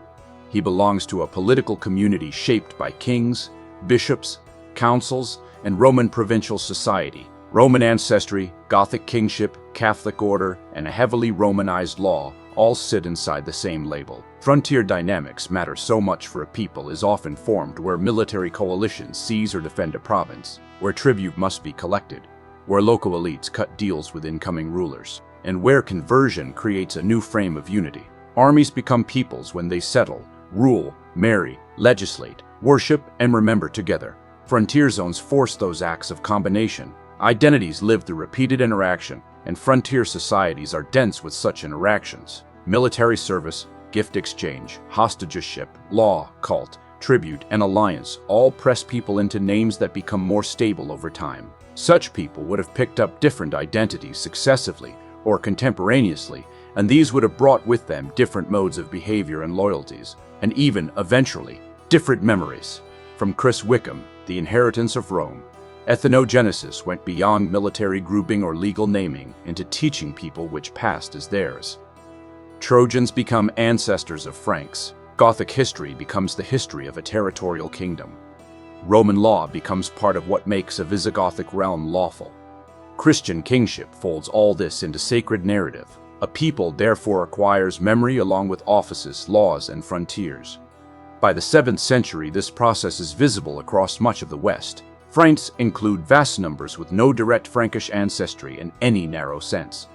He belongs to a political community shaped by kings, bishops, councils, and Roman provincial society. Roman ancestry, Gothic kingship, Catholic order, and a heavily Romanized law all sit inside the same label. Frontier dynamics matter so much for a people is often formed where military coalitions seize or defend a province, where tribute must be collected, where local elites cut deals with incoming rulers, and where conversion creates a new frame of unity. Armies become peoples when they settle, rule, marry, legislate, worship, and remember together. Frontier zones force those acts of combination. Identities live through repeated interaction, and frontier societies are dense with such interactions. Military service, gift exchange, hostages-ship, law, cult, tribute, and alliance all press people into names that become more stable over time. Such people would have picked up different identities successively or contemporaneously, and these would have brought with them different modes of behavior and loyalties, and even, eventually, different memories. From Chris Wickham, The Inheritance of Rome, ethnogenesis went beyond military grouping or legal naming into teaching people which past is theirs. Trojans become ancestors of Franks. Gothic history becomes the history of a territorial kingdom. Roman law becomes part of what makes a Visigothic realm lawful. Christian kingship folds all this into sacred narrative. A people therefore acquires memory along with offices, laws, and frontiers. By the 7th century, this process is visible across much of the West. Franks include vast numbers with no direct Frankish ancestry in any narrow sense.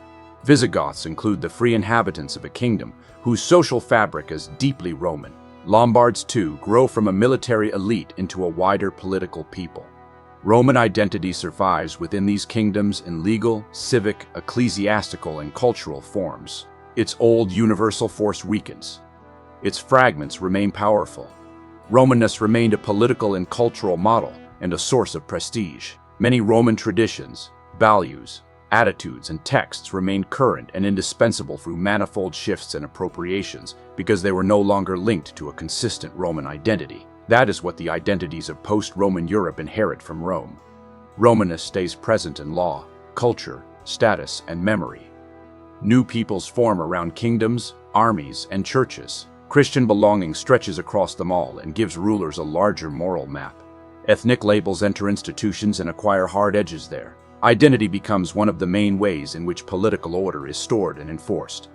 Visigoths include the free inhabitants of a kingdom whose social fabric is deeply Roman. Lombards, too, grow from a military elite into a wider political people. Roman identity survives within these kingdoms in legal, civic, ecclesiastical, and cultural forms. Its old universal force weakens. Its fragments remain powerful. Romanness remained a political and cultural model and a source of prestige. Many Roman traditions, values, attitudes, and texts remained current and indispensable through manifold shifts and appropriations because they were no longer linked to a consistent Roman identity. That is what the identities of post-Roman Europe inherit from Rome. Romanness stays present in law, culture, status, and memory. New peoples form around kingdoms, armies, and churches. Christian belonging stretches across them all and gives rulers a larger moral map. Ethnic labels enter institutions and acquire hard edges there. Identity becomes one of the main ways in which political order is stored and enforced.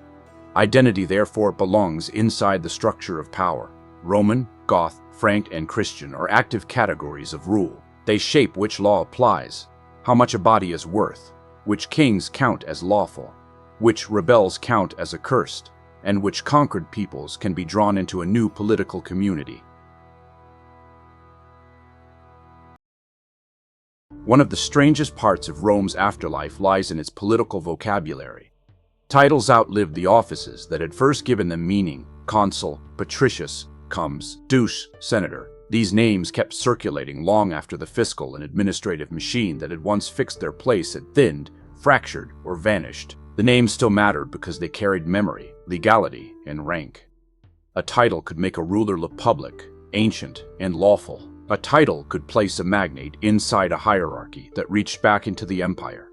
Identity therefore belongs inside the structure of power. Roman, Goth, Frank, and Christian are active categories of rule. They shape which law applies, how much a body is worth, which kings count as lawful, which rebels count as accursed, and which conquered peoples can be drawn into a new political community. One of the strangest parts of Rome's afterlife lies in its political vocabulary. Titles outlived the offices that had first given them meaning: consul, patricius, comes, duce, senator. These names kept circulating long after the fiscal and administrative machine that had once fixed their place had thinned, fractured, or vanished. The names still mattered because they carried memory, legality, and rank. A title could make a ruler look public, ancient, and lawful. A title could place a magnate inside a hierarchy that reached back into the empire.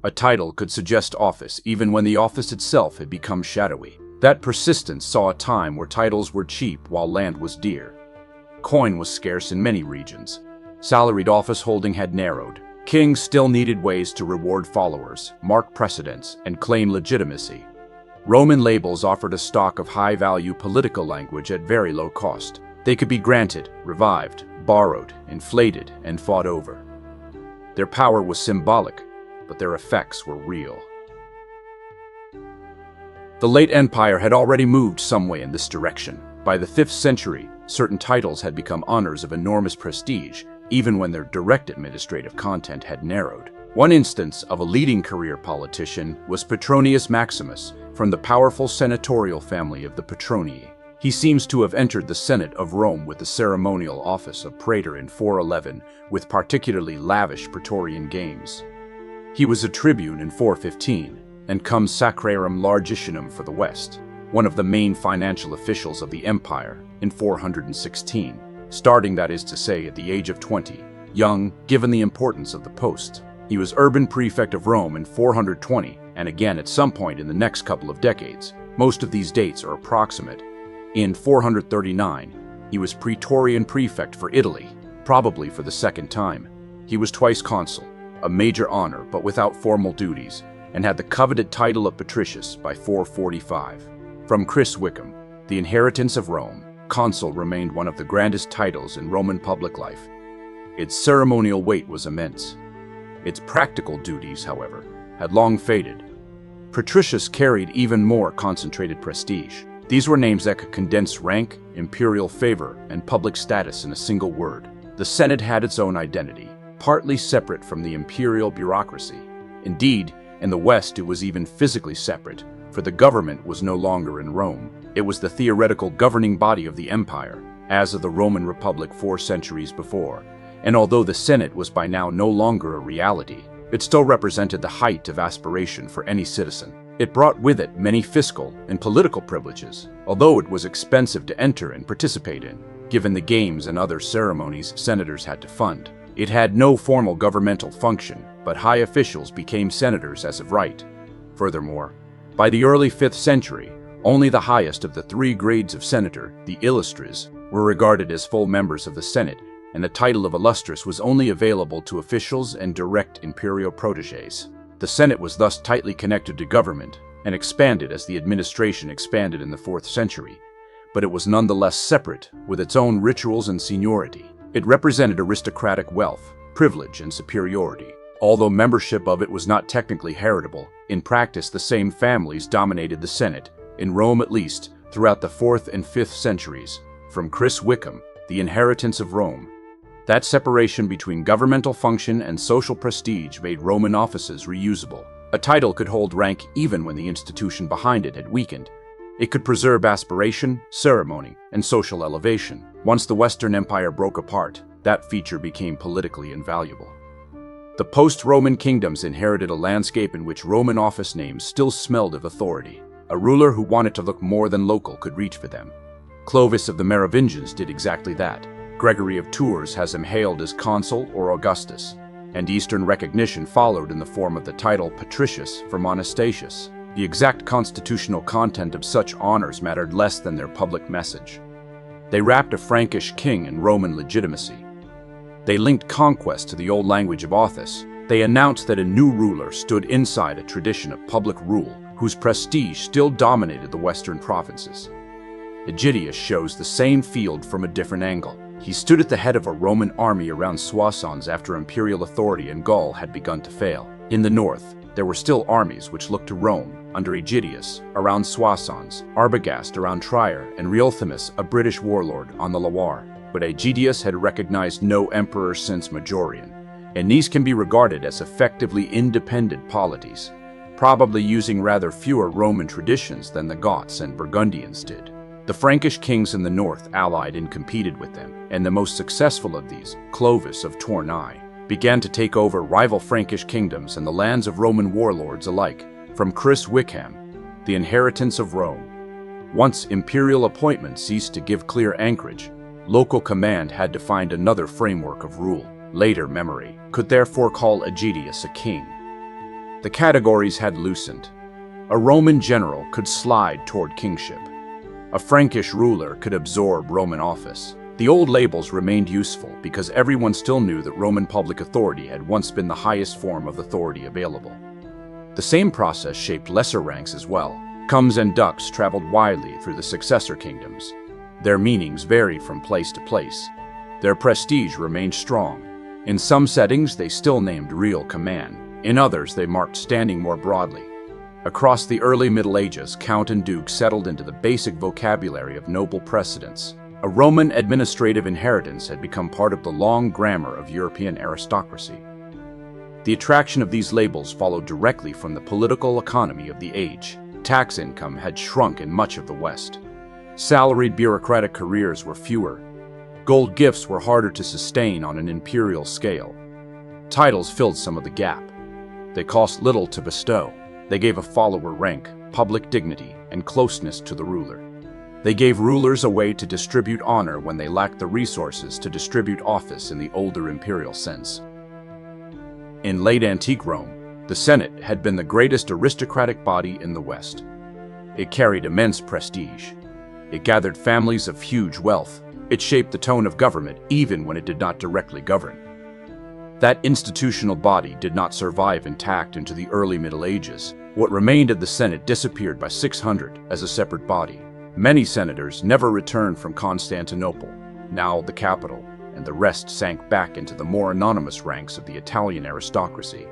A title could suggest office even when the office itself had become shadowy. That persistence saw a time where titles were cheap while land was dear. Coin was scarce in many regions. Salaried office holding had narrowed. Kings still needed ways to reward followers, mark precedents, and claim legitimacy. Roman labels offered a stock of high-value political language at very low cost. They could be granted, revived, borrowed, inflated, and fought over. Their power was symbolic, but their effects were real. The late empire had already moved some way in this direction. By the 5th century, certain titles had become honors of enormous prestige, even when their direct administrative content had narrowed. One instance of a leading career politician was Petronius Maximus, from the powerful senatorial family of the Petronii. He seems to have entered the Senate of Rome with the ceremonial office of praetor in 411, with particularly lavish praetorian games. He was a tribune in 415, and cum sacrarum largitionum for the West, one of the main financial officials of the empire, in 416, starting, that is to say, at the age of 20, young, given the importance of the post. He was urban prefect of Rome in 420, and again at some point in the next couple of decades. Most of these dates are approximate. In 439, he was praetorian prefect for Italy, probably for the second time. He was twice consul, a major honor but without formal duties, and had the coveted title of patricius by 445. From Chris Wickham, The Inheritance of Rome, consul remained one of the grandest titles in Roman public life. Its ceremonial weight was immense. Its practical duties, however, had long faded. Patricius carried even more concentrated prestige. These were names that could condense rank, imperial favor, and public status in a single word. The Senate had its own identity, partly separate from the imperial bureaucracy. Indeed, in the West it was even physically separate, for the government was no longer in Rome. It was the theoretical governing body of the empire, as of the Roman Republic 4 centuries before, and although the Senate was by now no longer a reality, it still represented the height of aspiration for any citizen. It brought with it many fiscal and political privileges, although it was expensive to enter and participate in, given the games and other ceremonies senators had to fund. It had no formal governmental function, but high officials became senators as of right. Furthermore, by the early 5th century, only the highest of the 3 grades of senator, the illustres, were regarded as full members of the Senate, and the title of illustrious was only available to officials and direct imperial protégés. The Senate was thus tightly connected to government and expanded as the administration expanded in the 4th century, but it was nonetheless separate, with its own rituals and seniority. It represented aristocratic wealth, privilege, and superiority. Although membership of it was not technically heritable, in practice the same families dominated the Senate, in Rome at least, throughout the 4th and 5th centuries. From Chris Wickham, The Inheritance of Rome. That separation between governmental function and social prestige made Roman offices reusable. A title could hold rank even when the institution behind it had weakened. It could preserve aspiration, ceremony, and social elevation. Once the Western Empire broke apart, that feature became politically invaluable. The post-Roman kingdoms inherited a landscape in which Roman office names still smelled of authority. A ruler who wanted to look more than local could reach for them. Clovis of the Merovingians did exactly that. Gregory of Tours has him hailed as consul or Augustus, and Eastern recognition followed in the form of the title Patricius for Monastatius. The exact constitutional content of such honors mattered less than their public message. They wrapped a Frankish king in Roman legitimacy. They linked conquest to the old language of office. They announced that a new ruler stood inside a tradition of public rule whose prestige still dominated the western provinces. Egidius shows the same field from a different angle. He stood at the head of a Roman army around Soissons after imperial authority in Gaul had begun to fail. In the north, there were still armies which looked to Rome, under Egidius, around Soissons, Arbogast around Trier, and Riothamus, a British warlord, on the Loire. But Egidius had recognized no emperor since Majorian, and these can be regarded as effectively independent polities, probably using rather fewer Roman traditions than the Goths and Burgundians did. The Frankish kings in the north allied and competed with them, and the most successful of these, Clovis of Tournai, began to take over rival Frankish kingdoms and the lands of Roman warlords alike, from Chris Wickham, the inheritance of Rome. Once imperial appointment ceased to give clear anchorage, local command had to find another framework of rule. Later memory could therefore call Egidius a king. The categories had loosened. A Roman general could slide toward kingship. A Frankish ruler could absorb Roman office. The old labels remained useful because everyone still knew that Roman public authority had once been the highest form of authority available. The same process shaped lesser ranks as well. Comes and dux traveled widely through the successor kingdoms. Their meanings varied from place to place. Their prestige remained strong. In some settings, they still named real command. In others, they marked standing more broadly. Across the early Middle Ages, count and duke settled into the basic vocabulary of noble precedents. A Roman administrative inheritance had become part of the long grammar of European aristocracy. The attraction of these labels followed directly from the political economy of the age. Tax income had shrunk in much of the West. Salaried bureaucratic careers were fewer. Gold gifts were harder to sustain on an imperial scale. Titles filled some of the gap. They cost little to bestow. They gave a follower rank, public dignity, and closeness to the ruler. They gave rulers a way to distribute honor when they lacked the resources to distribute office in the older imperial sense. In late antique Rome, the Senate had been the greatest aristocratic body in the West. It carried immense prestige. It gathered families of huge wealth. It shaped the tone of government even when it did not directly govern. That institutional body did not survive intact into the early Middle Ages. What remained of the Senate disappeared by 600 as a separate body. Many senators never returned from Constantinople, now the capital, and the rest sank back into the more anonymous ranks of the Italian aristocracy.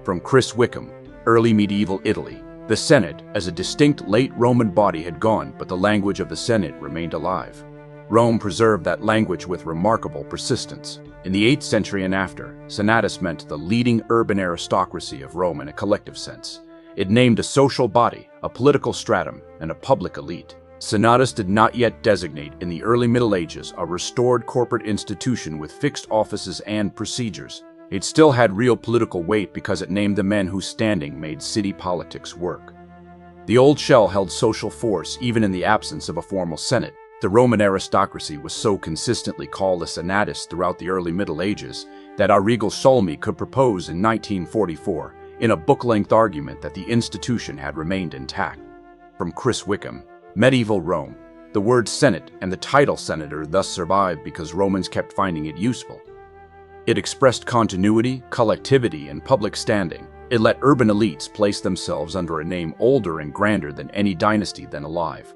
From Chris Wickham, early medieval Italy, the Senate as a distinct late Roman body had gone, but the language of the Senate remained alive. Rome preserved that language with remarkable persistence. In the 8th century and after, senatus meant the leading urban aristocracy of Rome in a collective sense. It named a social body, a political stratum, and a public elite. Senatus did not yet designate, in the early Middle Ages, a restored corporate institution with fixed offices and procedures. It still had real political weight because it named the men whose standing made city politics work. The old shell held social force even in the absence of a formal Senate. The Roman aristocracy was so consistently called a senatus throughout the early Middle Ages that Arrigo Salmi could propose in 1944 in a book-length argument that the institution had remained intact. From Chris Wickham, Medieval Rome, the word Senate and the title senator thus survived because Romans kept finding it useful. It expressed continuity, collectivity, and public standing. It let urban elites place themselves under a name older and grander than any dynasty then alive.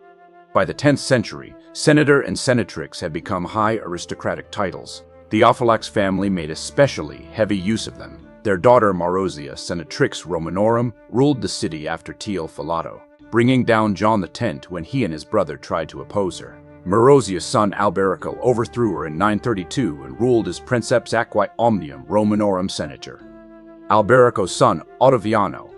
By the 10th century, senator and senatrix had become high aristocratic titles. The Ophilax family made especially heavy use of them. Their daughter Marozia, senatrix Romanorum, ruled the city after Teofilato, bringing down John X when he and his brother tried to oppose her. Marozia's son Alberico overthrew her in 932 and ruled as Princeps Aquae Omnium Romanorum Senator. Alberico's son Ottaviano,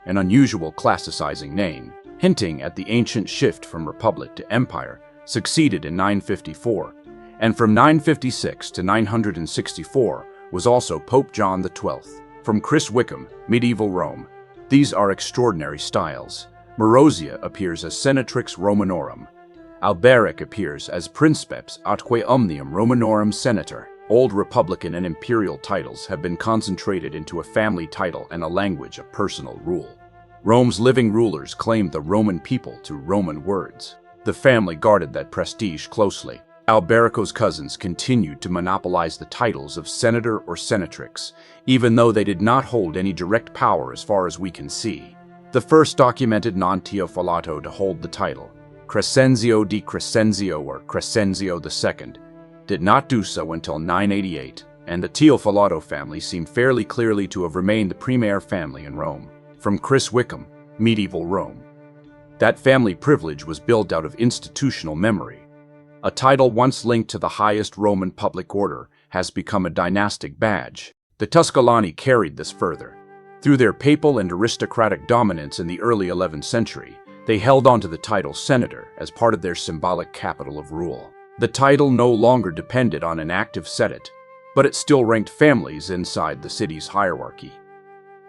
an unusual classicizing name, hinting at the ancient shift from republic to empire, succeeded in 954, and from 956 to 964 was also Pope John XII. From Chris Wickham, Medieval Rome. These are extraordinary styles. Marozia appears as Senatrix Romanorum. Alberic appears as Princeps atque omnium Romanorum Senator. Old republican and imperial titles have been concentrated into a family title and a language of personal rule. Rome's living rulers claimed the Roman people to Roman words. The family guarded that prestige closely. Alberico's cousins continued to monopolize the titles of senator or senatrix, even though they did not hold any direct power as far as we can see. The first documented non-Teofalato to hold the title, Crescenzio di Crescenzio or Crescenzio II, did not do so until 988, and the Teofalato family seem fairly clearly to have remained the premier family in Rome. From Chris Wickham, Medieval Rome. That family privilege was built out of institutional memory. A title once linked to the highest Roman public order has become a dynastic badge. The Tusculani carried this further. Through their papal and aristocratic dominance in the early 11th century, they held on to the title senator as part of their symbolic capital of rule. The title no longer depended on an active senate, but it still ranked families inside the city's hierarchy.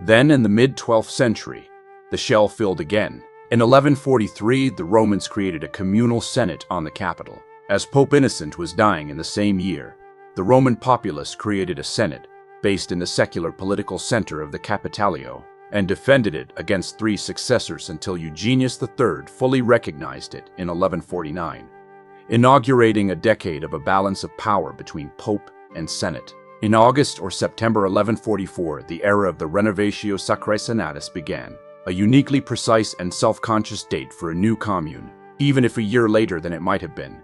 Then, in the mid-12th century, the shell filled again. In 1143, the Romans created a communal senate on the capital. As Pope Innocent was dying in the same year, the Roman populace created a senate based in the secular political center of the Capitalio and defended it against three successors until Eugenius III fully recognized it in 1149, inaugurating a decade of a balance of power between Pope and Senate. In August or September 1144, the era of the Renovatio Sacrae Senatus began, a uniquely precise and self-conscious date for a new commune, even if a year later than it might have been,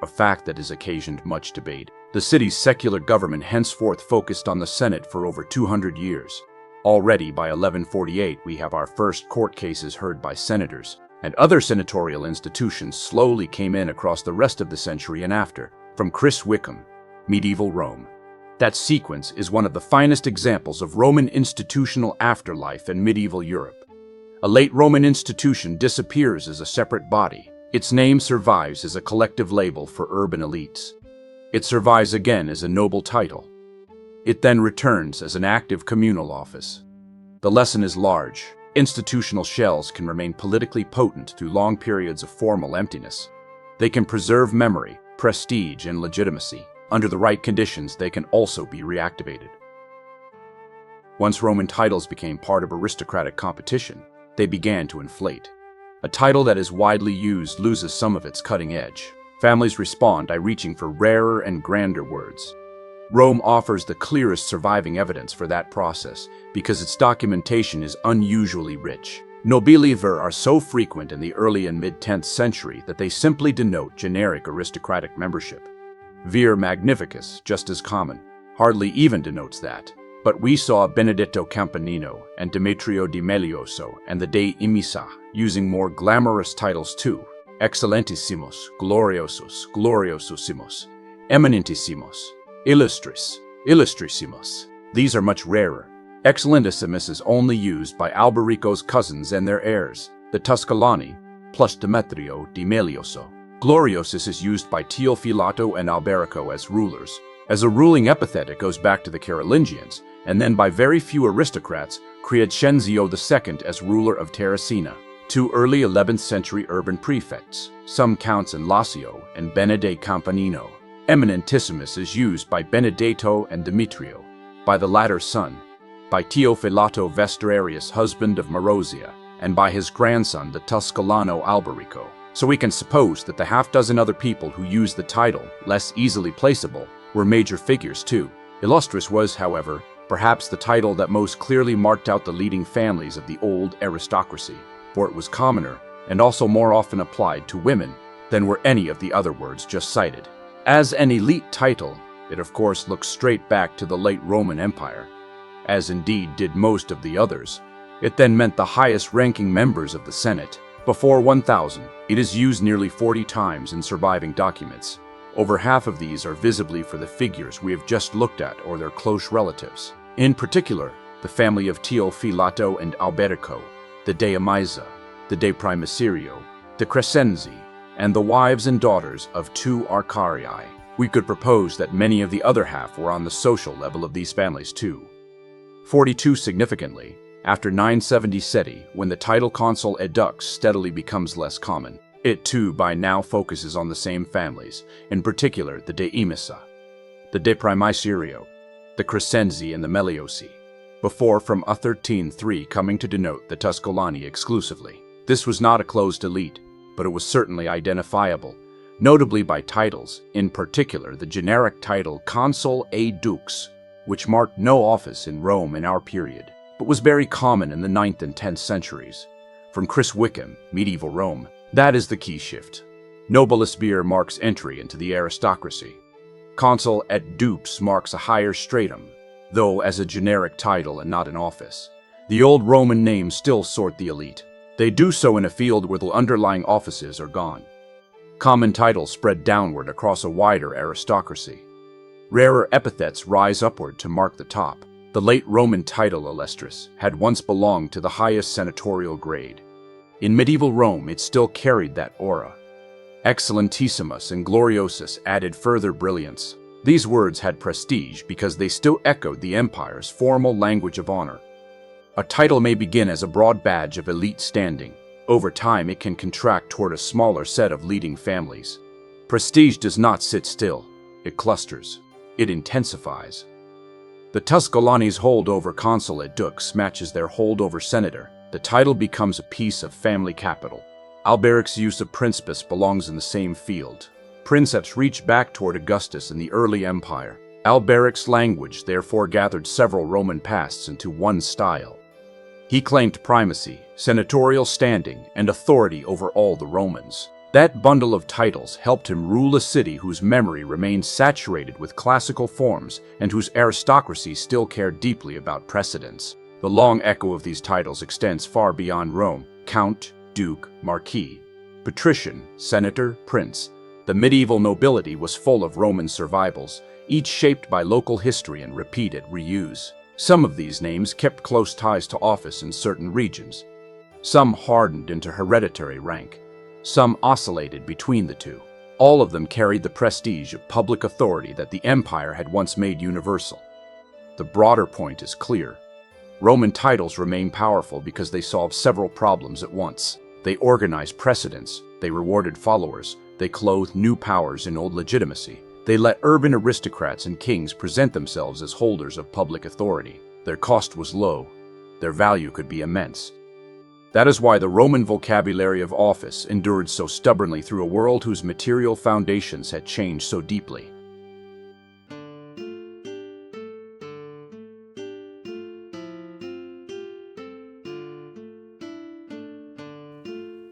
a fact that has occasioned much debate. The city's secular government henceforth focused on the Senate for over 200 years. Already by 1148, we have our first court cases heard by senators, and other senatorial institutions slowly came in across the rest of the century and after. From Chris Wickham, Medieval Rome. That sequence is one of the finest examples of Roman institutional afterlife in medieval Europe. A late Roman institution disappears as a separate body. Its name survives as a collective label for urban elites. It survives again as a noble title. It then returns as an active communal office. The lesson is large. Institutional shells can remain politically potent through long periods of formal emptiness. They can preserve memory, prestige, and legitimacy. Under the right conditions, they can also be reactivated. Once Roman titles became part of aristocratic competition, they began to inflate. A title that is widely used loses some of its cutting edge. Families respond by reaching for rarer and grander words. Rome offers the clearest surviving evidence for that process because its documentation is unusually rich. Nobili vir are so frequent in the early and mid-10th century that they simply denote generic aristocratic membership. Vir magnificus, just as common, hardly even denotes that. But we saw Benedetto Campanino and Demetrio di Melioso and the Dei Imisa using more glamorous titles too. Excellentissimos, gloriosus, gloriosissimos, eminentissimos, illustris, illustrissimos. These are much rarer. Excellentissimus is only used by Alberico's cousins and their heirs, the Tusculani, plus Demetrio di Melioso. Gloriosus is used by Teofilato and Alberico as rulers. As a ruling epithet, it goes back to the Carolingians, and then by very few aristocrats, Crescenzio II as ruler of Terracina. Two early 11th century urban prefects, some counts in Lazio and Benedetto Campanino. Eminentissimus is used by Benedetto and Demetrio, by the latter's son, by Teofilato Vestrarius, husband of Marozia, and by his grandson, the Tusculano Alberico. So we can suppose that the half-dozen other people who used the title, less easily placeable, were major figures too. Illustris was, however, perhaps the title that most clearly marked out the leading families of the old aristocracy, for it was commoner and also more often applied to women than were any of the other words just cited. As an elite title, it of course looks straight back to the late Roman Empire, as indeed did most of the others. It then meant the highest-ranking members of the Senate. Before 1000, it is used nearly 40 times in surviving documents. Over half of these are visibly for the figures we have just looked at or their close relatives. In particular, the family of Teofilato and Alberico, the de Amisa, the de Primiserio, the Crescenzi, and the wives and daughters of two Arcarii. We could propose that many of the other half were on the social level of these families too. 42 significantly, after 970 SETI, when the title consul edux steadily becomes less common. It too by now focuses on the same families, in particular the de Imisa, the de Primicirio, the Crescenzi and the Meliosi, before from A13-3 coming to denote the Tuscolani exclusively. This was not a closed elite, but it was certainly identifiable, notably by titles, in particular the generic title Consul a Dux, which marked no office in Rome in our period, but was very common in the 9th and 10th centuries. From Chris Wickham, Medieval Rome, that is the key shift. Nobilis vir marks entry into the aristocracy. Consul et dux marks a higher stratum, though as a generic title and not an office. The old Roman names still sort the elite. They do so in a field where the underlying offices are gone. Common titles spread downward across a wider aristocracy. Rarer epithets rise upward to mark the top. The late Roman title illustris had once belonged to the highest senatorial grade. In medieval Rome, it still carried that aura. Excellentissimus and gloriosus added further brilliance. These words had prestige because they still echoed the empire's formal language of honor. A title may begin as a broad badge of elite standing. Over time, it can contract toward a smaller set of leading families. Prestige does not sit still. It clusters. It intensifies. The Tuscolanis' hold over consul et dux matches their hold over senator. The title becomes a piece of family capital. Alberic's use of principes belongs in the same field. Princeps reach back toward Augustus in the early empire. Alberic's language therefore gathered several Roman pasts into one style. He claimed primacy, senatorial standing, and authority over all the Romans. That bundle of titles helped him rule a city whose memory remained saturated with classical forms and whose aristocracy still cared deeply about precedence. The long echo of these titles extends far beyond Rome: count, duke, marquis, patrician, senator, prince. The medieval nobility was full of Roman survivals, each shaped by local history and repeated reuse. Some of these names kept close ties to office in certain regions. Some hardened into hereditary rank. Some oscillated between the two. All of them carried the prestige of public authority that the empire had once made universal. The broader point is clear. Roman titles remain powerful because they solved several problems at once. They organized precedents, they rewarded followers, they clothed new powers in old legitimacy. They let urban aristocrats and kings present themselves as holders of public authority. Their cost was low. Their value could be immense. That is why the Roman vocabulary of office endured so stubbornly through a world whose material foundations had changed so deeply.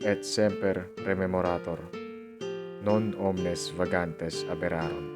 Et semper rememorator, non omnes vagantes aberarunt.